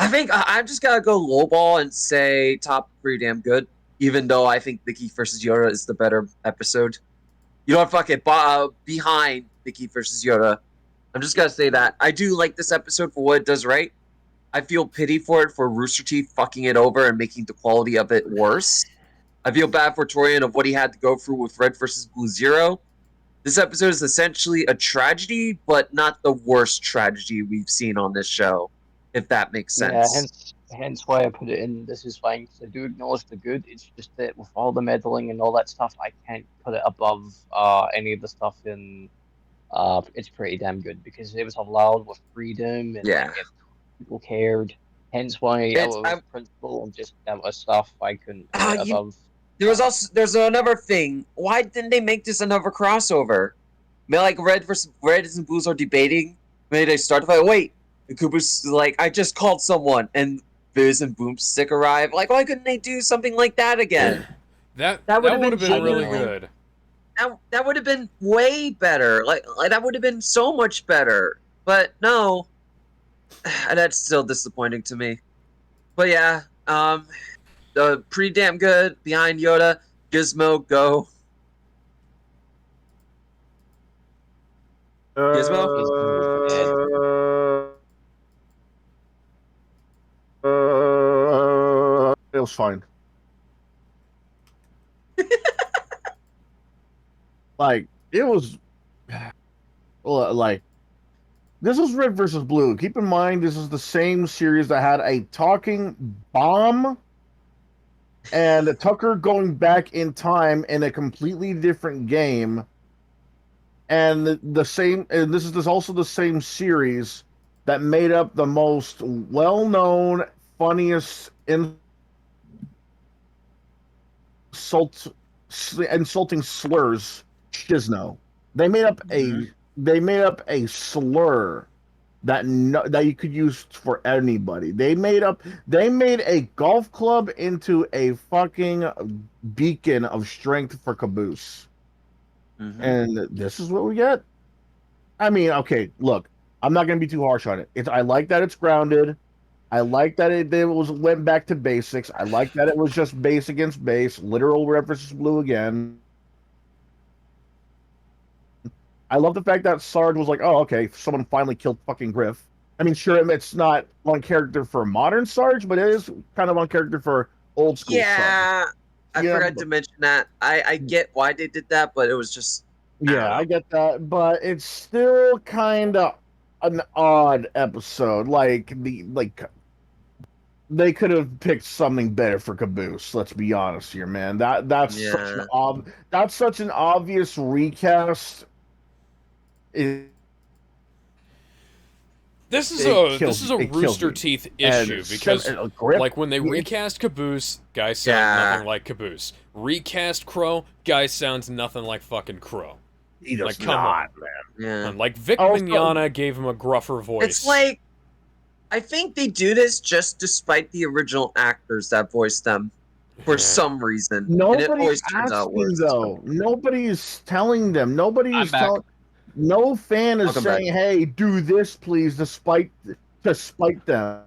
I think I'm just gonna go lowball and say top pretty damn good, even though I think Mickey versus Yoda is the better episode. You know what? Fuck it. Behind Mickey versus Yoda. I'm just gonna say that. I do like this episode for what it does right. I feel pity for it for Rooster Teeth fucking it over and making the quality of it worse. I feel bad for Torian of what he had to go through with Red vs. Blue Zero. This episode is essentially a tragedy, but not the worst tragedy we've seen on this show, if that makes sense. Yeah, hence why I put it in This Is Fine, because I do acknowledge the good. It's just that with all the meddling and all that stuff, I can't put it above any of the stuff in it's pretty damn good because it was allowed with freedom and like if people cared. Hence why out of principle and just that was stuff I couldn't put it above. There's another thing. Why didn't they make this another crossover? Like Red and Blues are debating. Maybe they start to fight. Wait, and Cooper's like, I just called someone, and Biz and Boomstick arrive. Like, why couldn't they do something like that again? that would have been really good. That would have been way better. Like that would have been so much better. But no, that's still disappointing to me. But yeah, pretty damn good. Behind Yoda, Gizmo, go. Gizmo? It was fine. Like, it was... Like, this is Red versus Blue. Keep in mind, this is the same series that had a talking bomb and Tucker going back in time in a completely different game. And this is also the same series that made up the most well-known, funniest insulting slurs, Shizno. They made up a slur that you could use for anybody. They made a golf club into a fucking beacon of strength for Caboose. Mm-hmm. And this is what we get. I mean, okay, look, I'm not going to be too harsh on it. I like that it's grounded. I like that it went back to basics. I like that it was just base against base, literal Red versus Blue again. I love the fact that Sarge was like, oh, okay, someone finally killed fucking Griff. I mean, sure, it's not on character for modern Sarge, but it is kind of on character for old school Sarge. I forgot to mention that. I get why they did that, but it was just... I get that, but it's still kind of an odd episode. They could have picked something better for Caboose. Let's be honest here, man. That's such an obvious recast. This is a Rooster Teeth issue because, like, when they recast Caboose, guy sounds nothing like Caboose. Recast Crow, guy sounds nothing like fucking Crow. He does not, man. Yeah. Like, Vic Mignogna gave him a gruffer voice. It's like, I think they do this just despite the original actors that voiced them for some reason. Nobody's asking, though. Nobody's telling them. Nobody's telling... No fan is saying, "Hey, do this, please," despite them.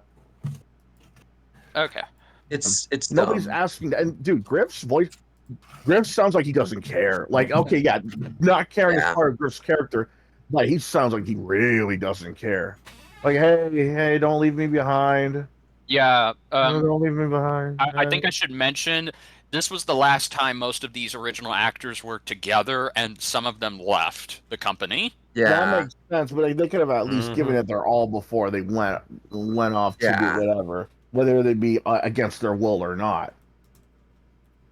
Okay, it's nobody's asking that. And dude, Griff sounds like he doesn't care. Like, okay, yeah, not caring as part of Griff's character, but he sounds like he really doesn't care. Like, hey, don't leave me behind. Yeah, don't leave me behind. I think I should mention this was the last time most of these original actors were together, and some of them left the company. Yeah, that makes sense. But they could have at least given it their all before they went off to do whatever, whether they be against their will or not.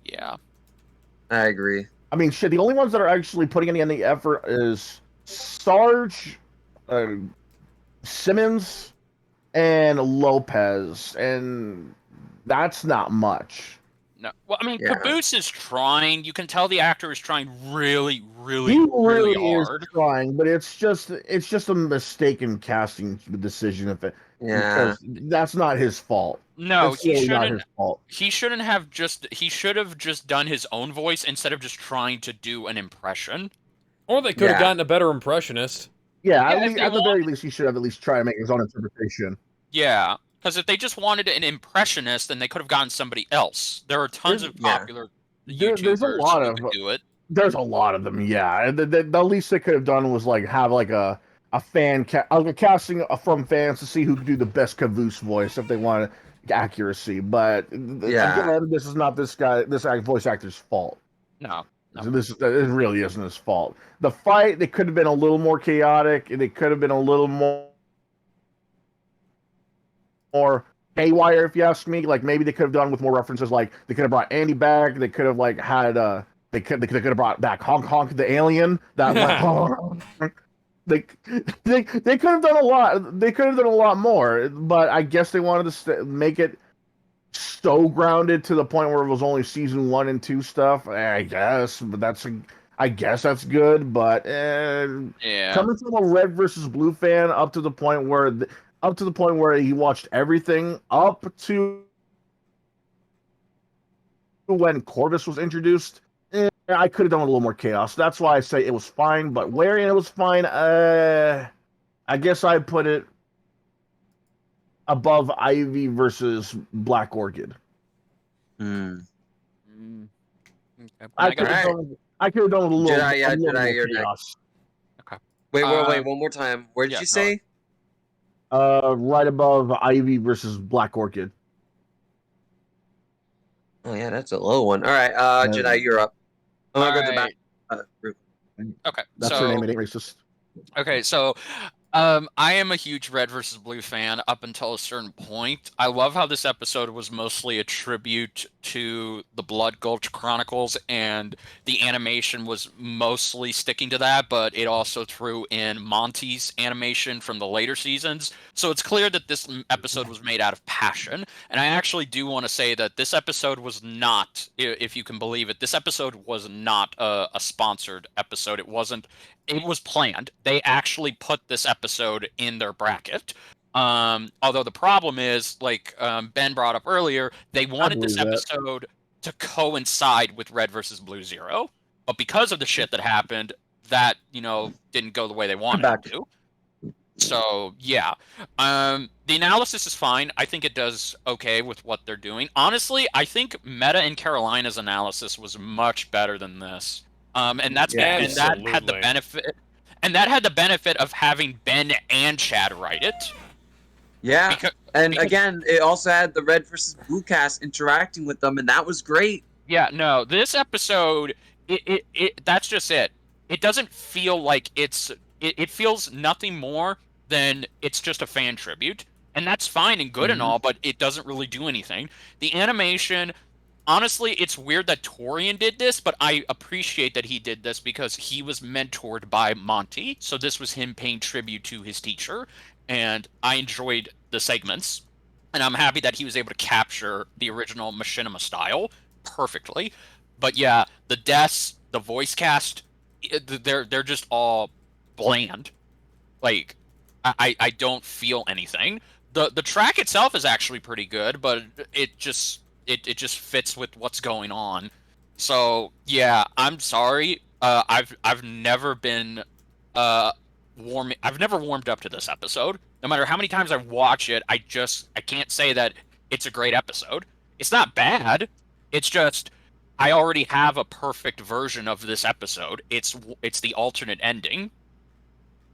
Yeah, I agree. I mean, shit. The only ones that are actually putting any effort is Sarge, Simmons, and Lopez, and that's not much. No, well, I mean, Caboose is trying. You can tell the actor is trying really, really hard. Is trying, but it's just a mistaken casting decision. Because that's not his fault. No, he shouldn't. Not his fault. He shouldn't have just. He should have just done his own voice instead of just trying to do an impression. Or they could have gotten a better impressionist. Yeah, at the very least, he should have at least tried to make his own interpretation. Yeah. Because if they just wanted an impressionist, then they could have gotten somebody else. There are tons of popular YouTubers there's a lot who can do it. There's a lot of them, yeah. The least they could have done was have a fan casting from fans to see who could do the best Caboose voice if they wanted accuracy. But again, this is not this voice actor's fault. No. It really isn't his fault. The fight, they could have been a little more chaotic. They could have been a little more haywire, if you ask me. Like, maybe they could have done with more references. Like, they could have brought Andy back. They could have they could have brought back Honk Honk the alien. That went they could have done a lot. They could have done a lot more, but I guess they wanted to make it so grounded to the point where it was only season 1 and 2 stuff. I guess, but I guess that's good. But yeah, coming from a red versus blue fan up to the point where he watched everything up to when Corvus was introduced. I could have done a little more chaos. That's why I say it was fine. But wherein it was fine, I guess I'd put it above Ivy versus Black Orchid. Okay. I could have done a little more chaos. Okay. Wait, one more time. Where did you say? Right above Ivy versus Black Orchid. Oh yeah, that's a low one. All right, Jedi, you're up. I'm gonna go to the back. Okay, that's her name. It ain't racist. Okay, so I am a huge red versus blue fan up until a certain point. I love how this episode was mostly a tribute to the Blood Gulch Chronicles, and the animation was mostly sticking to that, but it also threw in Monty's animation from the later seasons. So it's clear that this episode was made out of passion. And I actually do want to say that this episode was not, if you can believe it, this episode was not a sponsored episode. It wasn't. It was planned. They actually put this episode in their bracket. Although the problem is, like Ben brought up earlier, they wanted this episode to coincide with Red versus Blue Zero, but because of the shit that happened, that didn't go the way they wanted it to. So yeah, the analysis is fine. I think it does okay with what they're doing. Honestly, I think Meta and Carolina's analysis was much better than this. And that had the benefit of having Ben and Chad write it. Yeah, again, it also had the Red versus Blue cast interacting with them, and that was great. Yeah, no, this episode, that's just it. It doesn't feel like it feels nothing more than it's just a fan tribute, and that's fine and good and all, but it doesn't really do anything. The animation. Honestly, it's weird that Torian did this, but I appreciate that he did this because he was mentored by Monty. So this was him paying tribute to his teacher, and I enjoyed the segments. And I'm happy that he was able to capture the original Machinima style perfectly. But yeah, the deaths, the voice cast, they're just all bland. Like, I don't feel anything. The track itself is actually pretty good, but it just fits with what's going on. So yeah, I'm sorry. I've never been I've never warmed up to this episode. No matter how many times I watch it, I can't say that it's a great episode. It's not bad. It's just I already have a perfect version of this episode. It's the alternate ending.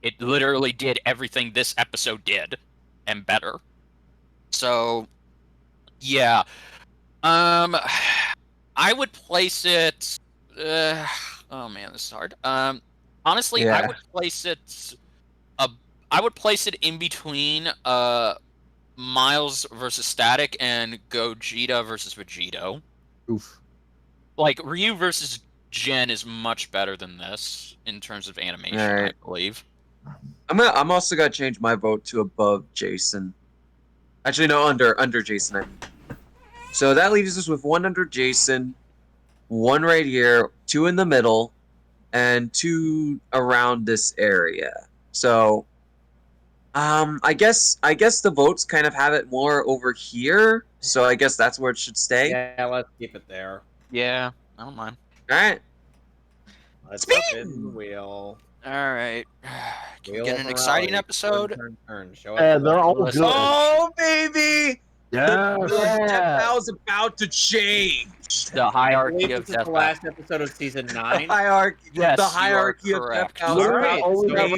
It literally did everything this episode did and better. So yeah. I would place it. Oh man, this is hard. Honestly, yeah. I would place it in between Miles versus Static and Gogeta versus Vegito. Oof. Like Ryu versus Jin is much better than this in terms of animation, right. I believe. I'm also gonna change my vote to above Jason. Actually, no, under Jason. So that leaves us with 1 under Jason, 1 right here, 2 in the middle, and 2 around this area. So, I guess the votes kind of have it more over here. So I guess that's where it should stay. Yeah, let's keep it there. Yeah, I don't mind. All right. Let's spin the wheel. All right. Can we get an exciting episode? Turn. They're all good. Oh, baby! Yeah. Death Battle's about to change. The hierarchy of Death Battle. The last episode of season 9. Hierarchy. Yes, the hierarchy of Death Battle. All right. Once again.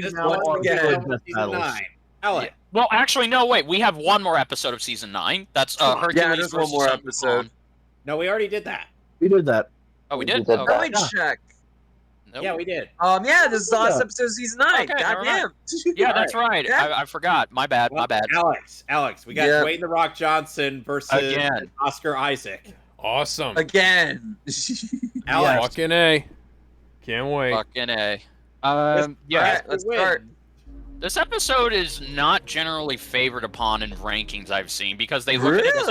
Season 9. Yeah. Well, actually, no. Wait. We have one more episode of season 9. That's Hercule. Yeah, there's one more episode. No, we already did that. We did that. Oh, we did. Let me check. Nope. Yeah, we did. Yeah, this is the last episode of season 9. Okay, goddamn. Yeah, that's right. Yeah. I forgot. My bad. Well, my bad. Alex, we got Dwayne The Rock Johnson versus Oscar Isaac. Awesome. Again. Alex. Fucking A. Can't wait. Fucking A. Yeah, let's start. This episode is not generally favored upon in rankings I've seen because they look at it as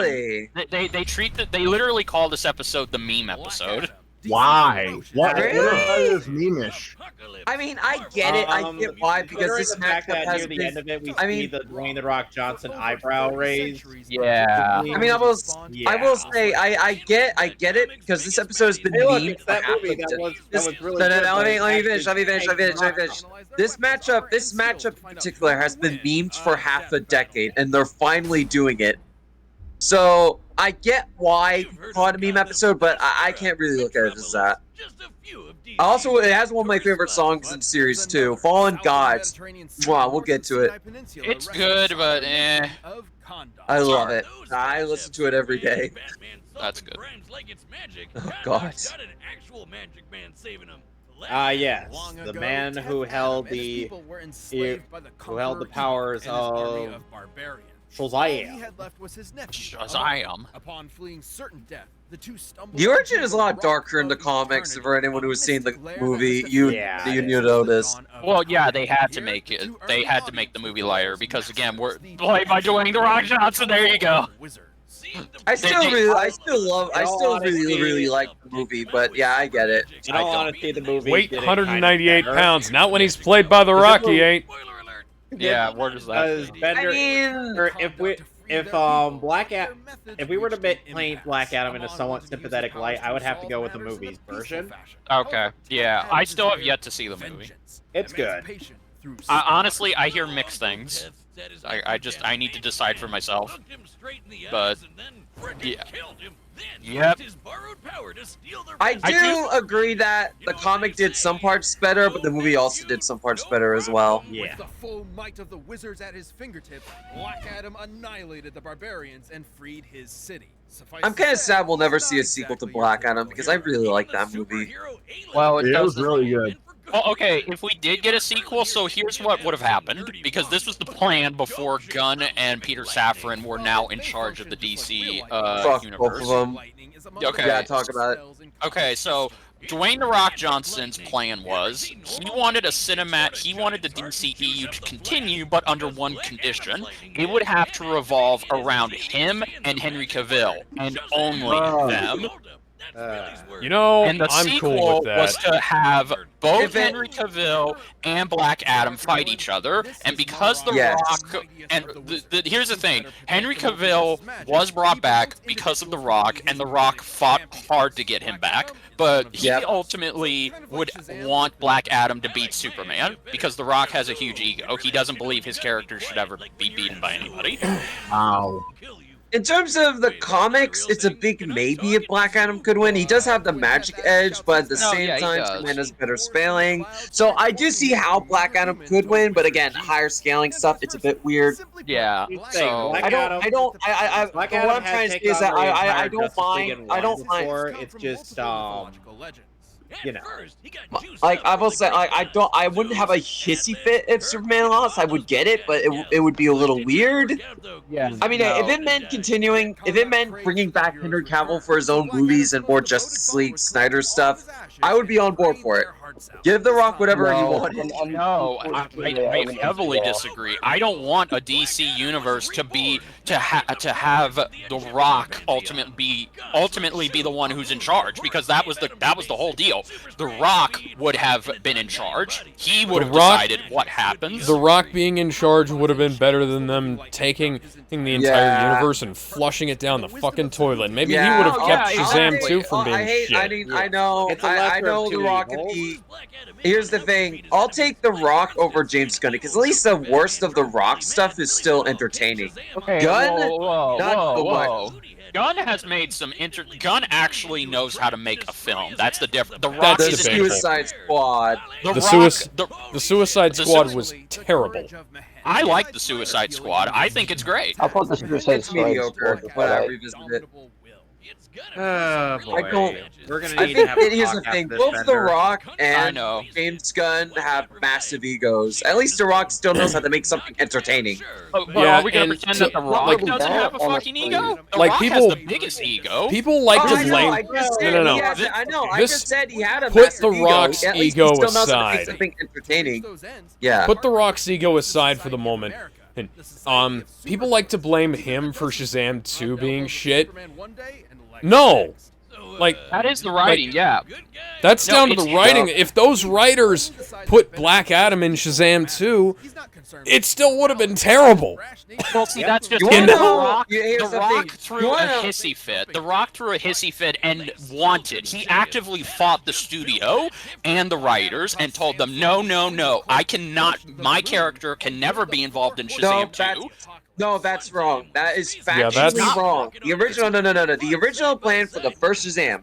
they literally call this episode the meme episode. Why? What Really? is meme-ish? I mean, I get it. I get why, because this matchup has near the end of it, we see I mean, the Dwayne the Rock Johnson eyebrow raise. Yeah. I mean, I will say, I get it because this episode has been memed for half the Let me finish. This matchup in particular has been memed for half a decade, and they're finally doing it. So I get why you call it a meme episode, but I can't really look at it as that. Also, it has one of my favorite songs in the series too, "Fallen Gods." Wow, we'll get to it. It's good, but eh. I love it. I listen to it every day. That's good. Oh God. Yes, the man who held the powers of Shazam. Upon fleeing certain death, the two stumbled. The origin is a lot darker in the comics. For anyone who has seen the movie, you notice. Well, yeah, they had to make it. They had to make the movie lighter because again, we're played by Dwayne the Rock Johnson. There you go. I still really like the movie, but yeah, I get it. In all honesty, the movie. Weight 198 pounds. Not when he's played by the Rock, he ain't. Yeah, where does that? Bender, if we were to paint Black Adam in a somewhat sympathetic light, I would have to go with the movie's version. Okay, yeah, I still have yet to see the movie. It's good. Honestly, I hear mixed things. I need to decide for myself. But yeah. Yep. I do agree that the comic did some parts better, but the movie also did some parts better as well. Yeah. With the full might of the wizards at his fingertips, Black Adam annihilated the barbarians and freed his city. I'm kind of sad we'll never see a sequel to Black Adam because I really like that movie. Well, it was really good. Well, okay, if we did get a sequel, so here's what would have happened, because this was the plan before Gunn and Peter Safran were now in charge of the DC Fuck universe. both of them. Okay. Yeah, talk about it. Okay, so Dwayne the Rock Johnson's plan was he wanted the DCEU to continue, but under one condition: it would have to revolve around him and Henry Cavill, and only them. And the I'm sequel cool with that. was to have both Henry Cavill and Black Adam fight each other, and because The Rock and here's the thing: Henry Cavill was brought back because of The Rock, and The Rock fought hard to get him back. But he ultimately would want Black Adam to beat Superman because The Rock has a huge ego. He doesn't believe his character should ever be beaten by anybody. Wow. In terms of the comics, it's a big maybe if Black Adam could win. He does have the magic edge, but at the same time, Superman has better scaling. So I do see how Black Adam could win, but again, higher scaling stuff, it's a bit weird. Yeah. So what I'm trying to say is that I don't mind. It's just you know, like I will say, I wouldn't have a hissy fit if Superman lost. I would get it, but it would be a little weird. Yeah. I mean, if it meant bringing back Henry Cavill for his own movies and more Justice League Snyder stuff, I would be on board for it. Give The Rock whatever he wanted. No, I heavily disagree. I don't want a DC universe to have The Rock ultimately be the one who's in charge, because that was the whole deal. The Rock would have been in charge. He would have decided what happens. The Rock being in charge would have been better than them taking the entire universe and flushing it down the fucking toilet. Maybe he would have kept Shazam too from being shit. I know The Rock could be. Here's the thing: I'll take The Rock over James Gunn because at least the worst of The Rock stuff is still entertaining. Okay, Gunn, whoa. Gunn has made some Gunn actually knows how to make a film. That's the difference. The Rock is the Suicide Squad. The Suicide Squad was terrible. I like the Suicide Squad. I think it's great. I thought the Suicide Squad mediocre, but I revisited it. Oh boy. I don't. We're gonna I need think to have a here's talk the thing: after this, both The Bender. Rock and know. James Gunn have massive egos. At least The Rock still knows how to make something entertaining. But Yeah, are we gonna and pretend to- that The Rock like- doesn't have a fucking ego? The Like, Rock people- has the biggest ego. People like Oh, to I know. blame. I just said No. he has. I know. I This- just said he had a put massive The ego. Rock's At least ego he still knows how to make aside. something entertaining. Yeah. Put The Rock's ego aside for the moment. And, people like to blame him for Shazam 2 being shit. No! Like, That is the writing, yeah. that's No, down to it's- the writing. If those writers put Black Adam in Shazam 2, it still would have been terrible. Well, see, that's just You it. know? The Rock, Here's the the Rock thing. threw You a wanna- hissy fit. The Rock threw a hissy fit and wanted. He actively fought the studio and the writers and told them, no, I cannot. My character can never be involved in Shazam 2. No, that's wrong. That is Yeah, factually that's- wrong. The original, no. The original plan for the first Shazam,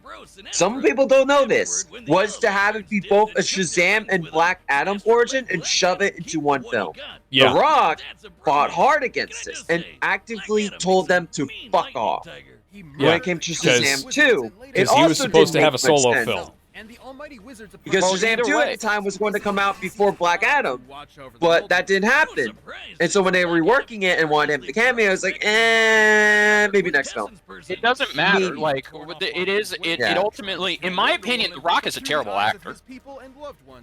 some people don't know this, was to have it be both a Shazam and Black Adam origin and shove it into one film. Yeah. The Rock fought hard against this and actively told them to fuck off. When it came to Shazam 2, it Because he also was supposed to didn't have a make much solo sense. film. Because Well, Shazam either 2 way. at the time was going to come out before Black Adam, but that didn't happen. And so when they were reworking it and wanted him to cameo, it's like, maybe next film. It doesn't matter. Maybe. Like, it Yeah. ultimately, in my opinion, The Rock is a terrible actor.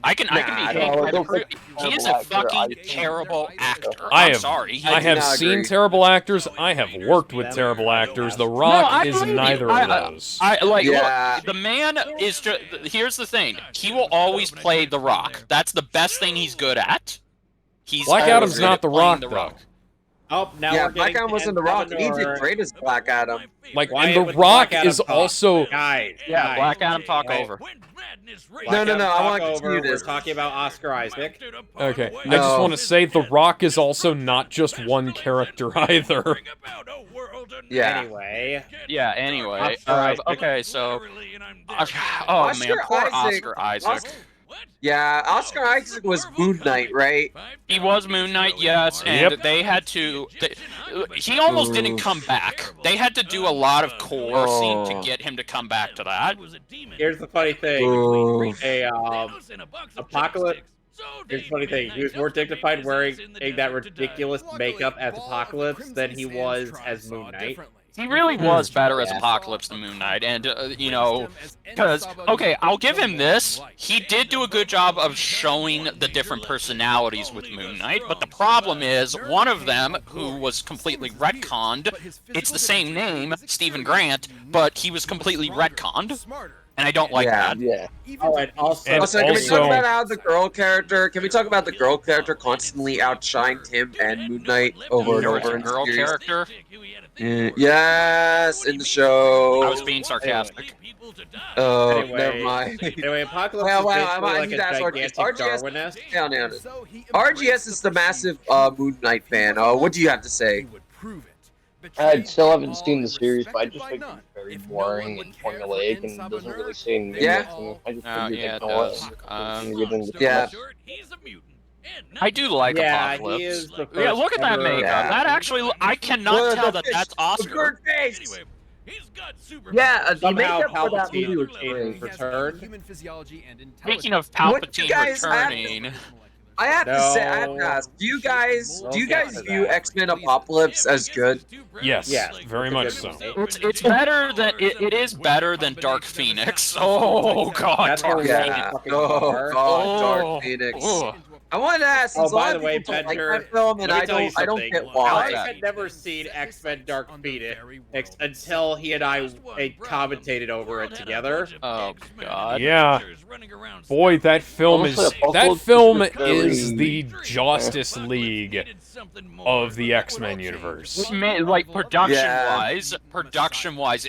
I can Nah, be. no, I don't think He is terrible a actor. fucking terrible actor. I I'm have- sorry. I do have not seen agree. terrible actors. I have worked with terrible actors. The Rock I is believe you. neither of those. Yeah. Look, the man is just. Here's the thing. He will always play The Rock. That's the best thing he's good at. He's Black always Adam's good not at The playing Rock, The though. Rock. Oh, now Yeah, we're Black getting Adam to wasn't The Rock, and he did Evanor. great as Black Adam. Like, Why and The would Rock Black Adam is talk? also. Guys, Yeah, guys. Black Adam talk Wait. over. No, I Talk want to over. continue this. We're talking about Oscar Isaac. Okay, I No. just want to say The Rock is also not just one character either. Yeah. Anyway, Yeah. Anyway. Oscar Isaac. Okay. So. Oh Oscar man, poor Isaac- Oscar Isaac. Yeah, Oscar Isaac was Moon Knight, right? He was Moon Knight, yes, and Yep. they had to. He almost didn't come back. They had to do a lot of coercing to get him to come back to that. here's the funny thing. Ooh. Apocalypse. Here's the funny thing. He was more dignified wearing that ridiculous makeup as Apocalypse than he was as Moon Knight. He really was better as Apocalypse than Moon Knight, and because I'll give him this. He did do a good job of showing the different personalities with Moon Knight, but the problem is one of them, who was completely retconned, it's the same name, Stephen Grant, but he was completely retconned, and I don't like that. Yeah. Oh, and also, And Also, can we also- talk about how the girl character? Can we talk about the girl character constantly outshined him and Moon Knight over and There was over a in the girl series? character. Yes, in the show. I was being sarcastic. Oh, Anyway, never mind. Anyway, Apocalypse Well, is well, basically I like need a to ask gigantic RGS. Darwinist. Down. RGS is the massive Moon Knight fan. What do you have to say? I still haven't seen the series, but I just think it's very boring and formulaic and doesn't really say anything. Yeah. Nothing. I just Yeah, figured it they'd know does. Yeah. I do like Yeah, Apocalypse. he is the Yeah, first look at that ever- makeup. Yeah. That actually, I cannot Well, tell the that fish- that's The Oscar. bird face. Yeah, the Somehow makeup for that movie was Palpatine returned. Speaking of What Palpatine you guys have- returning, I have to say, I have to No. ask, do you guys Okay. view X-Men Apocalypse as good? Yes, Yes, very it's a much good so. movie. it's better than it is better than Dark Phoenix. Oh god, That's Dark a Yeah. Phoenix. fucking Oh bar. God, Oh. Dark Phoenix. Oh. I wanted to ask, Oh, since a lot by of the way, people don't like Bender, that film, and let me I tell you don't something. get why. I had never seen X-Men Dark Phoenix until he and I commentated over it together. Oh god. Yeah. Boy, that film is Honestly, that Apocalypse film is very- is the Justice League of the X-Men universe. Like production wise,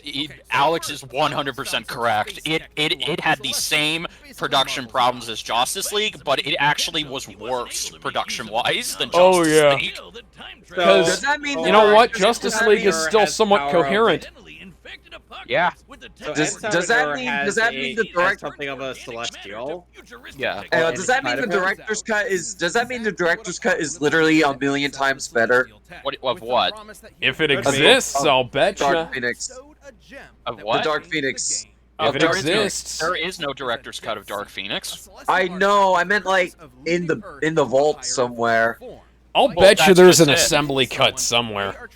Alex is 100% correct. It had the same production problems as Justice League, but it actually was worse production wise than Justice Oh, yeah. League. Because Does that mean you know what? Does Justice that League mean- is still somewhat coherent. Yeah. So Does Ensign that Gunner mean has the has director? something of a celestial? Yeah. Does that mean the director's cut is? Does that mean the director's cut is literally a million times better? What of what? If it Could be. exists, I'll betcha. Dark Phoenix. Of what? The Dark Phoenix. If it exists, there is no director's cut of Dark Phoenix. I know. I meant like in the vault somewhere. I'll bet you there's an assembly cut somewhere.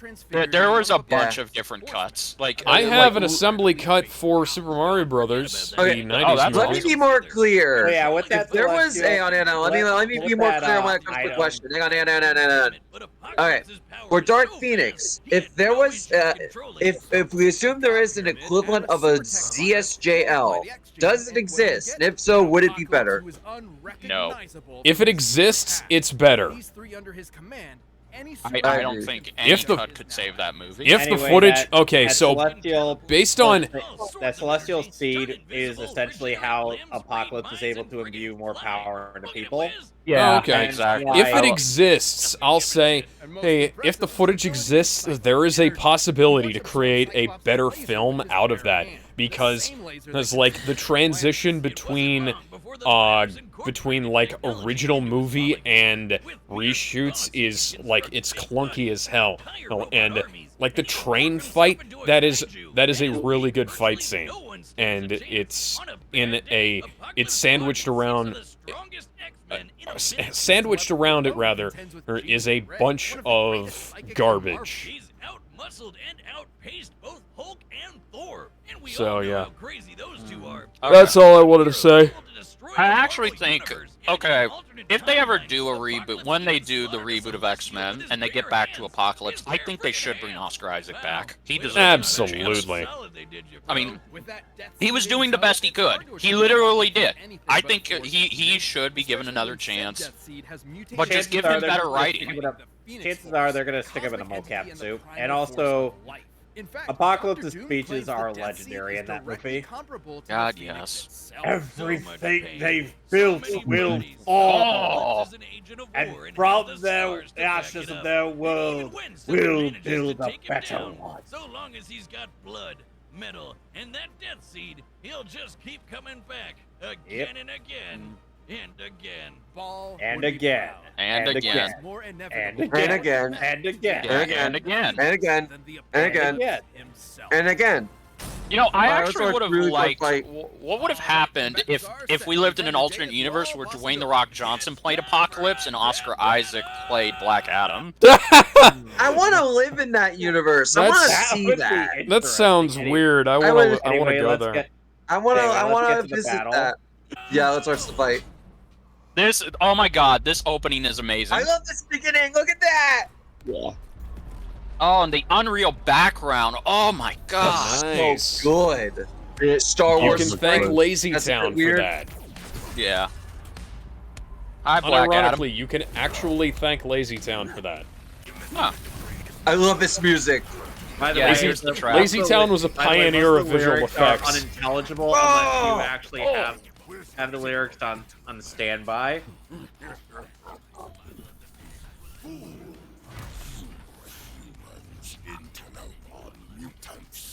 There was a bunch of different cuts. Like I have an assembly cut for Super Mario Brothers. Okay. The 90s Let me be more clear. Oh, yeah, with that if there was, hang on, let me be more clear when it comes to the question. Hang on. Okay, for Dark Phoenix, if there was, if we assume there is an equivalent of a ZSJL, does it exist? And if so, would it be better? No. If it exists, it's better. I don't think any cut could save that movie. If the footage, okay, so based on that celestial seed is essentially how Apocalypse is able to imbue more power into people. Yeah, okay. Exactly. If it exists, I'll say, hey, if the footage exists, there is a possibility to create a better film out of that. Because like the transition between like original movie and reshoots is like it's clunky as hell. And like the train fight, that is a really good fight scene. And it's sandwiched around it rather, is a bunch of garbage. So yeah, that's all I wanted to say. I actually think, okay, if they ever do a reboot, when they do the reboot of X-Men and they get back to Apocalypse, I think they should bring Oscar Isaac back. He deserves absolutely. a chance. I mean, he was doing the best he could. He literally did. I think he should be given another chance, but just give him better writing. Chances are they're going to stick him in a mocap suit, and also Apocalypse's speeches are legendary in that movie. God, yes. Everything they've built will fall, and from the ashes of their world, we'll build a better one. So long as he's got blood, metal, and that death seed, he'll just keep coming back again and again. And again. And again. And again. And again. And again. And again. And again. And again. And again. You know, I actually would have liked. What would have happened if we lived in an alternate universe where Dwayne "The Rock" Johnson played Apocalypse and Oscar Isaac played Black Adam? I want to live in that universe. I want to see that. That sounds weird. I want to go there. I want to visit that. Yeah, let's watch the fight. Oh my god, this opening is amazing. I love this beginning. Look at that. Yeah. Oh, and the Unreal background. Oh my god. Nice. So good. Star Wars. You can thank Lazy Town for that. Yeah. Hi, Black Adam. Unironically, you can actually thank Lazy Town for that. Huh. I love this music. By the way, Lazy Town was a pioneer of visual effects. Unintelligible unless you actually have the lyrics on the standby.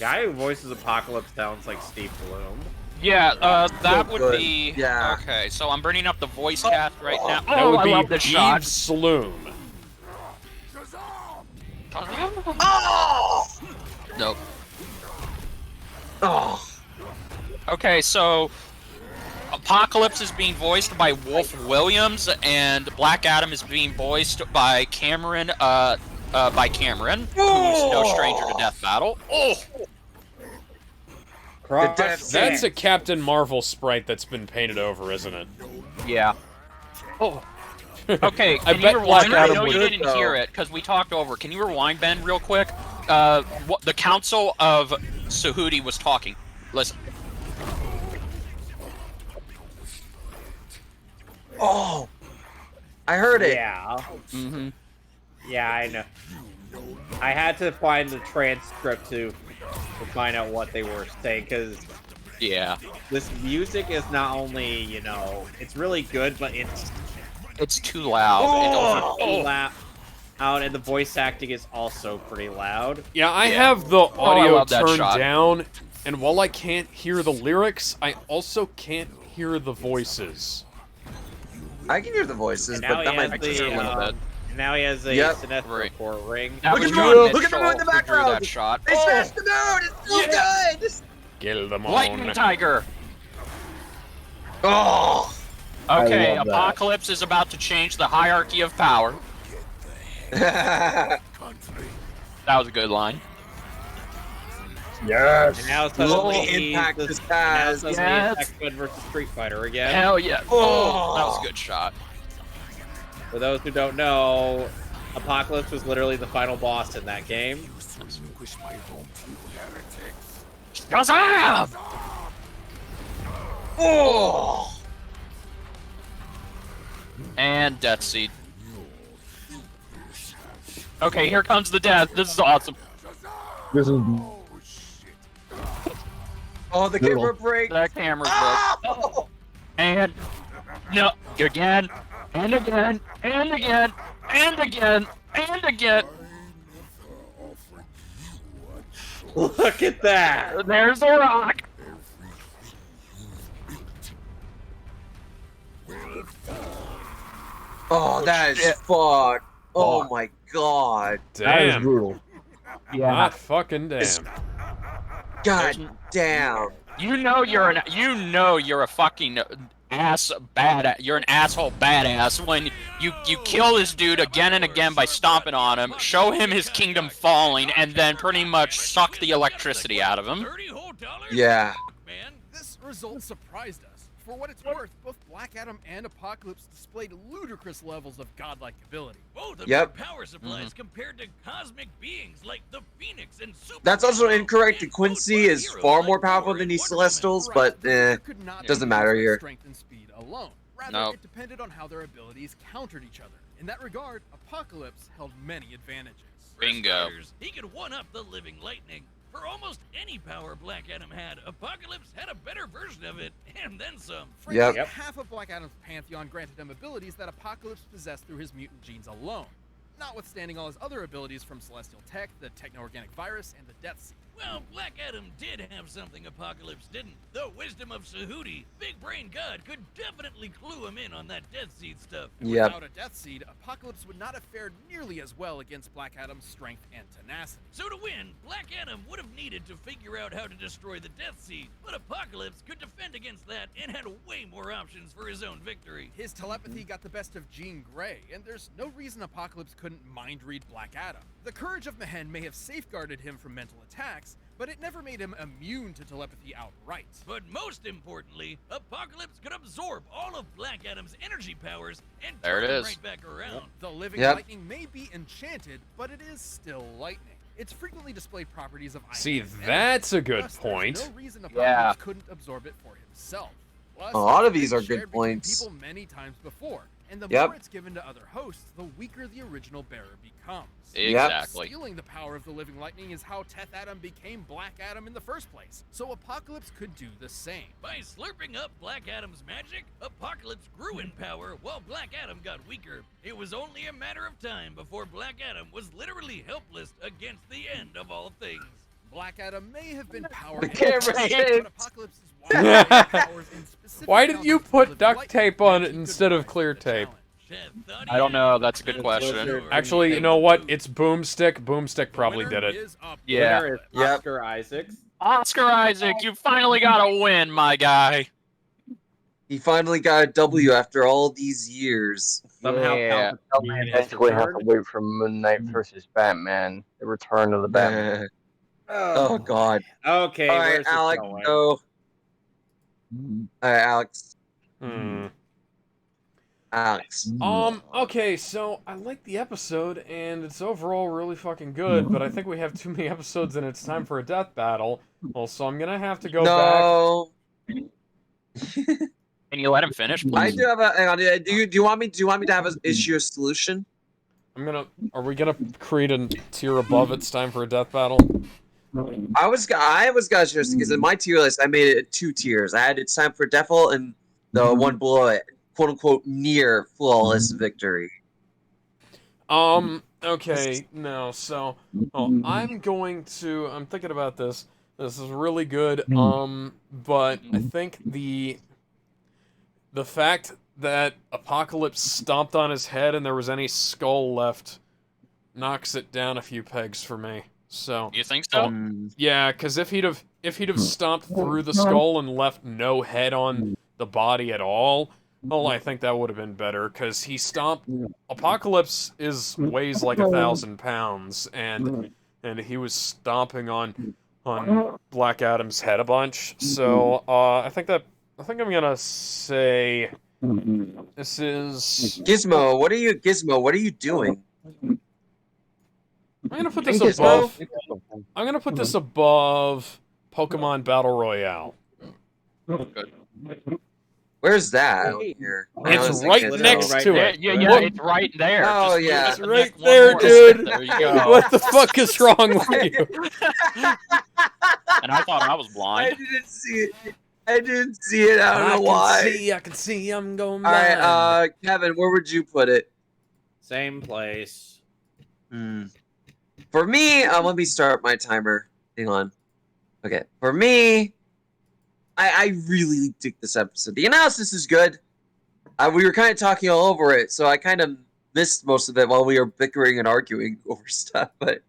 Guy who voices Apocalypse sounds like Steve Bloom. Yeah, that would be. Yeah. Okay, so I'm bringing up the voice cast right now. That would I love be the shot. Yves Saloon. Oh! Nope. Oh. Okay, so Apocalypse is being voiced by Wolf Williams, and Black Adam is being voiced by Cameron. Who's no stranger to Death Battle. Oh. That's a Captain Marvel sprite that's been painted over, isn't it? Yeah. Oh. Okay, I can bet you rewind? Black Adam I know you would- didn't hear it because we talked over. Can you rewind, Ben, real quick? The Council of Sahudi was talking. Listen. Oh, I heard it. Yeah. Mm-hmm. Yeah, I know. I had to find the transcript to find out what they were saying, because yeah, this music is not only, you know, it's really good, but it's too loud. Too loud. And the voice acting is also pretty loud. Yeah, I have the audio love that turned shot. down, and while I can't hear the lyrics, I also can't hear the voices. I can hear the voices, but that might be a little bit. Now he has a Sinestro Core ring. That Look was at John the moon! Mitchell Look at the moon in the who drew background! that shot. They smashed the moon! It's so good! Kill the moon. Lightning Tiger. Oh! Okay, Apocalypse is about to change the hierarchy of power. That was a good line. Yes. And now suddenly impact this has. X-Men versus Street Fighter again. Hell yeah. Oh, that was a good shot. For those who don't know, Apocalypse was literally the final boss in that game. Shazam! Oh! And Death Seed. Okay, here comes the death. This is awesome. This is. Oh, the camera break. That camera broke. Oh! And no, again, and again, and again, and again, and again. Look at that. There's a rock. Oh, that is fucked. Oh my god. Damn. That is brutal. Yeah. Not fucking damn. God damn. You know you're a fucking you're an asshole badass when you kill this dude again and again by stomping on him, show him his kingdom falling, and then pretty much suck the electricity out of him. Yeah. This result surprised us. For what it's worth, both Black Adam and Apocalypse displayed ludicrous levels of godlike ability. Both of Yep. their power supplies compared to cosmic beings like the Phoenix and Super. That's also incorrect. Quincy is far more powerful than these Celestials, but doesn't matter here. Strength and speed alone. Rather, Nope. it depended on how their abilities countered each other. In that regard, Apocalypse held many advantages. Bingo. He could one-up the living lightning. For almost any power Black Adam had, Apocalypse had a better version of it, and then some. Frankly, half of Black Adam's pantheon granted him abilities that Apocalypse possessed through his mutant genes alone, notwithstanding all his other abilities from Celestial Tech, the Techno-Organic Virus, and the Death Seed. Well, Black Adam did have something Apocalypse didn't. The wisdom of Sahuti, Big Brain God, could definitely clue him in on that Death Seed stuff. Yep. Without a Death Seed, Apocalypse would not have fared nearly as well against Black Adam's strength and tenacity. So to win, Black Adam would have needed to figure out how to destroy the Death Seed, but Apocalypse could defend against that and had way more options for his own victory. His telepathy got the best of Jean Grey, and there's no reason Apocalypse couldn't mind-read Black Adam. The courage of Mehen may have safeguarded him from mental attacks, but it never made him immune to telepathy outright. But most importantly, Apocalypse could absorb all of Black Adam's energy powers and There it turn is. right back around. The living lightning may be enchanted, but it is still lightning. It's frequently displayed properties of ice. See, and that's a good thus, point. There's no reason Apocalypse couldn't absorb it for himself. Plus, A lot of it's these been are good shared between points. People many times before, and the Yep. more it's given to other hosts, the weaker the original bearer becomes. Exactly. Stealing the power of the living lightning is how Teth Adam became Black Adam in the first place, so Apocalypse could do the same. By slurping up Black Adam's magic, Apocalypse grew in power while Black Adam got weaker. It was only a matter of time before Black Adam was literally helpless against the end of all things. Black Adam may have been power The camera but Apocalypse is Why did you put duct tape on it instead of clear tape? I don't know. That's a good question. Actually, you know what? It's Boomstick. Boomstick probably did it. Yeah. Winner is Oscar Isaacs. Oscar Isaac, you finally got a win, my guy. He finally got a W after all these years. Somehow We eventually have to wait for Moon Knight versus Batman, the return of the Batman. Oh god. Okay, All right, where's this Alex, going? go. All right, Alex. Alex. Okay, so I like the episode, and it's overall really fucking good, but I think we have too many episodes, and it's time for a death battle. Well, so I'm gonna have to go back. Can you let him finish, please? I do have a. Hang on. Do you want me? Do you want me to have an issue a solution? Are we gonna create a tier above it's time for a death battle? I was gonna just because in my tier list I made it 2 tiers. I had it's time for death battle and the one below it, quote unquote, near flawless victory. Okay, no, so I'm thinking about this. This is really good. But I think the fact that Apocalypse stomped on his head and there was any skull left knocks it down a few pegs for me. So you think so? Yeah, because if he'd have stomped through the skull and left no head on the body at all, well, I think that would have been better. Because he stomped. Apocalypse weighs like 1,000 pounds, and he was stomping on Black Adam's head a bunch. So I think I'm gonna say this is Gizmo. What are you doing? I'm gonna put this above. I'm gonna put this above Pokemon Battle Royale. Where's that? Here. It's right next to it. Yeah, it's right there. Oh yeah, it's right there, dude. There you go. What the fuck is wrong with you? And I thought I was blind. I didn't see it. I don't know why. I can see. I'm going All blind. right, Kevin, where would you put it? Same place. For me, let me start my timer. Hang on. Okay, for me, I really dig this episode. The analysis is good. We were kind of talking all over it, so I kind of missed most of it while we were bickering and arguing over stuff, but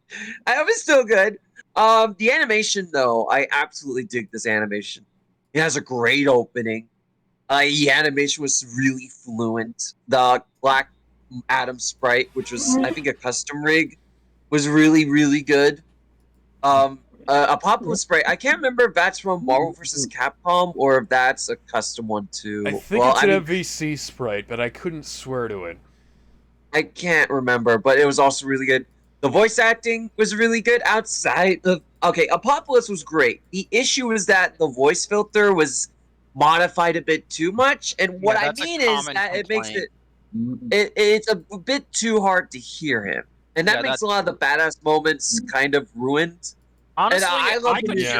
it was still good. The animation, though, I absolutely dig this animation. It has a great opening. The animation was really fluent. The Black Adam sprite, which was, I think, a custom rig, was really, really good. Apocalypse sprite, I can't remember if that's from Marvel vs. Capcom or if that's a custom one, too. I think it's an MVC sprite, but I couldn't swear to it. I can't remember, but it was also really good. The voice acting was really good outside of... Okay, Apocalypse was great. The issue is that the voice filter was modified a bit too much, and what I mean is that it makes it's a bit too hard to hear him. And that makes a lot of the badass moments kind of ruined. Honestly, and I love the music.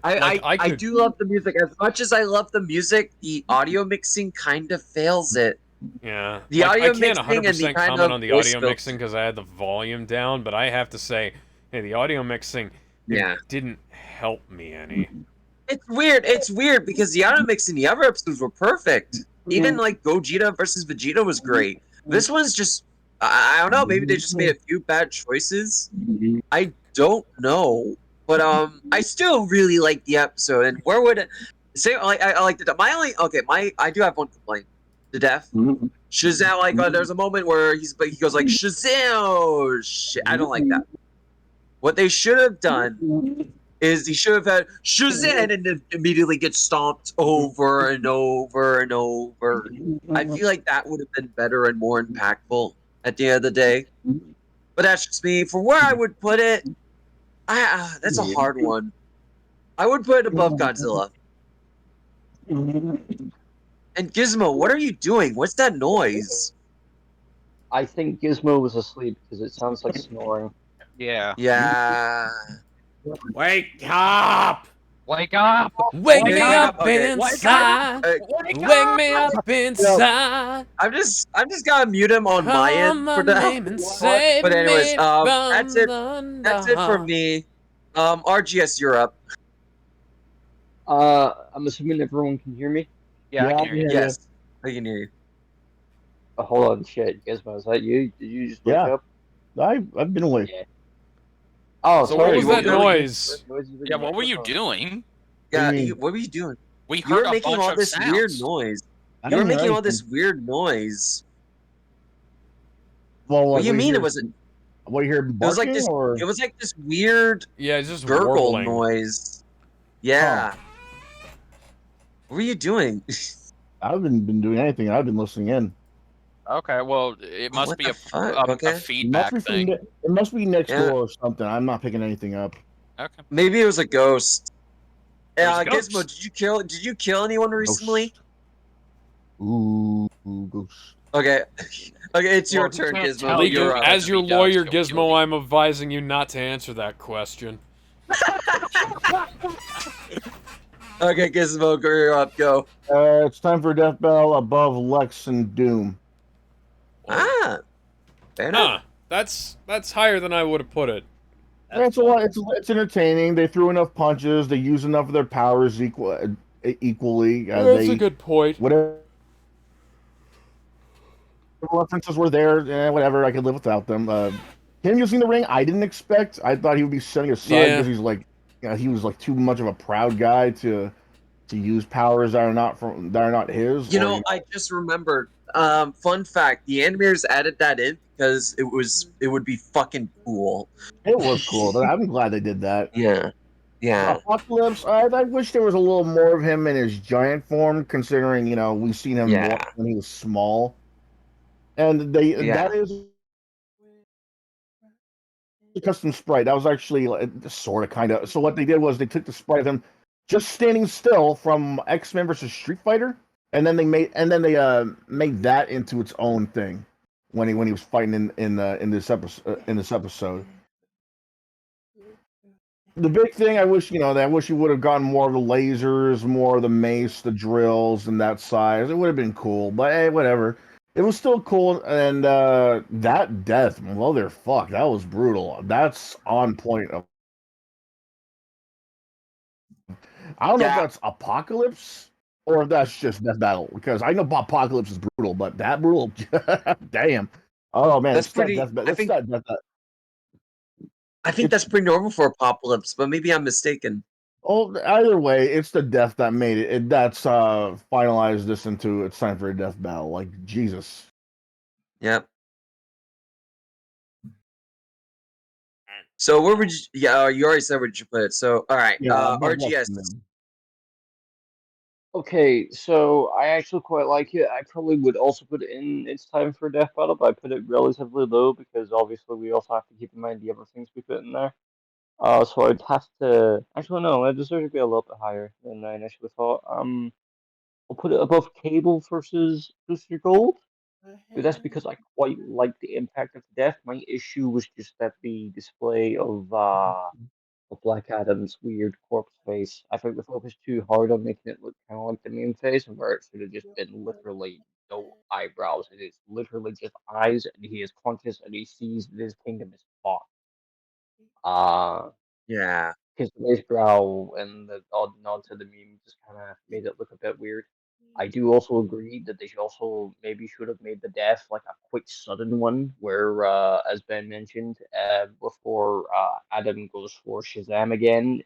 I do love the music. As much as I love the music, the audio mixing kind of fails it. Yeah. The audio I can't mixing 100% and the kind comment of on the audio mixing because I had the volume down, but I have to say, hey, the audio mixing didn't help me any. It's weird because the audio mixing in the other episodes were perfect. Even like Gogeta versus Vegeta was great. This one's just, I don't know, maybe they just made a few bad choices. I don't know, but I still really like the episode. And where would it say? I like the I do have one complaint. The death. Shazam! There's a moment where he goes like Shazam! Shit, I don't like that. What they should have done is he should have had Shazam and then immediately get stomped over and over and over. I feel like that would have been better and more impactful at the end of the day. But that's just me. For where I would put it, that's a hard one. I would put it above Godzilla. And Gizmo, what are you doing? What's that noise? I think Gizmo was asleep because it sounds like snoring. Yeah. Yeah. Wake up! Wake up! Wake me up inside! Wake me up inside! I'm just gonna mute him on my end for now. But anyways, that's it. That's it for me. RGS, you're up. I'm assuming everyone can hear me. Yeah, I can hear you. Yes, I can hear you. Oh, hold on, shit, Gizmo, is that you? Did you just wake up? I've been awake. Yeah. Oh, so sorry. what was that noise? Yeah, what were you doing? Yeah, what were you doing? We You heard were a making bunch all of this sounds. weird noise. I You were don't hear making all anything. this weird noise. Well, What do you mean it wasn't? What, you hear It was like barking, this. or? It was like this weird Yeah, it's just gurgle warbling. noise. Yeah. What were you doing? I haven't been doing anything. I've been listening in. Okay, well, it must What be the a fuck? Okay. a feedback thing. It must be next Yeah. door or something. I'm not picking anything up. Okay. Maybe it was a ghost. It was a ghost. Gizmo, did you kill anyone recently? Ooh, ghost. Okay. Okay, it's your Well, turn, can't Gizmo. tell Legal, you as your he does lawyer, kill Gizmo, I'm advising you not to answer that question. Okay, Gizmo, you're up. Go. It's time for Death Battle above Lex and Doom. Ah. Fair enough. That's higher than I would have put it. It's a lot. It's entertaining. They threw enough punches. They use enough of their powers equally. That's a good point. Whatever The references were there. Whatever, I could live without them. Him using the ring, I didn't expect. I thought he would be setting aside because he's like, he was like too much of a proud guy to use powers that are not his. I just remembered. Fun fact: the animators added that in because it would be fucking cool. It was cool. I'm glad they did that. Yeah. Apocalypse. I wish there was a little more of him in his giant form, considering we've seen him more when he was small, and that is a custom sprite. That was actually sort of kind of. So what they did was they took the sprite of him just standing still from X-Men versus Street Fighter, and then they made that into its own thing when he was fighting in this episode. The big thing I wish you would have gotten more of the lasers, more of the mace, the drills, and that size. It would have been cool, but hey, whatever. It was still cool, and that death, motherfuck, that was brutal. That's on point. I don't know if that's Apocalypse or if that's just Death Battle, because I know Apocalypse is brutal, but that brutal, damn. Oh man, that's pretty. I think that's pretty normal for Apocalypse, but maybe I'm mistaken. Oh, either way, it's the death that made it. That's finalized this into it's time for a death battle. Like Jesus. Yep. So where would you? Yeah, you already said where you put it. So all right, RGS. Okay, so I actually quite like it. I probably would also put it in It's Time for a Death Battle, but I put it relatively low because obviously we also have to keep in mind the other things we put in there. So I'd have to actually no, it deserves to be a little bit higher than I initially thought. I'll put it above Cable versus Booster Gold. But that's because I quite like the impact of death. My issue was just that the display of Black Adam's weird corpse face. I think they focused too hard on making it look kind of like the main face, where it should have just been literally no eyebrows. It is literally just eyes, and he is conscious, and he sees that his kingdom is fucked. Yeah. His raised brow and the odd nod to the meme just kind of made it look a bit weird. I do also agree that they should also maybe should have made the death like a quick sudden one, where as Ben mentioned, before Adam goes for Shazam again,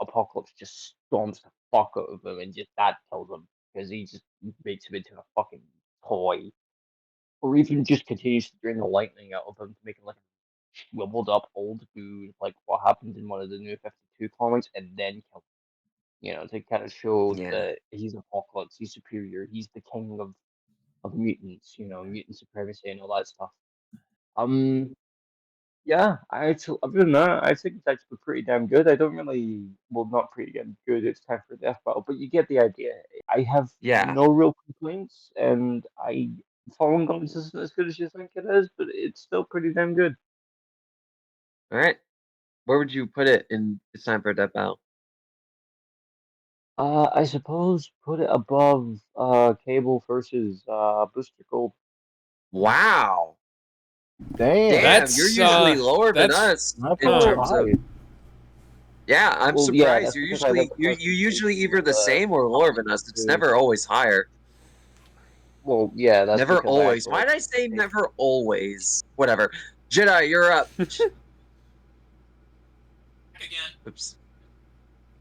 Apocalypse just storms the fuck out of him and just that kills him because he just makes him into a fucking toy, or even just continues to drain the lightning out of him to make him like shriveled up old dude, like what happened in one of the New 52 comics, and then kill him. To kind of show that he's Apocalypse, he's superior, he's the king of mutants, mutant supremacy and all that stuff. Yeah, other than that, I think it's actually pretty damn good. I don't really, well, not pretty damn good. It's time for a death battle, but you get the idea. I have no real complaints, and Fallen Gods isn't as good as you think it is, but it's still pretty damn good. All right, where would you put it in It's Time for a Death Battle? I suppose put it above Cable versus Booster Gold. Wow. Damn, you're usually lower than us in terms of. Yeah, I'm surprised. You're usually you usually either the same or lower than us. It's never always higher. Well, yeah, that's never always. Why did I say never always? Whatever. Jedi, you're up. Again. Oops.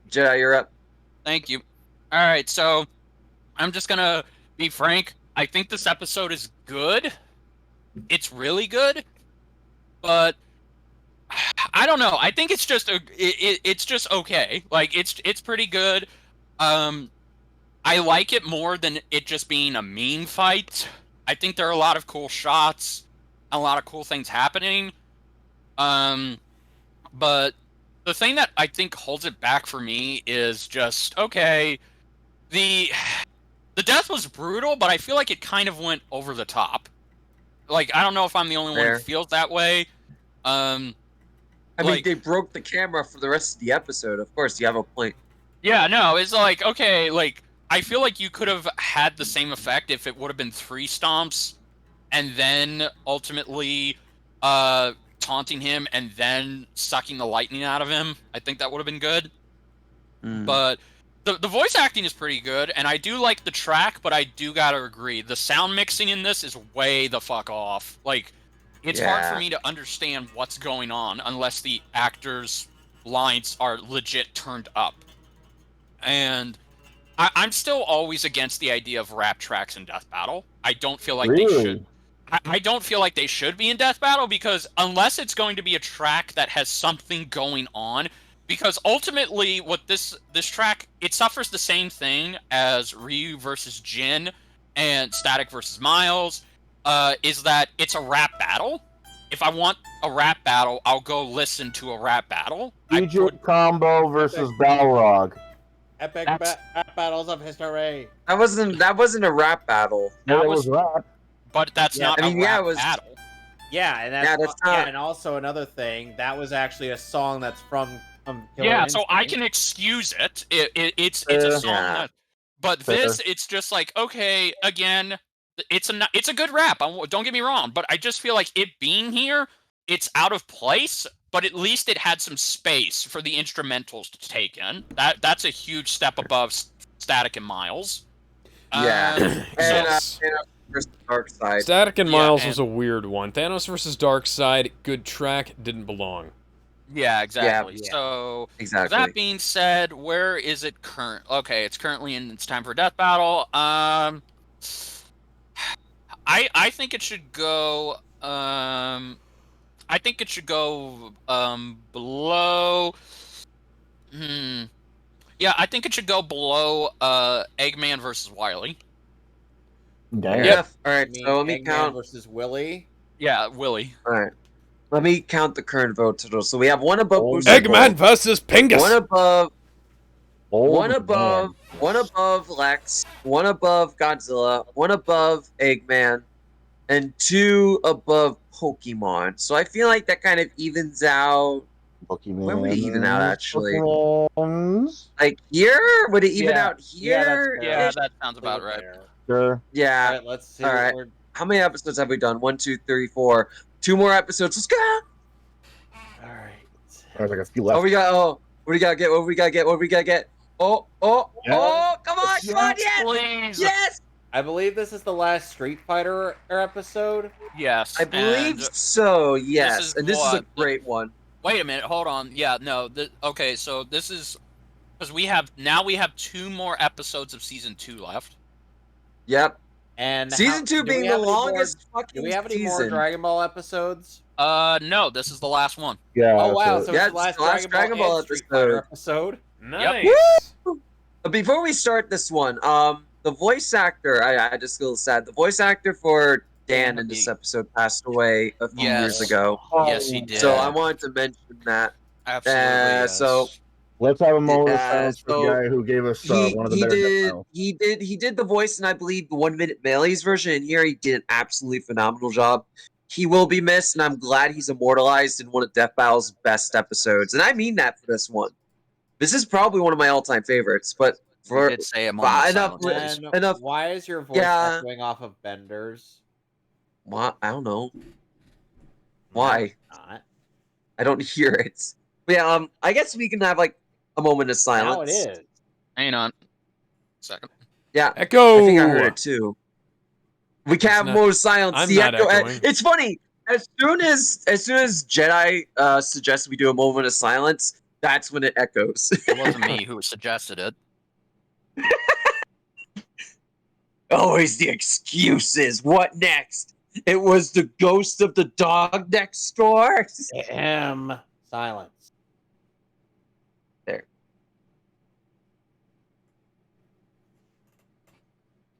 Jedi, you're up. Thank you. All right, so I'm just gonna be frank. I think this episode is good. It's really good, but I don't know. I think it's just it's just okay. Like it's pretty good. I like it more than it just being a meme fight. I think there are a lot of cool shots, a lot of cool things happening. But the thing that I think holds it back for me is just okay. The death was brutal, but I feel like it kind of went over the top. Like, I don't know if I'm the only one who feels that way. I mean, they broke the camera for the rest of the episode. Of course, you have a point. Yeah, no, it's like, okay, like, I feel like you could have had the same effect if it would have been 3 stomps, and then ultimately taunting him and then sucking the lightning out of him. I think that would have been good. But the voice acting is pretty good, and I do like the track, but I do gotta agree, the sound mixing in this is way the fuck off. Like, it's hard for me to understand what's going on unless the actors' lines are legit turned up. And I'm still always against the idea of rap tracks in Death Battle. I don't feel like they should. I don't feel like they should be in Death Battle, because unless it's going to be a track that has something going on, because ultimately what this track, it suffers the same thing as Ryu versus Jin and Static versus Miles, is that it's a rap battle. If I want a rap battle, I'll go listen to a rap battle. DJ Combo versus Balrog. Epic rap battles of history. That wasn't a rap battle. No, it was rap. But that's not a rap battle. Yeah, and that's and also another thing, that was actually a song that's from Killer so I can excuse it. It's a song, but this, it's just like, okay, again, it's a good rap. Don't get me wrong, but I just feel like it being here, it's out of place. But at least it had some space for the instrumentals to take in. That's a huge step above Static and Miles. Thanos versus Darkseid. Static and Miles was a weird one. Thanos versus Darkseid, good track, didn't belong. Yeah, exactly. So, that being said, where is it current? Okay, it's currently in. It's time for Death Battle. I think it should go. I think it should go below. Yeah, I think it should go below Eggman versus Wily. Yep. All right. So let me Eggman count versus Willy. Yeah, Willy. All right. Let me count the current vote total. So we have one above Eggman versus Pingus. One above. One above Lex. One above Godzilla. One above Eggman. And 2 above Pokemon. So I feel like that kind of evens out. Pokemon. Where would it even out, actually? Pokemons? Like here? Would it even out here? Yeah, that sounds about right. Sure. Yeah. All right, let's see. All right. How many episodes have we done? 1, 2, 3, 4. 2 more episodes. Let's go. All right. There's like a few left. What do we gotta get? What do we gotta get? Oh, come on, yes! Please. Yes! I believe this is the last Street Fighter episode. Yes. I believe so, yes. And this is a great one. Wait a minute, hold on. Yeah, no. Okay, so this is because we have 2 more episodes of season 2 left. Yep. And season 2 being the longest fucking season. Do we have any more Dragon Ball episodes? No, this is the last one. Yeah. Oh wow, so it's the last Dragon Ball Street Fighter episode. Nice. Yep. Before we start this one, the voice actor, I just feel sad. The voice actor for Dan in this episode passed away a few years ago. Yes, he did. So I wanted to mention that. Absolutely. Yes. So let's have a moment of silence for the guy who gave us one of the better. He did the voice, and I believe the 1 Minute Mehly's version. And here he did an absolutely phenomenal job. He will be missed, and I'm glad he's immortalized in one of Death Battle's best episodes. And I mean that for this one. This is probably one of my all-time favorites, but for did say enough. Why is your voice echoing off of Bender's? What? I don't know. Why? Not. I don't hear it. But yeah, I guess we can have like a moment of silence. Now it is. Hang on. Second. Yeah. Echo. I think I heard it too. We can have more silence. I'm the not echo. echoing. It's funny. As soon as Jedi suggests we do a moment of silence, that's when it echoes. It wasn't me who suggested it. Always the excuses. What next? It was the ghost of the dog next door. Silence. There.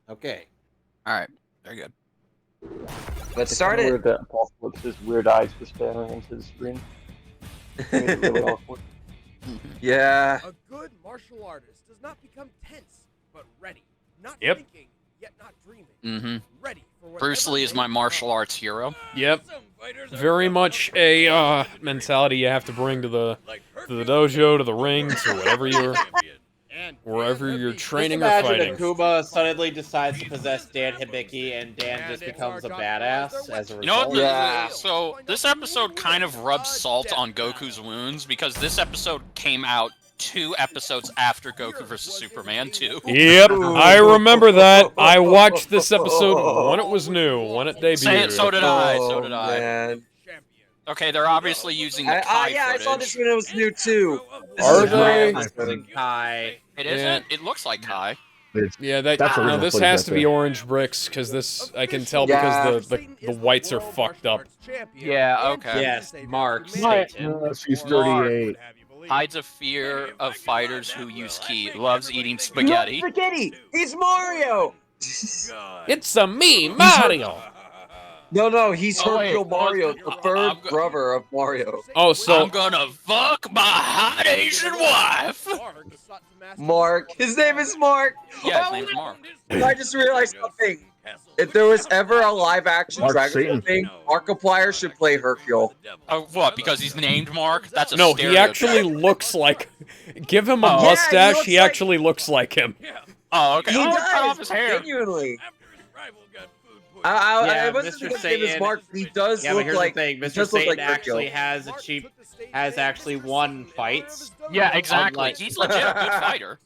Okay. All right. Very good. Let's start it. Weird that Apocalypse's weird eyes were staring into the screen. Made it really awkward. Yeah. A good martial artist does not become tense, but ready. Not Yep. thinking, yet not dreaming. Mm-hmm. Ready for Bruce Lee is my martial arts hero. Yep. Very much a mentality you have to bring to the dojo, to the ring, to wherever you're training or fighting. Imagine Akuma suddenly decides to possess Dan Hibiki, and Dan just becomes a badass as a result. You know what? So this episode kind of rubs salt on Goku's wounds because this episode came out 2 episodes after Goku vs. Superman 2. Yep, I remember that. I watched this episode when it was new, when it debuted. So did I. So Oh, did I. man. Okay, they're obviously using the Kai Yeah, I footage. saw this when it was new too. Are they? Kai. It isn't. It looks like Kai. Yeah, this footage has to right be there. orange bricks because this I can tell because the whites are fucked up. Yeah. Okay. Yes, Mark. She's 38. Hides a fear of fighters who use ki. Loves eating spaghetti. Spaghetti. He's Mario. It's a me, Mario. No, he's wait, Hercule Mario, the third brother of Mario. Oh, so I'm gonna fuck my hot Asian wife. Mark. His name is Mark. Yeah, his name's Mark. I just realized something. If there was ever a live-action Mark Dragon Ball Satan. thing, Markiplier should play Hercule. Oh, what? Because he's named Mark? That's a no, stereotype. he actually looks like. Give him a Oh. mustache. Yeah, he actually looks like him. Oh, okay. He Cut off does, his hair. genuinely. Yeah, I wasn't Mr. going to give his Satan- Mark. He does Yeah, but look here's like. the thing. he Mr. does look Satan like actually Hercule. has actually won fights. Yeah, exactly. Unlike- He's legit a good fighter.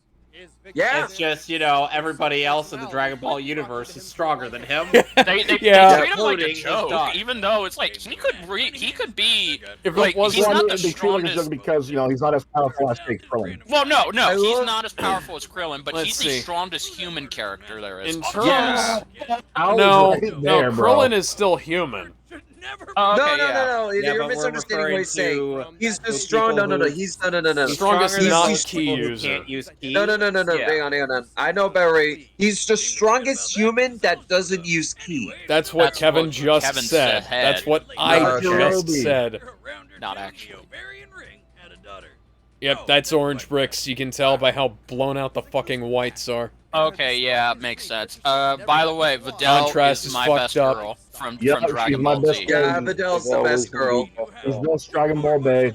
Yeah. It's just, everybody else in the Dragon Ball universe is stronger than him. They Yeah. treat him like a Including his joke, daughter. even though it's like he could be. If like, it was he's Well, I not mean, the they treat him like a strongest. joke because he's not as powerful as Big Krillin. Well, no, I he's love- not as powerful as Krillin, but Let's he's see. the strongest human character there is. In terms, Yeah. I was no, right no, there, bro. Krillin is still human. Oh, okay, No. Yeah, You're but we're misunderstanding what he's saying. referring He's to just strong. people No. who- He's no. Strongest stronger than non-ki most people who user. can't use ki. No. Yeah. Hang on. I know better. He's the strongest human that doesn't use ki. That's what That's Kevin what just Kevin said. said. That's what I Okay. just said. Not actually. Yep, that's orange bricks. You can tell by how blown out the fucking whites are. Okay, yeah, makes sense. By the way, Videl Contrast is is my fucked best up. girl from Yep, Dragon she's my Ball best Z. girl. Yeah, Vidal's the best girl. There's no Dragon Ball Bay.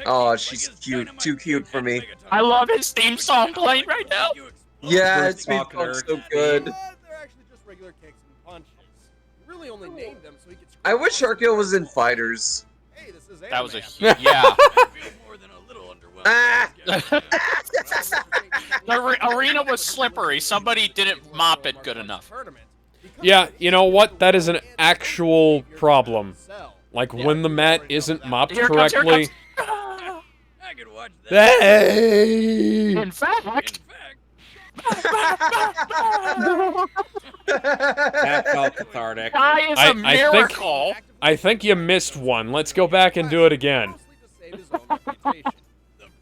Oh, she's cute. Too cute for me. I love his theme song playing right now. Yeah, Bruce it's been Faulkner. so good. They're actually just regular kicks and punches. You really only named them so he could. I wish Hercule was in Fighters. Hey, this is That was a Ant-Man. huge, yeah. Ah! The arena was slippery. Somebody didn't mop it good enough. Yeah, you know what? That is an actual problem. Like when the mat isn't mopped Here correctly. I could watch that. Hey! In fact, That felt cathartic. Guy is a miracle. I think you missed one. Let's go back and do it again. The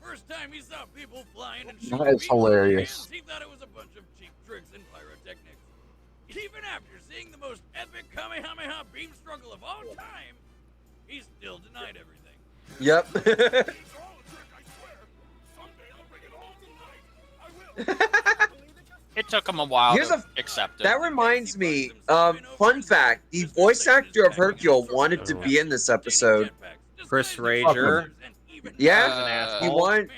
first time he saw people flying and shooting That is people hilarious. he thought it was a bunch of cheap tricks and pyrotechnics. Even after seeing the most epic Kamehameha beam struggle of all time, he still denied everything. Yep. It took him a while Here's to accept it. That reminds me. Fun fact: the voice actor of Hercule wanted to be in this episode. Chris Rager. Yeah, he wanted.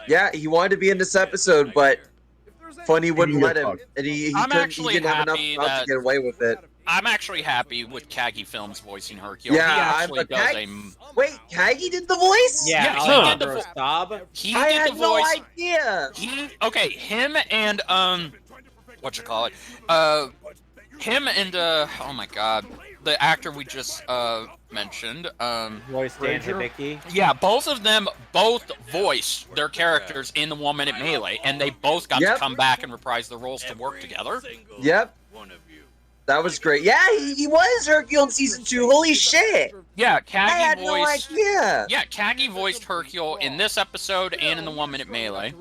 Yeah, he wanted to be in this episode, but Funny wouldn't let him, and he didn't have enough mouth to get away with it. I'm actually happy with Kagi Films voicing Hercule. Yeah, he actually does Wait, Kagi did the voice? Yeah, he did the voice. He I did had the no voice. idea. Him and him and oh my god, the actor we just mentioned, Voice Dan Hibiki. Yeah, both of them voiced their characters in the 1 Minute Melee, and they both got to come back and reprise the roles to work together. Yep. That was great. Yeah, he was Hercule in season 2. Holy shit! Yeah, I had Kagi no voiced. idea. Yeah, Kagi voiced Hercule in this episode and in the 1 Minute Melee.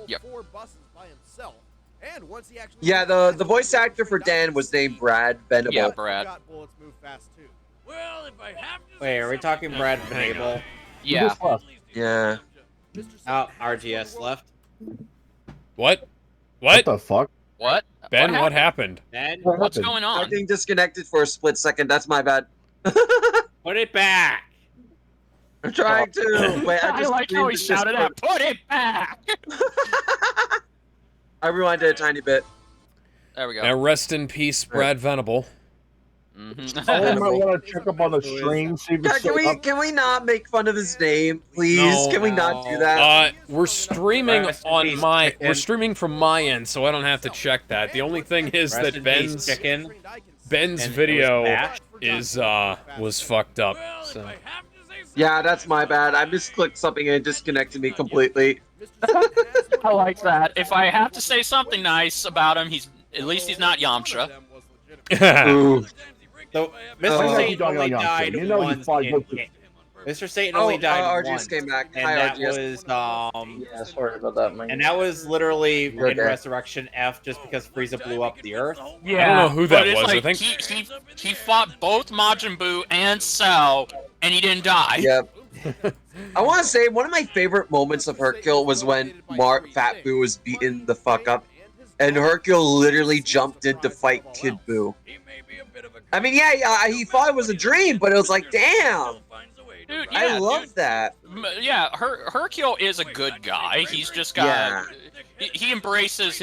Yep. Yeah, the voice actor for Dan was named Brad Venable. Yeah, Brad. Well, if I have to Wait, are we talking Brad Venable? Yeah. Yeah. Oh, RGS left. What? What the fuck? What? Ben, what happened? Ben, what's going on? I'm getting disconnected for a split second. That's my bad. Put it back. I'm trying to. Wait, I like how he shouted out, "Put it back!" I rewinded a tiny bit. There we go. Now rest in peace, Brad Venable. I might want to check up on the stream. See if it's Can we not make fun of his name, please? Can we not do that? We're streaming on my. We're streaming from my end, so I don't have to check that. The only thing is that Ben's video is was fucked up. So. Yeah, that's my bad. I misclicked something and it disconnected me completely. I like that. If I have to say something nice about him, at least he's not Yamcha. Ooh. So, Mr. Satan only died once. Mr. Satan only died once. Came back. And Hi, that RGS. was Yeah, sorry about that, man. and that was literally in Okay. Resurrection F, just because Frieza blew up the Earth. Yeah, I don't know who that was. Like, I think he fought both Majin Buu and Cell, and he didn't die. Yep. I want to say one of my favorite moments of Hercule was when Fat Buu was beaten the fuck up, and Hercule literally jumped in to fight Kid Buu. I mean, yeah, he thought it was a dream, but it was like, damn. Dude, yeah, I love that. Yeah, Hercule is a good guy. He's just got he embraces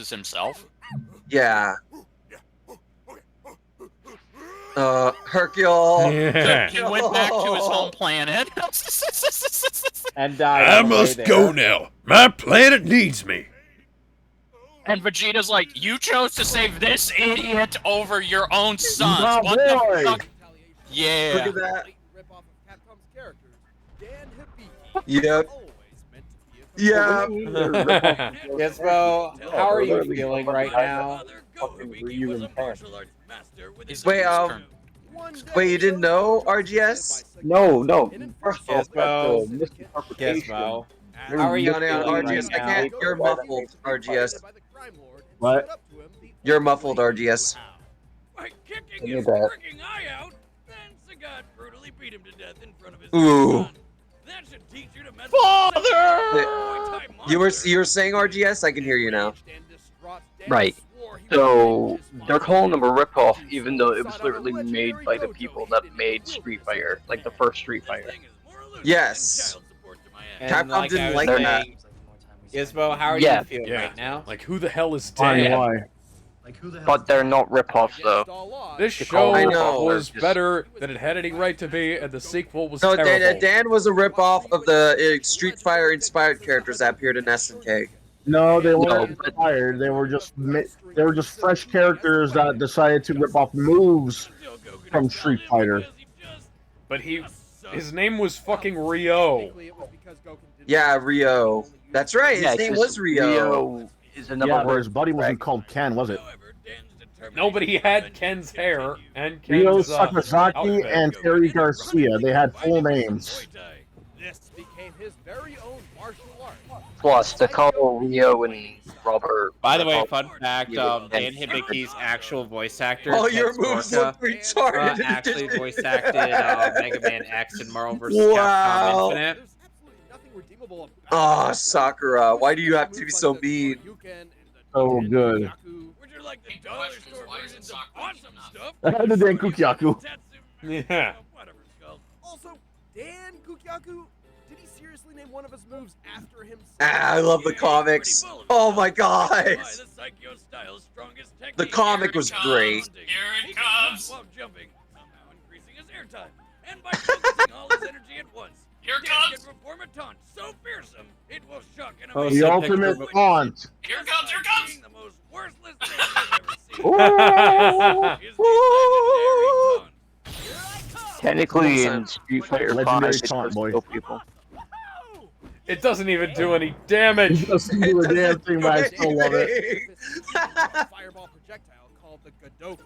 himself. Yeah. Hercule. Yeah. He went back to his home planet. And died. I must go now. My planet needs me. And Vegeta's like, you chose to save this idiot over your own sons. My What boy. the fuck? Yeah. Look at that. Yep. Yeah. Gizmo, how are you feeling right now? Wait, you didn't know RGS? No. First off, Gizmo, how are you feeling RGS? right I now? can't. You're muffled, RGS. What? You're muffled, RGS. I need that. Ooh. Father! You were saying RGS? I can hear you now. Right. So they're calling them a ripoff, even though it was literally made by the people that made Street Fighter, like the first Street Fighter. Yes. And Capcom didn't like saying, that. Gizmo, how are you feeling right now? Like, who the hell is Fine, Dan? why? But they're not ripoffs, though. This They show call them was ripoffs. better than it had any right to be, and the sequel was No, terrible. Dan was a ripoff of the Street Fighter inspired characters that appeared in SNK. No, they weren't inspired. They were just fresh characters that decided to rip off moves from Street Fighter. But his name was fucking Ryo. Yeah, Ryo. That's right. His name was Ryo. Is another Yeah, but word. his buddy wasn't called Ken, was it? No, but he had Ken's hair and Ryo Ken's Sakazaki outfit. and Terry Garcia. They had full names. This became his very own martial art. Plus, to call Rio and Robert. By the way, fun fact, Dan Hibicki's actual voice actor, All Ken your moves look retarded. actually voice acted Mega Man X and Marvel vs. Wow. Capcom Infinite. Oh, Sakura, why do you have to be so mean? So good. I had the Dan Kukyaku. Yeah. Also, Dan Kukyaku, did he seriously name one of his moves after himself? I love the comics. Oh my god. The comic was great. Here it comes. While jumping, somehow increasing his airtime, and by focusing all his energy at once. Here Dan comes. can perform a taunt so fearsome it will shock and Oh, amaze The so ultimate picture- taunt. Here comes. Here comes. being the most worthless thing I've ever seen. Is the legendary taunt. Technically, in Street Fighter Legendary 5, taunt, it's boy. kill people. It doesn't even do any damage. It doesn't do a damn thing, but I still love it. Fireball projectile called the Godoken.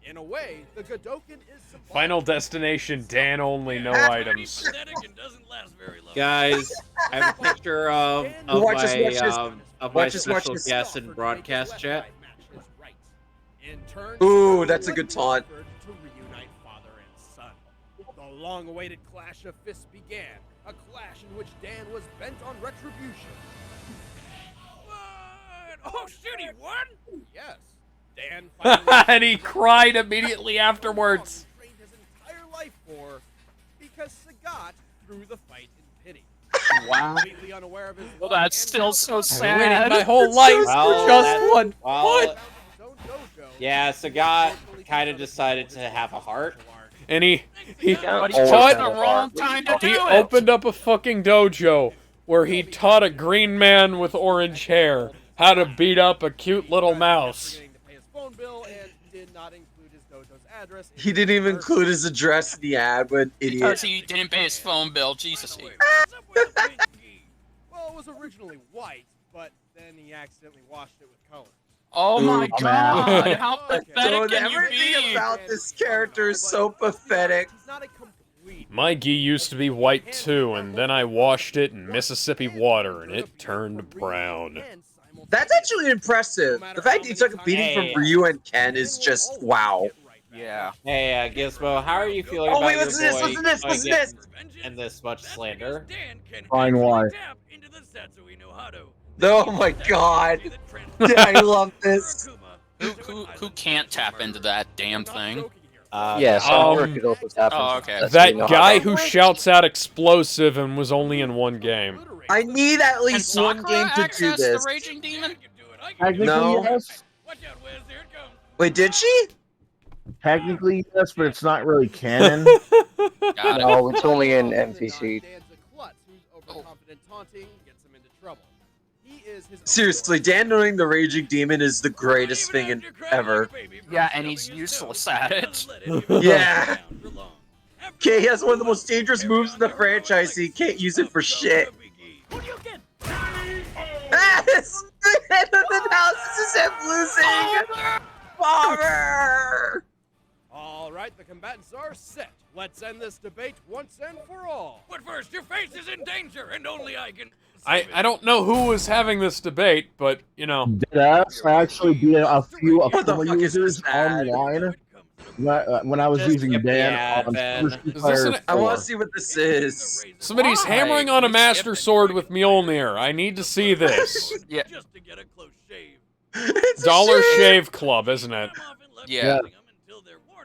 In a way, the Godoken is symbolic. Final destination, Dan only, no items. Pathetic and doesn't last very long. Guys, I have a picture of Watch my this. special guest in broadcast chat. In turn, Ooh, that's a good taunt. to reunite father and son. The long-awaited clash of fists began, a clash in which Dan was bent on retribution. What? Oh shit, he won? Yes, Dan finally And he cried immediately afterwards. trained his entire life for, because Sagat threw the fight in pity. Wow. Completely unaware of his Well, love that's and still love so of sad. Waited my whole life Well, for just that's- one. well, What? his own dojo, Yeah, Sagat kind of decided to have a heart. And he taught the wrong time to do it. Opened up a fucking dojo where he taught a green man with orange hair how to beat up a cute little mouse. He didn't even include his address in the ad, but idiot. Because he didn't pay his phone bill, Jesus. Well, it was originally white, but then he accidentally washed it with color. Oh my god, how pathetic Dude, can you everything be? about this character is so pathetic. My gi used to be white too, and then I washed it in Mississippi water, and it turned brown. That's actually impressive. The fact that he took a beating from Ryu and Ken is just wow. Yeah. Hey, Gizmo, how are you feeling Oh, about wait, your listen to this, boy listen to this, going listen to this. and this much slander? Fine, why? Oh my god. I love this. Who can't tap into that damn thing? Yes, could also tap oh, into okay. That guy who shouts out explosive and was only in one game. I need at least one game to do access this. the Raging Demon? No. Yes. Wait, did she? Technically, yes, but it's not really canon. No, it's only in NPC. Seriously, Dan knowing the Raging Demon is the greatest thing ever. Yeah, and he's useless at it. Yeah. Okay, he has one of the most dangerous moves in the franchise, so you can't use it for shit. Ah, this is him losing! Bomber! All right, the combatants are set. Let's end this debate once and for all. But first, your face is in danger, and only I can. I don't know who was having this debate, but, you know. Deadass, I actually beat a few of users online when I was using Dan on I want to see what this is. Somebody's hammering on a Master Sword with Mjolnir. I need to see this. Yeah. Just to get a close shave. Dollar Shave Club, isn't it? Yeah.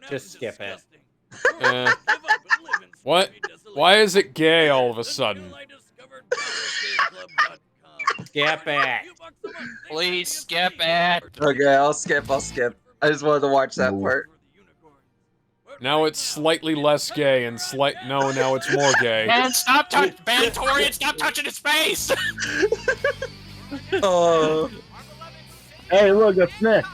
Just skip it. What? Why is it gay all of a sudden? Skip it. Please skip it. Okay, I'll skip. I just wanted to watch that part. Now it's slightly less gay and now it's more gay. Man, stop Torian, stop touching his face! Oh. Hey, look, that's Nick.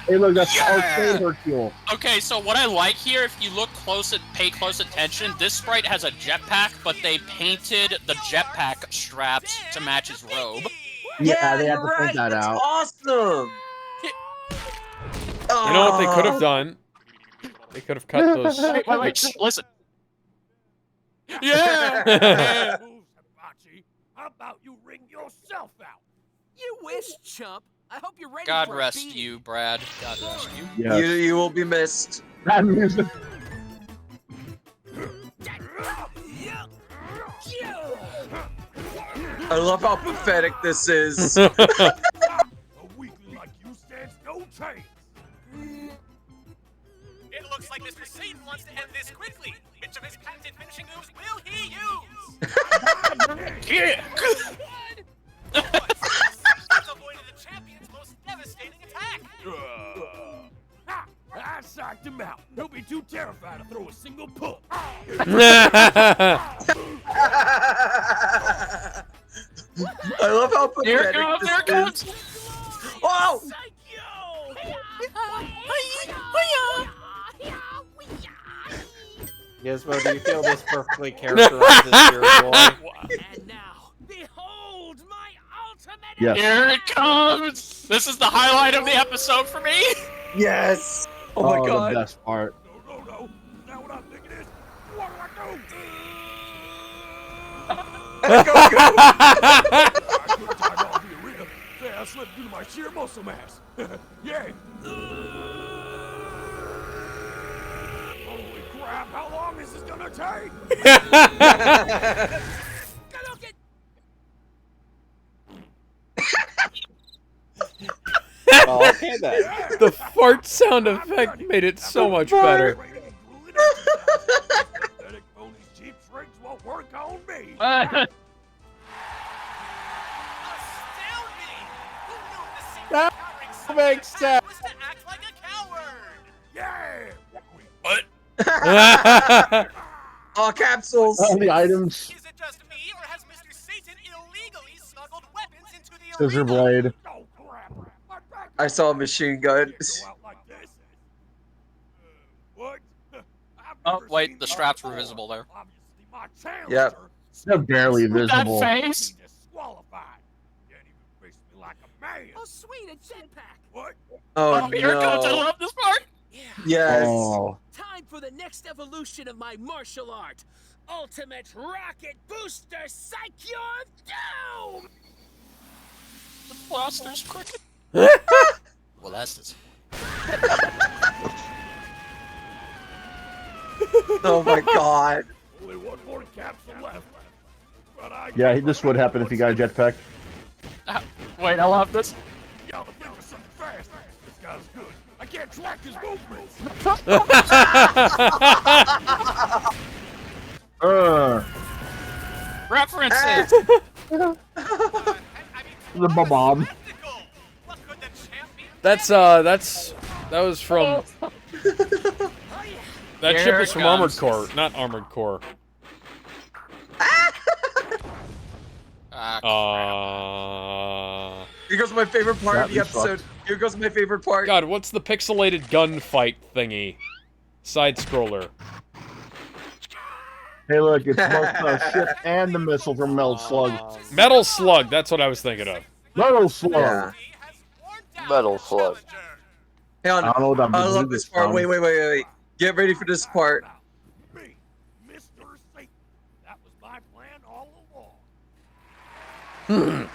Hey, look, that's Hercule. Okay, so what I like here, if you look close and pay close attention, this sprite has a jetpack, but they painted the jetpack straps to match his robe. Yeah, they had to point that out. Awesome. You know what they could have done? They could have cut those. Wait, listen. Yeah! How about you ring yourself out? You wish, chump. I hope you're ready God for rest you, Brad. God rest you. Yes. You will be missed. That music. I love how pathetic this is. A weakling like you stands no chance. It looks like Mr. Satan wants to end this quickly. Which of his patented finishing moves will he use? Yeah. He's avoided the champion's most devastating attack. I psyched him out. He'll be too terrified to throw a single pull. I love how pathetic There it comes. Oh! Gizmo, do you feel this perfectly characterizes your boy? And now, behold my ultimate. Yes. Here it comes. This is the highlight of the episode for me. Yes! Oh my god. The best part. No. Now what I'm thinking is, what do? Yeah, I slipped due to my sheer muscle mass. Yeah. Holy crap, how long is this gonna take? Oh, okay then. The fart sound effect made it so much better. Pathetic phony's cheap tricks won't work on me. Makes sense. Was to act like a coward. Yeah. What? Oh, capsules. The items. Is it just me, or has Mr. Satan illegally smuggled weapons into the Scissor arena? blade. I saw a machine gun. Oh, wait, the straps were visible there. Yep. They're barely visible. That face? Oh, sweet, a jetpack. What? Oh, Here it comes. I no. love this part. Yes. Oh. Time for the next evolution of my martial art. Ultimate Rocket Booster Psyche of Doom! The blaster's crooked. Well, that's this. Oh my god. Only one more capsule left. Yeah, this would happen if you got a jetpack. Wait, I love this. Y'all think of something fast. This guy's good. I can't track his movements. References. The bomb. That was from. That ship is from Armored Core, not Armored Core. Here goes my favorite part of the episode. Here goes my favorite part. God, what's the pixelated gunfight thingy? Side scroller. Hey, look, it's both the ship and the missile from Metal Slug. Metal Slug, that's what I was thinking of. Metal Slug. Yeah. Metal Slug. Hang on. I don't know what that I love means. this part. Wait. Get ready for this part. Me, Mr. Satan. That was my plan all along.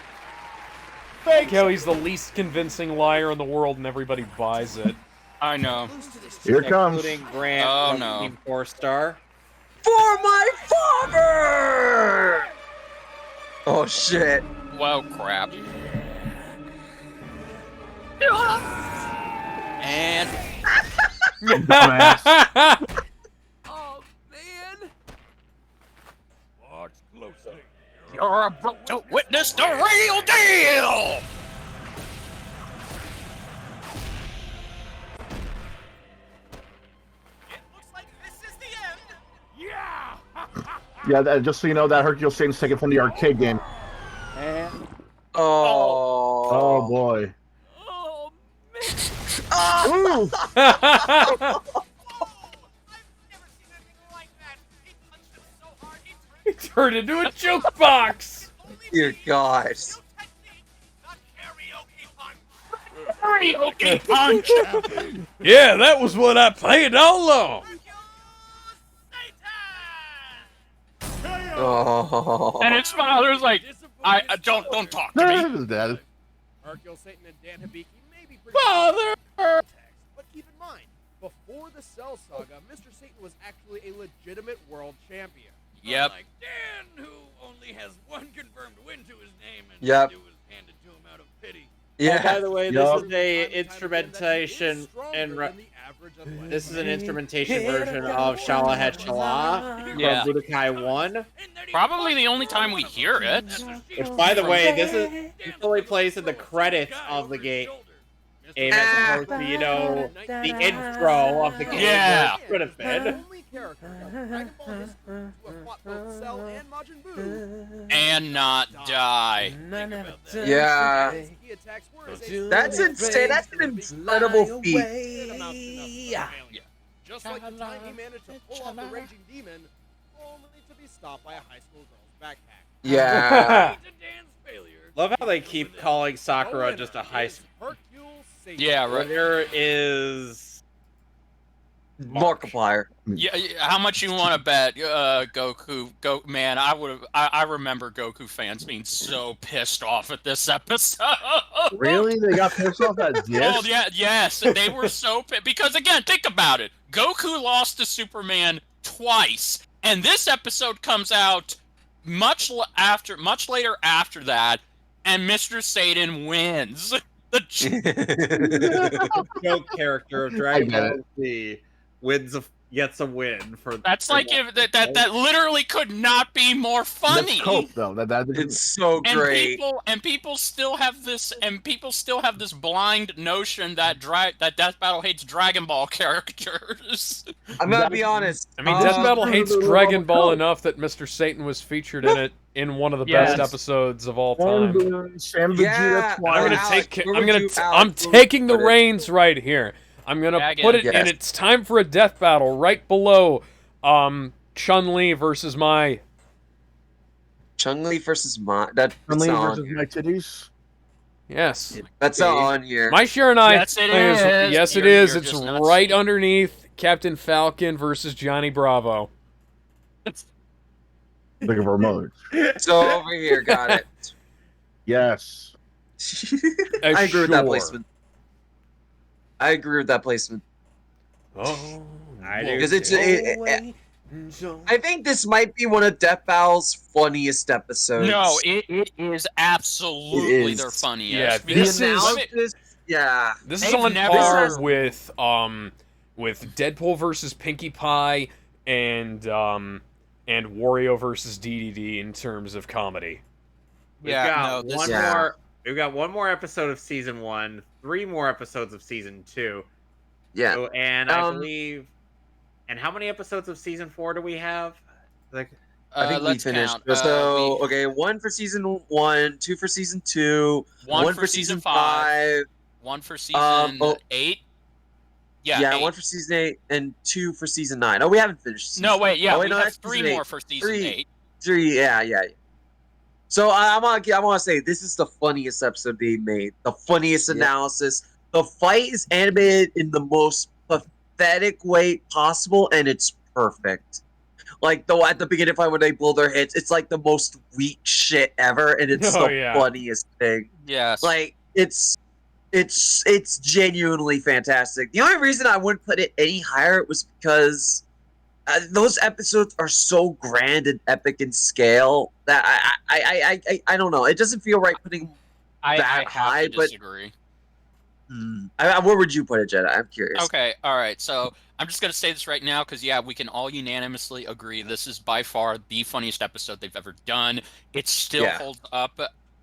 Fake how he's the least convincing liar in the world and everybody buys it. I know. Here it comes. Including Grant Oh, from no. Team 4-Star. For my father! Oh shit. Well, crap. And Oh, man. Watch closely. you're about to witness the real deal. It looks like this is the end. Yeah. Yeah, just so you know, that Hercule Satan's taken from the arcade game. Oh. Oh, boy. Oh, man. Ooh. He turned into a jukebox! Dear God. Karaoke punch. Yeah, that was what I planned all along! Oh. And his father's like, I don't talk to me. His dad. Hercule, Satan, and Dan Hibiki may be Father! but keep in mind, before the Cell Saga, Mr. Satan was actually a legitimate world champion. Yep. Like Dan, who only has one confirmed win to his name, and Yep. it was handed to him out of pity. Yeah. Oh, by the way, Yup. this is a instrumentation this is an instrumentation version of Shalahet Shalah Yeah. from Budokai 1. Probably the only time we hear it. Which, by the way, this is fully plays in the credits of the game. As opposed to, you know, the intro of the game. Yeah. Where it should have been. And not die. Yeah. That's insane. That's an incredible feat. Just like the time he managed to pull off the Raging Demon, only to be stopped by a high school girl's backpack. Yeah. Love how they keep calling Sakura just a high school. Yeah, right. There is Markiplier. Yeah, how much you want to bet, Goku? Man, I remember Goku fans being so pissed off at this episode. Really? They got pissed off at this? Oh yeah, yes, they were so pissed because again, think about it. Goku lost to Superman twice, and this episode comes out much later after that, and Mr. Satan wins. The joke character of Dragon Ball Z wins gets a win for. That's like if that literally could not be more funny. That's cope, though. It's so great. And people still have this blind notion that Death Battle hates Dragon Ball characters. I'm gonna be honest. I mean, Death Battle hates Dragon Ball enough that Mr. Satan was featured in it in one of the best episodes of all time. Sam Vegeta I'm taking the reins right here. I'm gonna put it in. It's time for a death battle right below Chun-Li versus Mai. Chun-Li versus Mai. That's Chun-Li on versus here. my titties. Yes. That's on here. My share and I. Yes, it is. Yes, it is. It's right underneath Captain Falcon versus Johnny Bravo. Look at remote. So over here, got it. Yes. I agree with that placement. I agree with that placement. Oh, because I think this might be one of Death Battle's funniest episodes. No, it is absolutely their funniest. Yeah, this is on par with Deadpool versus Pinkie Pie and Wario versus DDD in terms of comedy. We've got one more episode of season 1, 3 more episodes of season 2. Yeah. So, and I believe. And how many episodes of season 4 do we have? I think we finished. So, okay, 1 for season 1, 2 for season 2, 1 for season 5, 1 for season 8. Yeah, 1 for season 8 and 2 for season 9. Oh, we haven't finished. No, wait, yeah, we have 3 more for season 8. 3, yeah. So I want to say this is the funniest episode they made. The funniest analysis. The fight is animated in the most pathetic way possible, and it's perfect. Like at the beginning fight when they blow their heads, it's like the most weak shit ever, and it's the funniest thing. Yes. Like it's genuinely fantastic. The only reason I wouldn't put it any higher was because those episodes are so grand and epic in scale that I don't know. It doesn't feel right putting that high. I disagree. Where would you put it, Jedi? I'm curious. Okay, all right. So I'm just gonna say this right now because we can all unanimously agree this is by far the funniest episode they've ever done. It still holds up.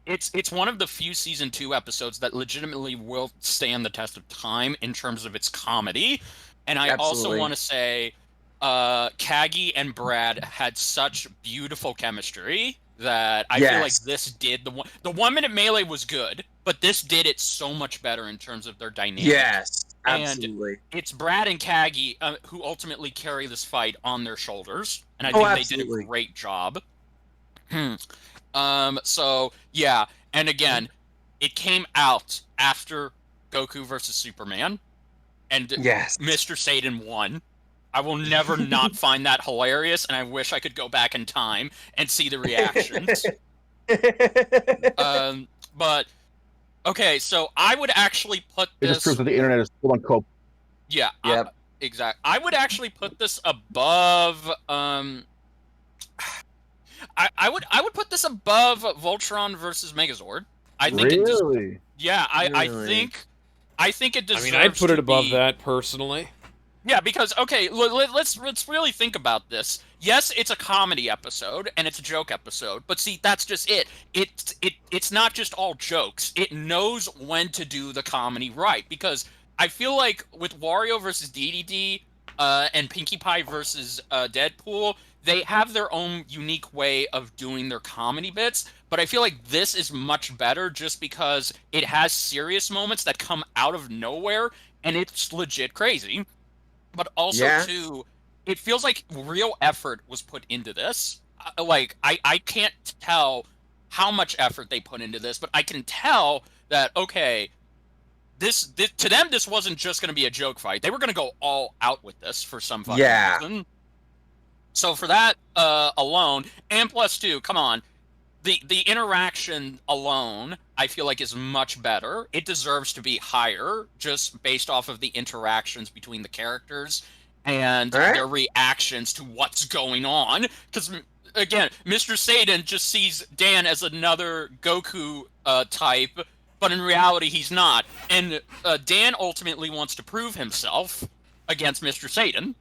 It's one of the few season 2 episodes that legitimately will stand the test of time in terms of its comedy. And I also want to say, Kagi and Brad had such beautiful chemistry that I feel like this did the 1 minute melee was good, but this did it so much better in terms of their dynamic. Yes, absolutely. And it's Brad and Kagi who ultimately carry this fight on their shoulders, and I think they did a great job. So yeah, and again, it came out after Goku versus Superman, and Mr. Satan won. I will never not find that hilarious, and I wish I could go back in time and see the reactions. But okay, so I would actually put this. It just proves that the internet is full on cope. Yeah. Exactly. I would actually put this above. I would put this above Voltron versus Megazord. I think really. I think it deserves. I mean, I'd put it above that personally. Yeah, because let's really think about this. Yes, it's a comedy episode and it's a joke episode, but see, that's just it. It's not just all jokes. It knows when to do the comedy right, because I feel like with Wario versus DDD and Pinkie Pie versus Deadpool, they have their own unique way of doing their comedy bits, but I feel like this is much better just because it has serious moments that come out of nowhere, and it's legit crazy. But also, too, it feels like real effort was put into this. I can't tell how much effort they put into this, but I can tell that, okay, this to them, this wasn't just going to be a joke fight. They were going to go all out with this for some fucking reason. So for that alone, and plus, too, come on, the interaction alone, I feel like, is much better. It deserves to be higher, just based off of the interactions between the characters and their reactions to what's going on. Because, again, Mr. Satan just sees Dan as another Goku type, but in reality, he's not. And Dan ultimately wants to prove himself against Mr. Satan.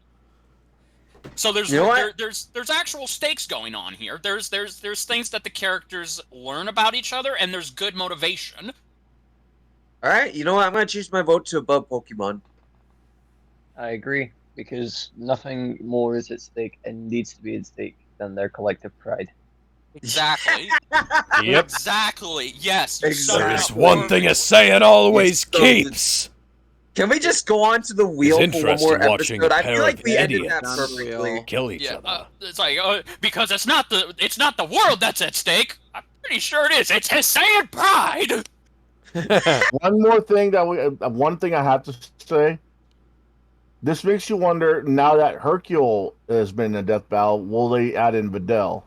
So there's You know what? there's actual stakes going on here. There's things that the characters learn about each other, and there's good motivation. All right, you know what? I'm gonna change my vote to above Pokemon. I agree, because nothing more is at stake and needs to be at stake than their collective pride. Exactly. Yep. Exactly. Yes. There's one thing a saying always keeps. Can we just go on to the wheel It's for one more interesting watching episode? a I pair feel like of we ended that idiots perfectly. kill each other. It's like because it's not the world that's at stake. I'm pretty sure it is. It's his Saiyan pride. One thing I have to say. This makes you wonder, now that Hercule has been in a death battle, will they add in Videl?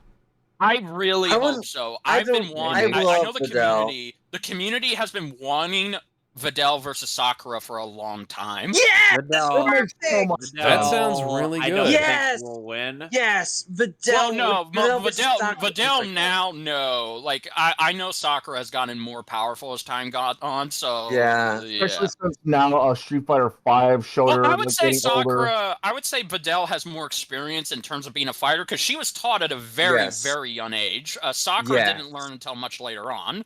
I really hope so. I've been wanting. I know the community. The community has been wanting Videl versus Sakura for a long time. Yeah, that sounds really good. Yes, will win. Yes, Videl. Well, no, Videl Videl now, no. Like I know Sakura has gotten more powerful as time got on. So Especially since now Street Fighter V showed her. I would say Sakura. Older. I would say Videl has more experience in terms of being a fighter because she was taught at a very, very young age. Sakura didn't learn until much later on.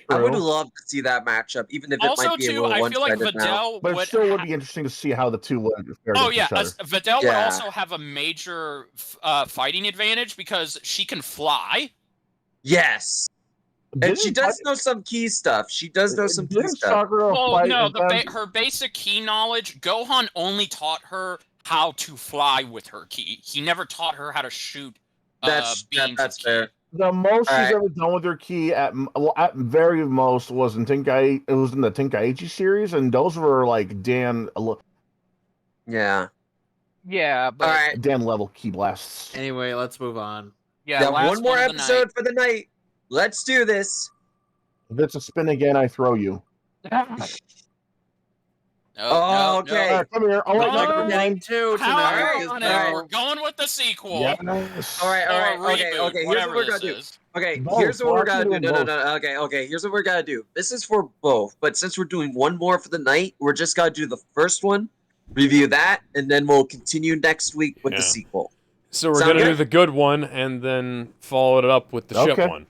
I would love to see that matchup, even if it might be a little one-sided now. But it still would be interesting to see how the two would fare Oh against yeah, each other. Videl would also have a major fighting advantage because she can fly. Yes. And she does know some key stuff. She does know some key stuff. Well, no, her basic key knowledge, Gohan only taught her how to fly with her key. He never taught her how to shoot beams that's fair. The most she's ever done with her key at very most was in Tenkaichi. It was in the Tenkaichi series, and those were like Dan. Yeah, but Dan level key blasts. Anyway, let's move on. Yeah, one more episode for the night. Let's do this. If it's a spin again, I throw you. Okay. All right, come here. I'll let you getting two tonight. We're going with the sequel. Yes. All right. Okay. Here's what we're gonna do. Okay, here's what we're gonna do. No. Okay. Here's what we're gonna do. This is for both, but since we're doing one more for the night, we're just gonna do the first one, review that, and then we'll continue next week with the sequel. So we're gonna do the good one and then follow it up with the shit one.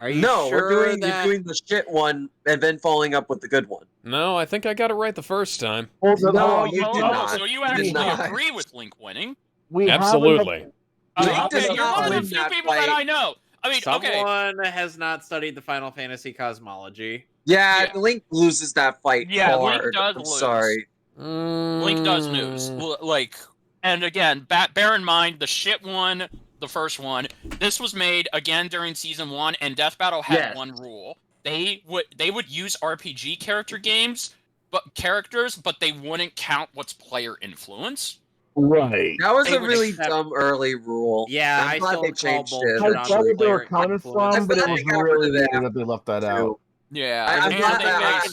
Are you No, sure you're doing the shit one and then following up with the good one. No, I think I got it right the first time. No, you did not. So you actually agree with Link winning? Absolutely. Okay, you're one of the few people that I know. I mean, someone has not studied the Final Fantasy cosmology. Yeah, Link loses that fight. Yeah, hard. Link does I'm lose. sorry. Link does lose. Like, and again, bear in mind the shit one, the first one. This was made again during season 1, and Death Battle had one rule. They would use RPG characters, but they wouldn't count what's player influence. Right. That was a really dumb early rule. Yeah, I'm glad they changed it. I thought they were coming from, but it was really weird that they left that out. Yeah, I'm glad that.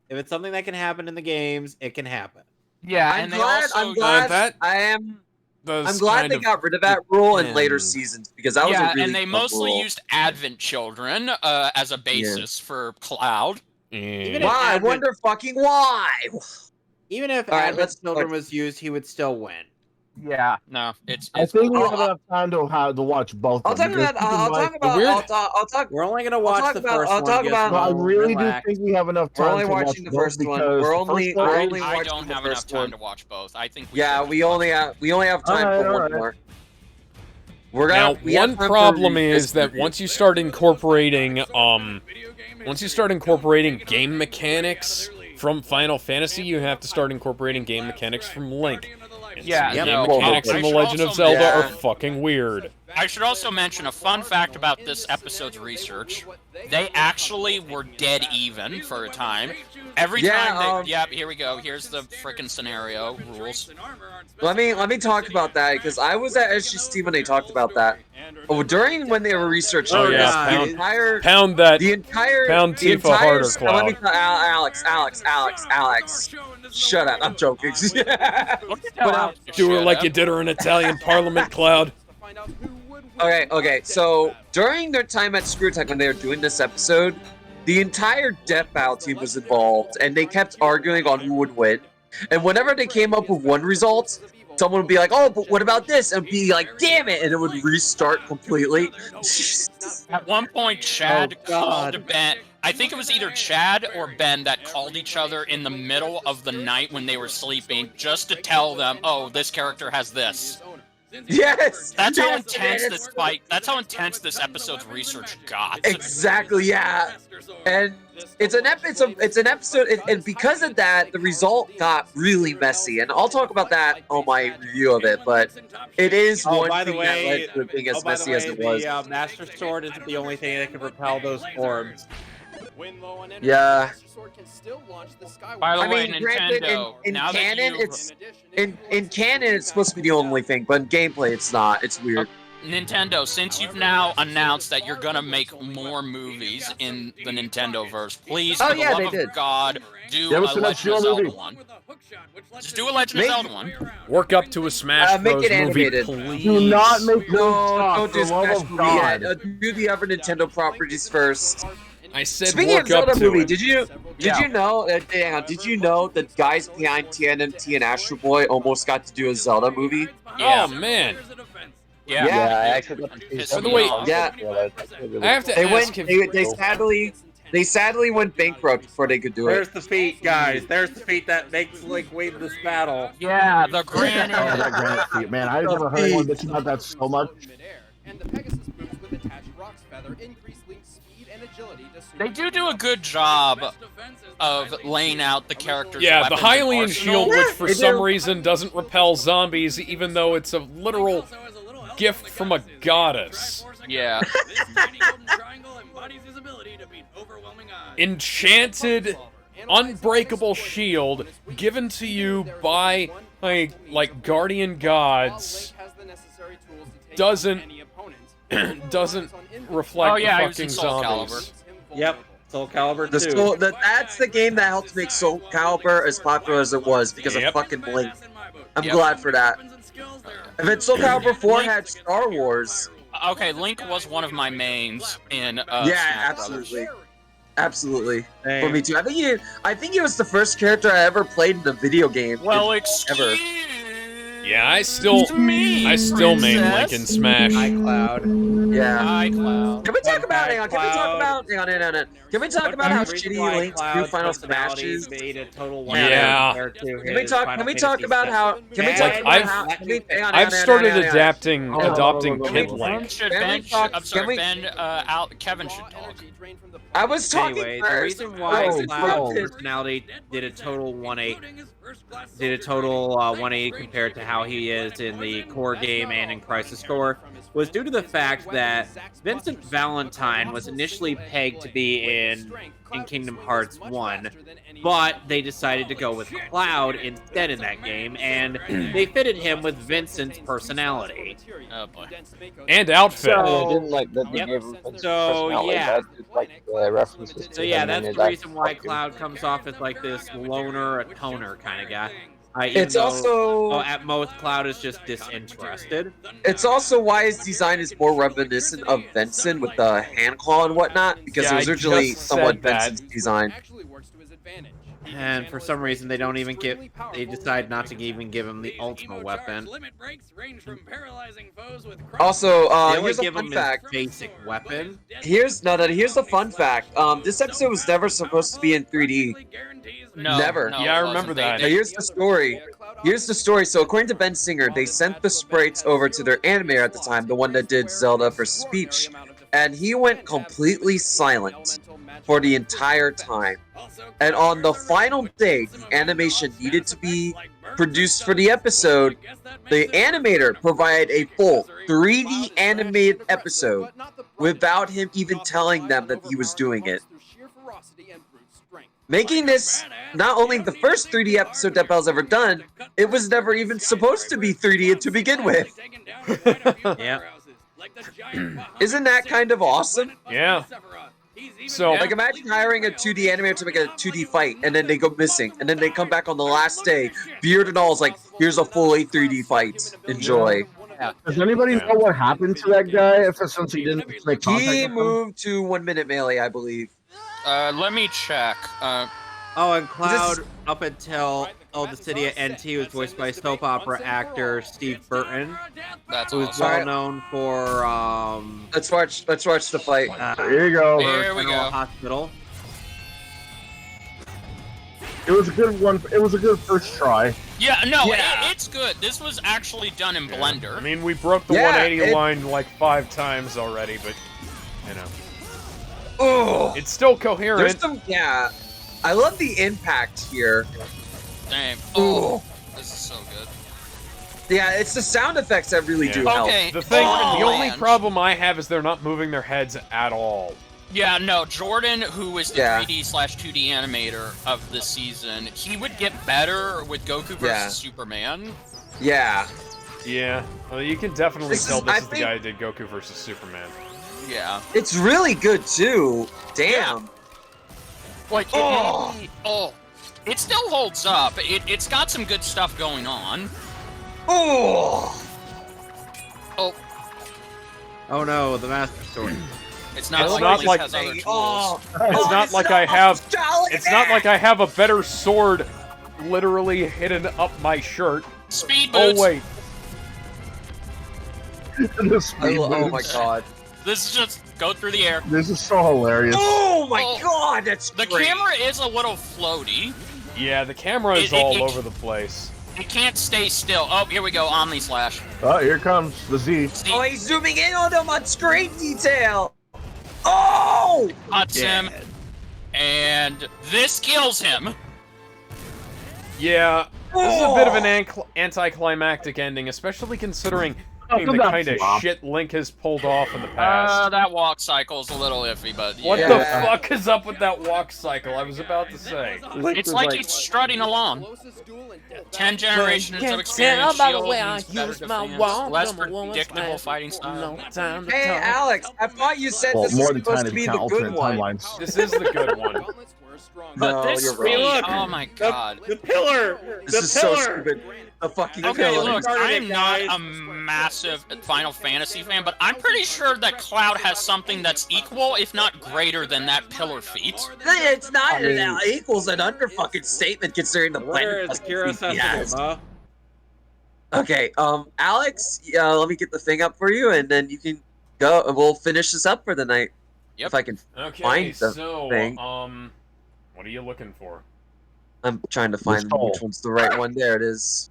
If it's something that can happen in the games, it can happen. Yeah, I'm glad they got rid of that rule in later seasons because that was a really and they dumb mostly rule. used Advent Children as a basis for Cloud. Why? I wonder fucking why. Even if Advent Children was used, he would still win. Yeah, no, it's. I think we have enough time to watch both. I'll talk about. We're only gonna watch the first one. I really do think we have enough time. We're only watching the first one. We're only I don't watching have the enough first time one. to watch both. I think. We only have time for one more. Now, one problem is that once you start incorporating game mechanics from Final Fantasy, you have to start incorporating game mechanics from Link. And game mechanics in The Legend of Zelda are fucking weird. I should also mention a fun fact about this episode's research. They actually were dead even for a time. Every time they... here we go. Here's the frickin' scenario rules. Let me talk about that, because I was at SGC when they talked about that. Oh, during when they were researching pound that. The entire Tifa harder, Cloud. Alex. Shut up. I'm joking. Do her like you did her in Italian Parliament, Cloud. Okay. So during their time at ScrewTech when they were doing this episode, the entire Death Battle team was involved, and they kept arguing on who would win. And whenever they came up with one result, someone would be like, "Oh, but what about this?" and be like, "Damn it!" and it would restart completely. At one point, Chad called Ben. I think it was either Chad or Ben that called each other in the middle of the night when they were sleeping, just to tell them, "Oh, this character has this." Yes, that's how intense this fight. That's how intense this episode's research got. Exactly, yeah. And it's an episode, and because of that, the result got really messy. And I'll talk about that on my review of it. But it is one thing that led to it being as messy as it was. The Master Sword isn't the only thing that can repel those orbs. Yeah. By the way, granted, Nintendo, in now that canon, you've- it's in canon, it's supposed to be the only thing, but in gameplay, it's not. It's weird. Nintendo, since you've now announced that you're gonna make more movies in the Nintendo-verse, please, for the love of God, do a Legend of Zelda one. Just do a Legend of Zelda one. Work up to a Smash make Bros. it movie, animated. please. Do not make Don't do for the love Smash of movie yet. God. Do the other Nintendo properties first. I said Speaking work of Zelda up to movie, it. did you know? Hang on, did you know that guys behind TNMT and Astro Boy almost got to do a Zelda movie? Oh man. Yeah. I actually got to see By the way, yeah. I have to ask They sadly went bankrupt before they could do There's it. the feat, guys. There's the feat that makes Link win this battle. Yeah, the Granite feet, man. I've never heard anyone bitch about that so much. And the Pegasus boots with attached Rock's Feather increase Link's speed and agility to They do a good job of laying out the characters. Yeah, the weapons, and Hylian arsenal. shield, which for some reason doesn't repel zombies, even though it's a literal gift from a goddess. Yeah. Enchanted, unbreakable shield given to you by, like guardian gods doesn't reflect the fucking zombies. Yep, Soul Calibur 2. That's the game that helped make Soul Calibur as popular as it was because of fucking Link. I'm glad for that. If it's Soul Calibur 4 had Star Wars. Okay, Link was one of my mains in Yeah, Smash absolutely. Brothers. Absolutely. For me too. I think he was the first character I ever played in a video game. Well, ever. Yeah, I still main Link in Smash. iCloud. Yeah. iCloud. Can we talk about? Hang on. Can we talk about? Hang on. Can we talk about how shitty Link's new Final Smash is? Yeah. Can we talk about how? Can we talk about how? I've started adapting Kid Link. Kevin should talk. I was talking Anyway, first. the reason why Cloud's personality did a total 180 compared to how he is in the core game and in Crisis Core was due to the fact that Vincent Valentine was initially pegged to be in Kingdom Hearts 1, but they decided to go with Cloud instead in that game, and they fitted him with Vincent's personality. Oh boy. And outfit. I didn't like that they gave him personality. yeah. I just like the references to So yeah, him and that's his the reason why fucking- Cloud comes off as like this loner, a toner kind of guy. It's also at most Cloud is just disinterested. It's also why his design is more reminiscent of Vincent with the hand claw and whatnot, because Yeah, it was I originally just somewhat said that. Vincent's design. And for some reason they don't even they decide not to even give him the ultimate weapon. Also, They only here's a give fun him fact. his basic weapon. Here's the fun fact. This episode was never supposed to be in 3D. No, Never. no, Yeah, I it remember wasn't. that. Now, here's the story. So according to Ben Singer, they sent the sprites over to their animator at the time, the one that did Zelda for Speech, and he went completely silent for the entire time. And on the final day, the animation needed to be produced for the episode. The animator provided a full 3D animated episode without him even telling them that he was doing it. Making this not only the first 3D episode that Bell's ever done, it was never even supposed to be 3D to begin with. Yeah. Isn't that kind of awesome? Yeah. So, Like, imagine hiring a 2D animator to make a 2D fight, and then they go missing, and then they come back on the last day, beard and all, is like, here's a full 3D fight. Enjoy. Does anybody know what happened to that guy since he didn't make contact He with him? moved to 1 Minute Melee, I believe. Let me check. Oh, and Cloud, up until the city of NT was voiced by soap opera actor Steve Burton. That's who's awesome. well known for Let's watch the fight. There you go. There we General go. Hospital. It was a good one. It was a good first try. Yeah, no, it's good. This was actually done in Blender. I mean, we broke the 180 line like 5 times already, but you know. Oh, it's still coherent. There's some, I love the impact here. Damn. Oh, this is so good. Yeah, it's the sound effects that really do help. Okay. The thing, the only problem I have is they're not moving their heads at all. Yeah, no, Jordan, who is the 3D/2D animator of the season, he would get better with Goku versus Superman. Yeah. Yeah. Well, you can definitely tell this is the guy who did Goku versus Superman. Yeah. It's really good too. Damn. Like, it still holds up. It's got some good stuff going on. Oh. Oh no, the Master Sword. It's not like has other tools. It's not like I have. It's not like I have a better sword, literally hidden up my shirt. Speed boots. Oh wait. Oh my god. This is just go through the air. This is so hilarious. Oh my god, that's the great. camera is a little floaty. Yeah, the camera is all over the place. It can't stay still. Oh, here we go, Omni Slash. Oh, here comes the Z. Oh, he's zooming in on them on screen detail. Oh! Cuts him, and this kills him. Yeah, this is a bit of an anticlimactic ending, especially considering the kind of shit Link has pulled off in the past. That walk cycle is a little iffy, but What the fuck is up with that walk cycle? I was about to say. It's like he's strutting along. 10 generations of experience, shield means better defense, less predictable fighting style. Hey, Alex, I thought you said this was supposed to be the good one. This is the good one. But this you're right. oh my god. The pillar! This is so stupid. The fucking Okay, pillar. look, I'm not a massive Final Fantasy fan, but I'm pretty sure that Cloud has something that's equal, if not greater, than that pillar feat. It's not equals an under fucking statement considering the planet. Okay, Alex, let me get the thing up for you, and then you can go, and we'll finish this up for the night. Yep. If I can find the thing. What are you looking for? I'm trying to find which one's the right one. There it is.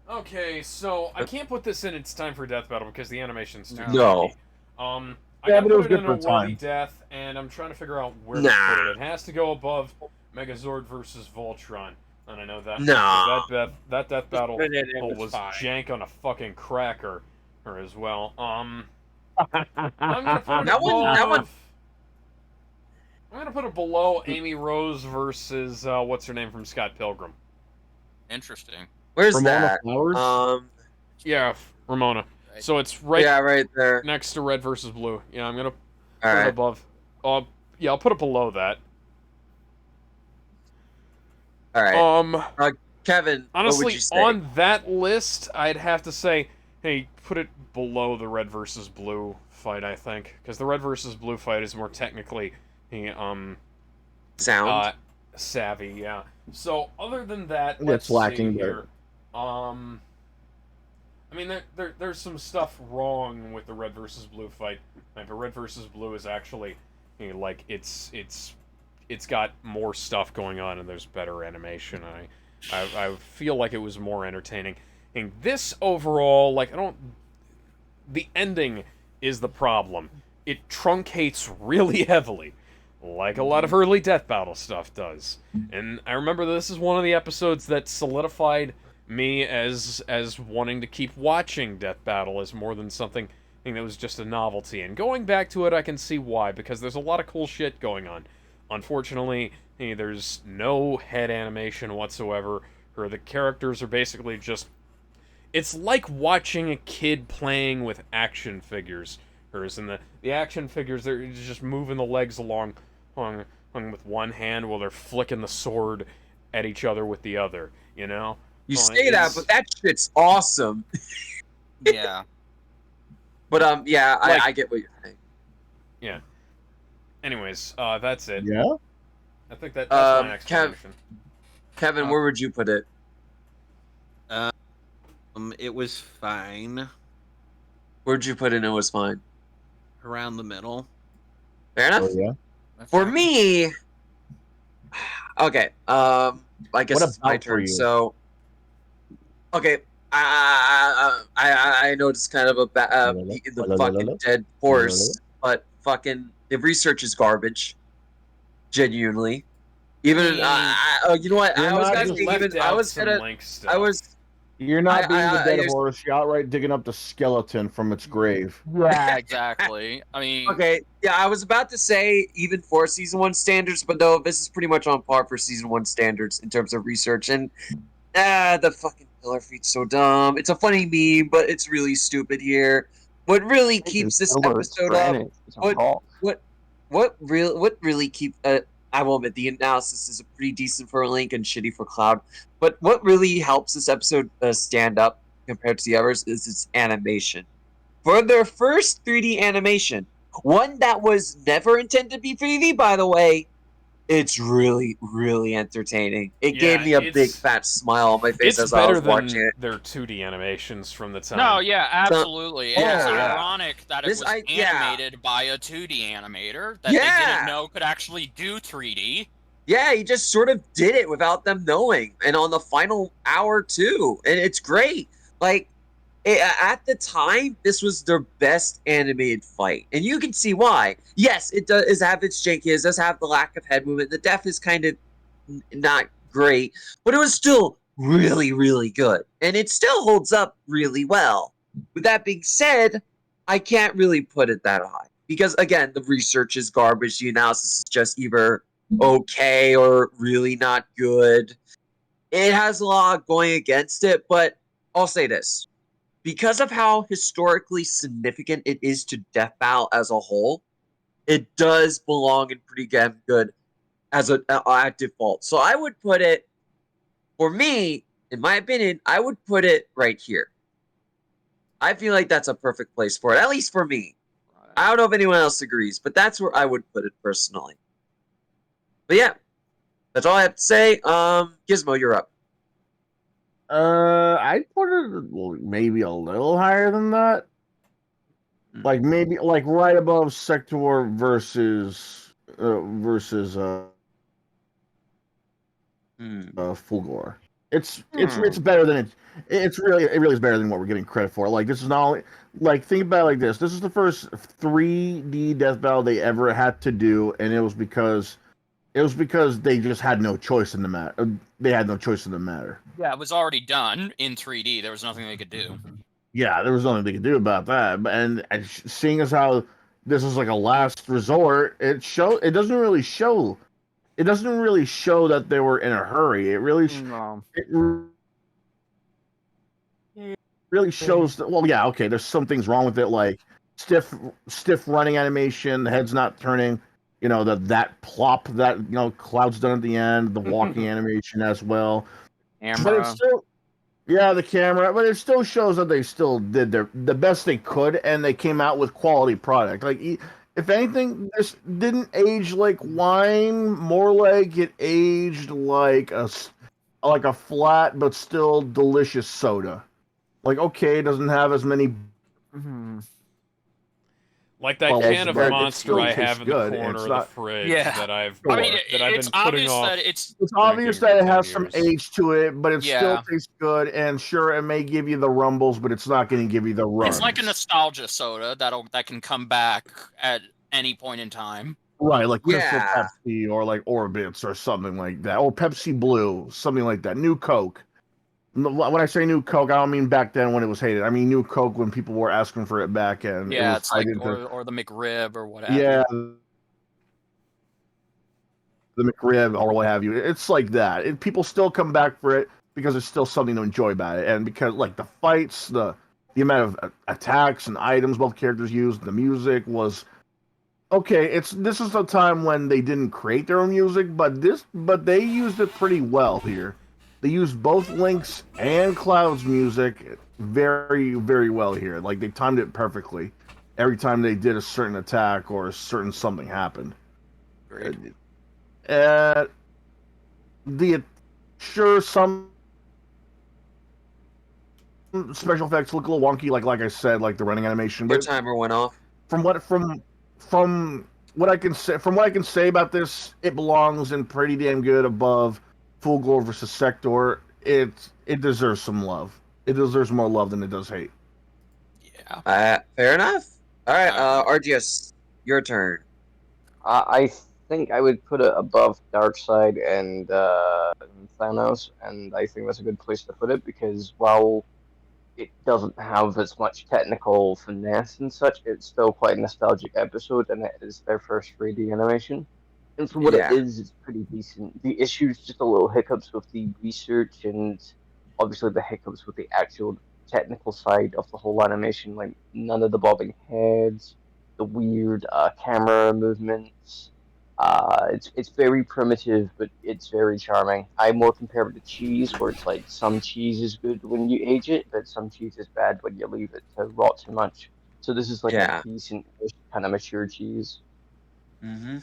Okay, so I can't put this in It's Time for Death Battle because the animation's too No. I Yeah, but it was put it good in for a a time. worthy death, and I'm trying to figure out where to put it. It has to go above Megazord versus Voltron, and I know that that death battle was jank on a fucking cracker, as well. I'm gonna put it I'm gonna put it below Amy Rose versus what's her name from Scott Pilgrim. Interesting. Where's Ramona that? Flowers? Yeah, Ramona. So it's right. Yeah, right there. Next to red versus blue. Yeah, I'm gonna put All right. it above. Yeah, I'll put it below that. All right. Kevin, honestly, what would you say? on that list, I'd have to say, hey, put it below the red versus blue fight. I think because the red versus blue fight is more technically, sound savvy. Yeah. So other than that, It's lacking here. I mean, there's some stuff wrong with the red versus blue fight. Like, the red versus blue is actually, like it's got more stuff going on and there's better animation. I feel like it was more entertaining. And this overall, like the ending is the problem. It truncates really heavily, like a lot of early Death Battle stuff does. And I remember this is one of the episodes that solidified me as wanting to keep watching Death Battle as more than something that was just a novelty. And going back to it, I can see why, because there's a lot of cool shit going on. Unfortunately, there's no head animation whatsoever, or the characters are basically just... It's like watching a kid playing with action figures. And the action figures, they're just moving the legs along with one hand while they're flicking the sword at each other with the other, You say that, but that shit's awesome. Yeah. But yeah, I get what you're saying. Yeah. Anyways, that's it. Yeah? I think that's my explanation. Kevin, where would you put it? It was fine. Where'd you put it? It was fine. Around the middle. Fair enough. Oh, yeah. For me, okay. I guess it's my turn. So, okay. I know it's kind of a beat in the fucking dead horse, but fucking the research is garbage. Genuinely, even you know what? You're not being the dead horse. You're outright digging up the skeleton from its grave. Yeah, exactly. I mean, okay, yeah, I was about to say even for season 1 standards, but no, this is pretty much on par for season 1 standards in terms of research. And the fucking pillar feet's so dumb. It's a funny meme, but it's really stupid here. What really keeps this episode up? What really keeps? I will admit the analysis is pretty decent for Link and shitty for Cloud. But what really helps this episode stand up compared to the others is its animation. For their first 3D animation, one that was never intended to be 3D, by the way, it's really, really entertaining. It gave me a big fat smile on my face as I was watching it. Their 2D animations from the time. No, yeah, absolutely. It's ironic that it was animated by a 2D animator that they didn't know could actually do 3D. Yeah, he just sort of did it without them knowing, and on the final hour too, and it's great. Like, at the time, this was their best animated fight, and you can see why. Yes, it does have its janky, it does have the lack of head movement. The death is kind of not great, but it was still really, really good, and it still holds up really well. With that being said, I can't really put it that high, because again, the research is garbage, the analysis is just either okay or really not good. It has a lot going against it, but I'll say this. Because of how historically significant it is to Death Battle as a whole, it does belong in pretty damn good as at default. So I would put it, for me, in my opinion, I would put it right here. I feel like that's a perfect place for it, at least for me. I don't know if anyone else agrees, but that's where I would put it personally. But yeah, that's all I have to say. Gizmo, you're up. I'd put it maybe a little higher than that. Like maybe like right above Sector versus Fulgore. It's better than it really is better than what we're getting credit for. Like this is not only like think about it like this. This is the first 3D death battle they ever had to do, and it was because they just had no choice in the matter. They had no choice in the matter. Yeah, it was already done in 3D. There was nothing they could do. Yeah, there was nothing they could do about that. And seeing as how this is like a last resort, it doesn't really show that they were in a hurry. It really really shows that. Well, yeah, okay. There's some things wrong with it, like stiff running animation, the head's not turning. You know, that plop that, you know, Cloud's done at the end, the walking animation as well. But it's still, the camera, but it still shows that they still did the best they could, and they came out with quality product. Like, if anything, this didn't age like wine, more like it aged like a flat but still delicious soda. Like, okay, it doesn't have as many. Like that can of Monster I have in the corner of the fridge that I've been putting off. It's obvious that it has some age to it, but it still tastes good. And sure, it may give you the rumbles, but it's not going to give you the runs. It's like a nostalgia soda that can come back at any point in time. Right, like Crystal Pepsi or like Orbits or something like that, or Pepsi Blue, something like that. New Coke. When I say new Coke, I don't mean back then when it was hated. I mean new Coke when people were asking for it back in. Yeah, it's like or the McRib or whatever. Yeah, the McRib or what have you. It's like that. People still come back for it because there's still something to enjoy about it, and because like the fights, the amount of attacks and items both characters used, the music was okay. This is a time when they didn't create their own music, but they used it pretty well here. They used both Link's and Cloud's music very, very well here. Like, they timed it perfectly. Every time they did a certain attack or a certain something happened. Great. Sure, some special effects look a little wonky, like I said, like the running animation. Their But timer went off. From what I can say about this, it belongs in pretty damn good above Full Gore versus Sector. It deserves some love. It deserves more love than it does hate. Yeah. Fair enough. All right, RGS, your turn. I think I would put it above Darkseid and Thanos, and I think that's a good place to put it because while it doesn't have as much technical finesse and such, it's still quite a nostalgic episode, and it is their first 3D animation. And for what it is, it's pretty decent. The issues, just a little hiccups with the research, and obviously the hiccups with the actual technical side of the whole animation, like none of the bobbing heads, the weird camera movements. It's very primitive, but it's very charming. I more compare it to cheese, where it's like some cheese is good when you age it, but some cheese is bad when you leave it to rot too much. So this is like a decent kind of mature cheese. Mm-hmm.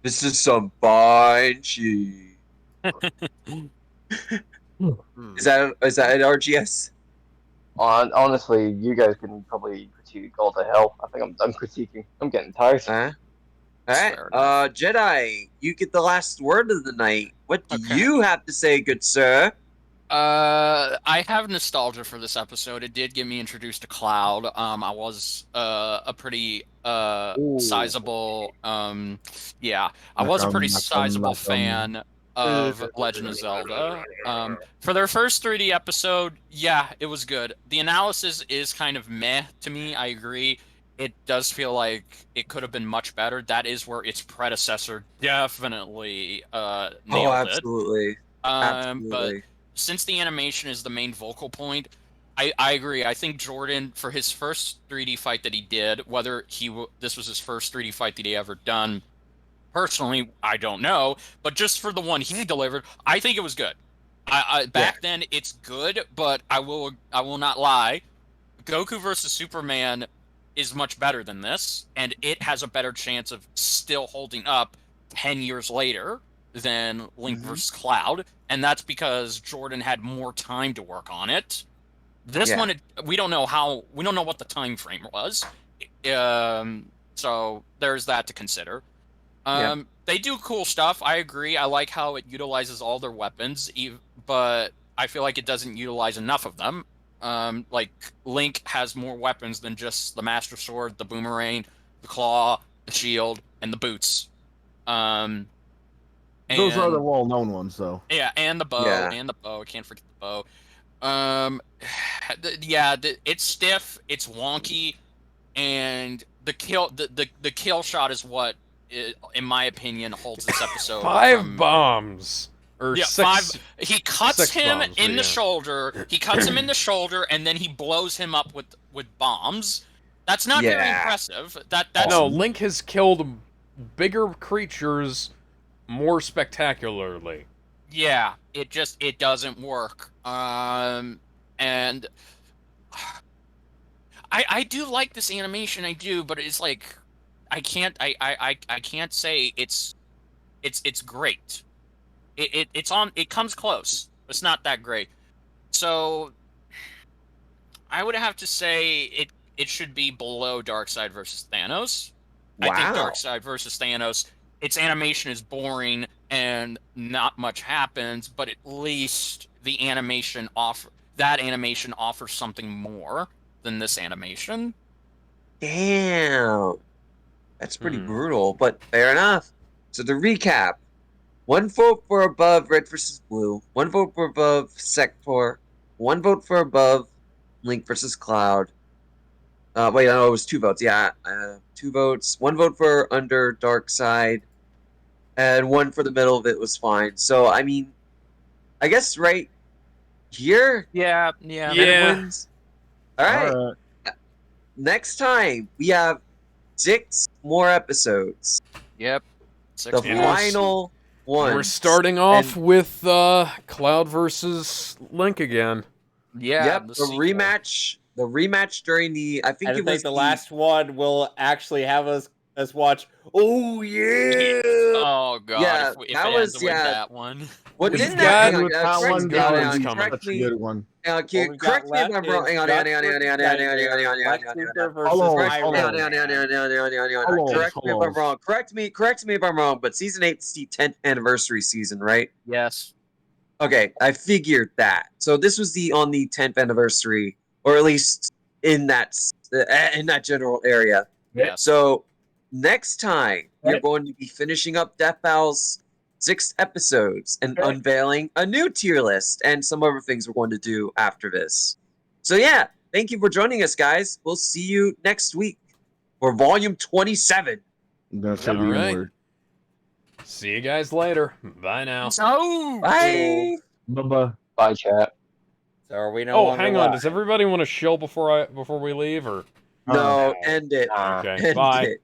This is some fine cheese. Is that an RGS? Honestly, you guys can probably critique all the hell. I think I'm done critiquing. I'm getting tired. All right, Jedi, you get the last word of the night. What do you have to say, good sir? I have nostalgia for this episode. It did get me introduced to Cloud. I was a pretty sizable I was a pretty sizable fan of Legend of Zelda. For their first 3D episode, yeah, it was good. The analysis is kind of meh to me. I agree. It does feel like it could have been much better. That is where its predecessor definitely nailed it. Absolutely. But since the animation is the main vocal point, I agree. I think Jordan, for his first 3D fight that he did, whether this was his first 3D fight that he ever done, personally, I don't know. But just for the one he delivered, I think it was good. Back then, it's good, but I will not lie. Goku versus Superman is much better than this, and it has a better chance of still holding up 10 years later than Link versus Cloud, and that's because Jordan had more time to work on it. This one, we don't know what the time frame was, so there's that to consider. They do cool stuff. I agree. I like how it utilizes all their weapons, but I feel like it doesn't utilize enough of them. Like Link has more weapons than just the Master Sword, the Boomerang, the Claw, the Shield, and the Boots. Those are the well-known ones, though. Yeah, and the bow, I can't forget the bow. It's stiff, it's wonky, and the kill shot is what, in my opinion, holds this episode. 5 bombs. Or six, he cuts him in the shoulder. He cuts him in the shoulder, and then he blows him up with bombs. That's not very impressive. No, Link has killed bigger creatures more spectacularly. Yeah, it doesn't work. And I do like this animation, I do, but it's like I can't say it's great. It comes close. It's not that great. So I would have to say it should be below Darkseid versus Thanos. Wow. I think Darkseid versus Thanos, its animation is boring and not much happens, but at least the animation offers something more than this animation. Damn. That's pretty brutal, but fair enough. So to recap, 1 vote for above Red versus Blue, 1 vote for above Sector, 1 vote for above Link versus Cloud. It was 2 votes. Yeah, 2 votes. 1 vote for under Darkseid, and 1 for the middle of it was fine. So I mean, I guess right here. Yeah. Wins. All right. Next time we have 6 more episodes. Yep. The final one. We're starting off with Cloud versus Link again. Yeah. Yep. The rematch. The rematch during the. I think the last one will actually have us Let's watch. Oh yeah. Oh god. Yeah, if that it was ends with that one. What We've didn't got- that? Hang on, that correct one me, that hang was on, coming. correct That's a me. good one. Correct me if I'm wrong. Hang on, hang on. Correct me if I'm wrong. Correct me if I'm wrong. But season 8's the 10th anniversary season, right? Yes. Okay, I figured that. So this was on the 10th anniversary, or at least in that general area. Yeah. So next time you're going to be finishing up Death Battle's 6 episodes and unveiling a new tier list and some other things we're going to do after this. So yeah, thank you for joining us, guys. We'll see you next week for volume 27. I'm gonna say the All right. word. See you guys later. Bye now. Bye. Bye-bye. Bye, chat. So are we no Oh, longer hang on. live? Does everybody want to chill before we leave, or? No, end it. Okay. End Bye. it.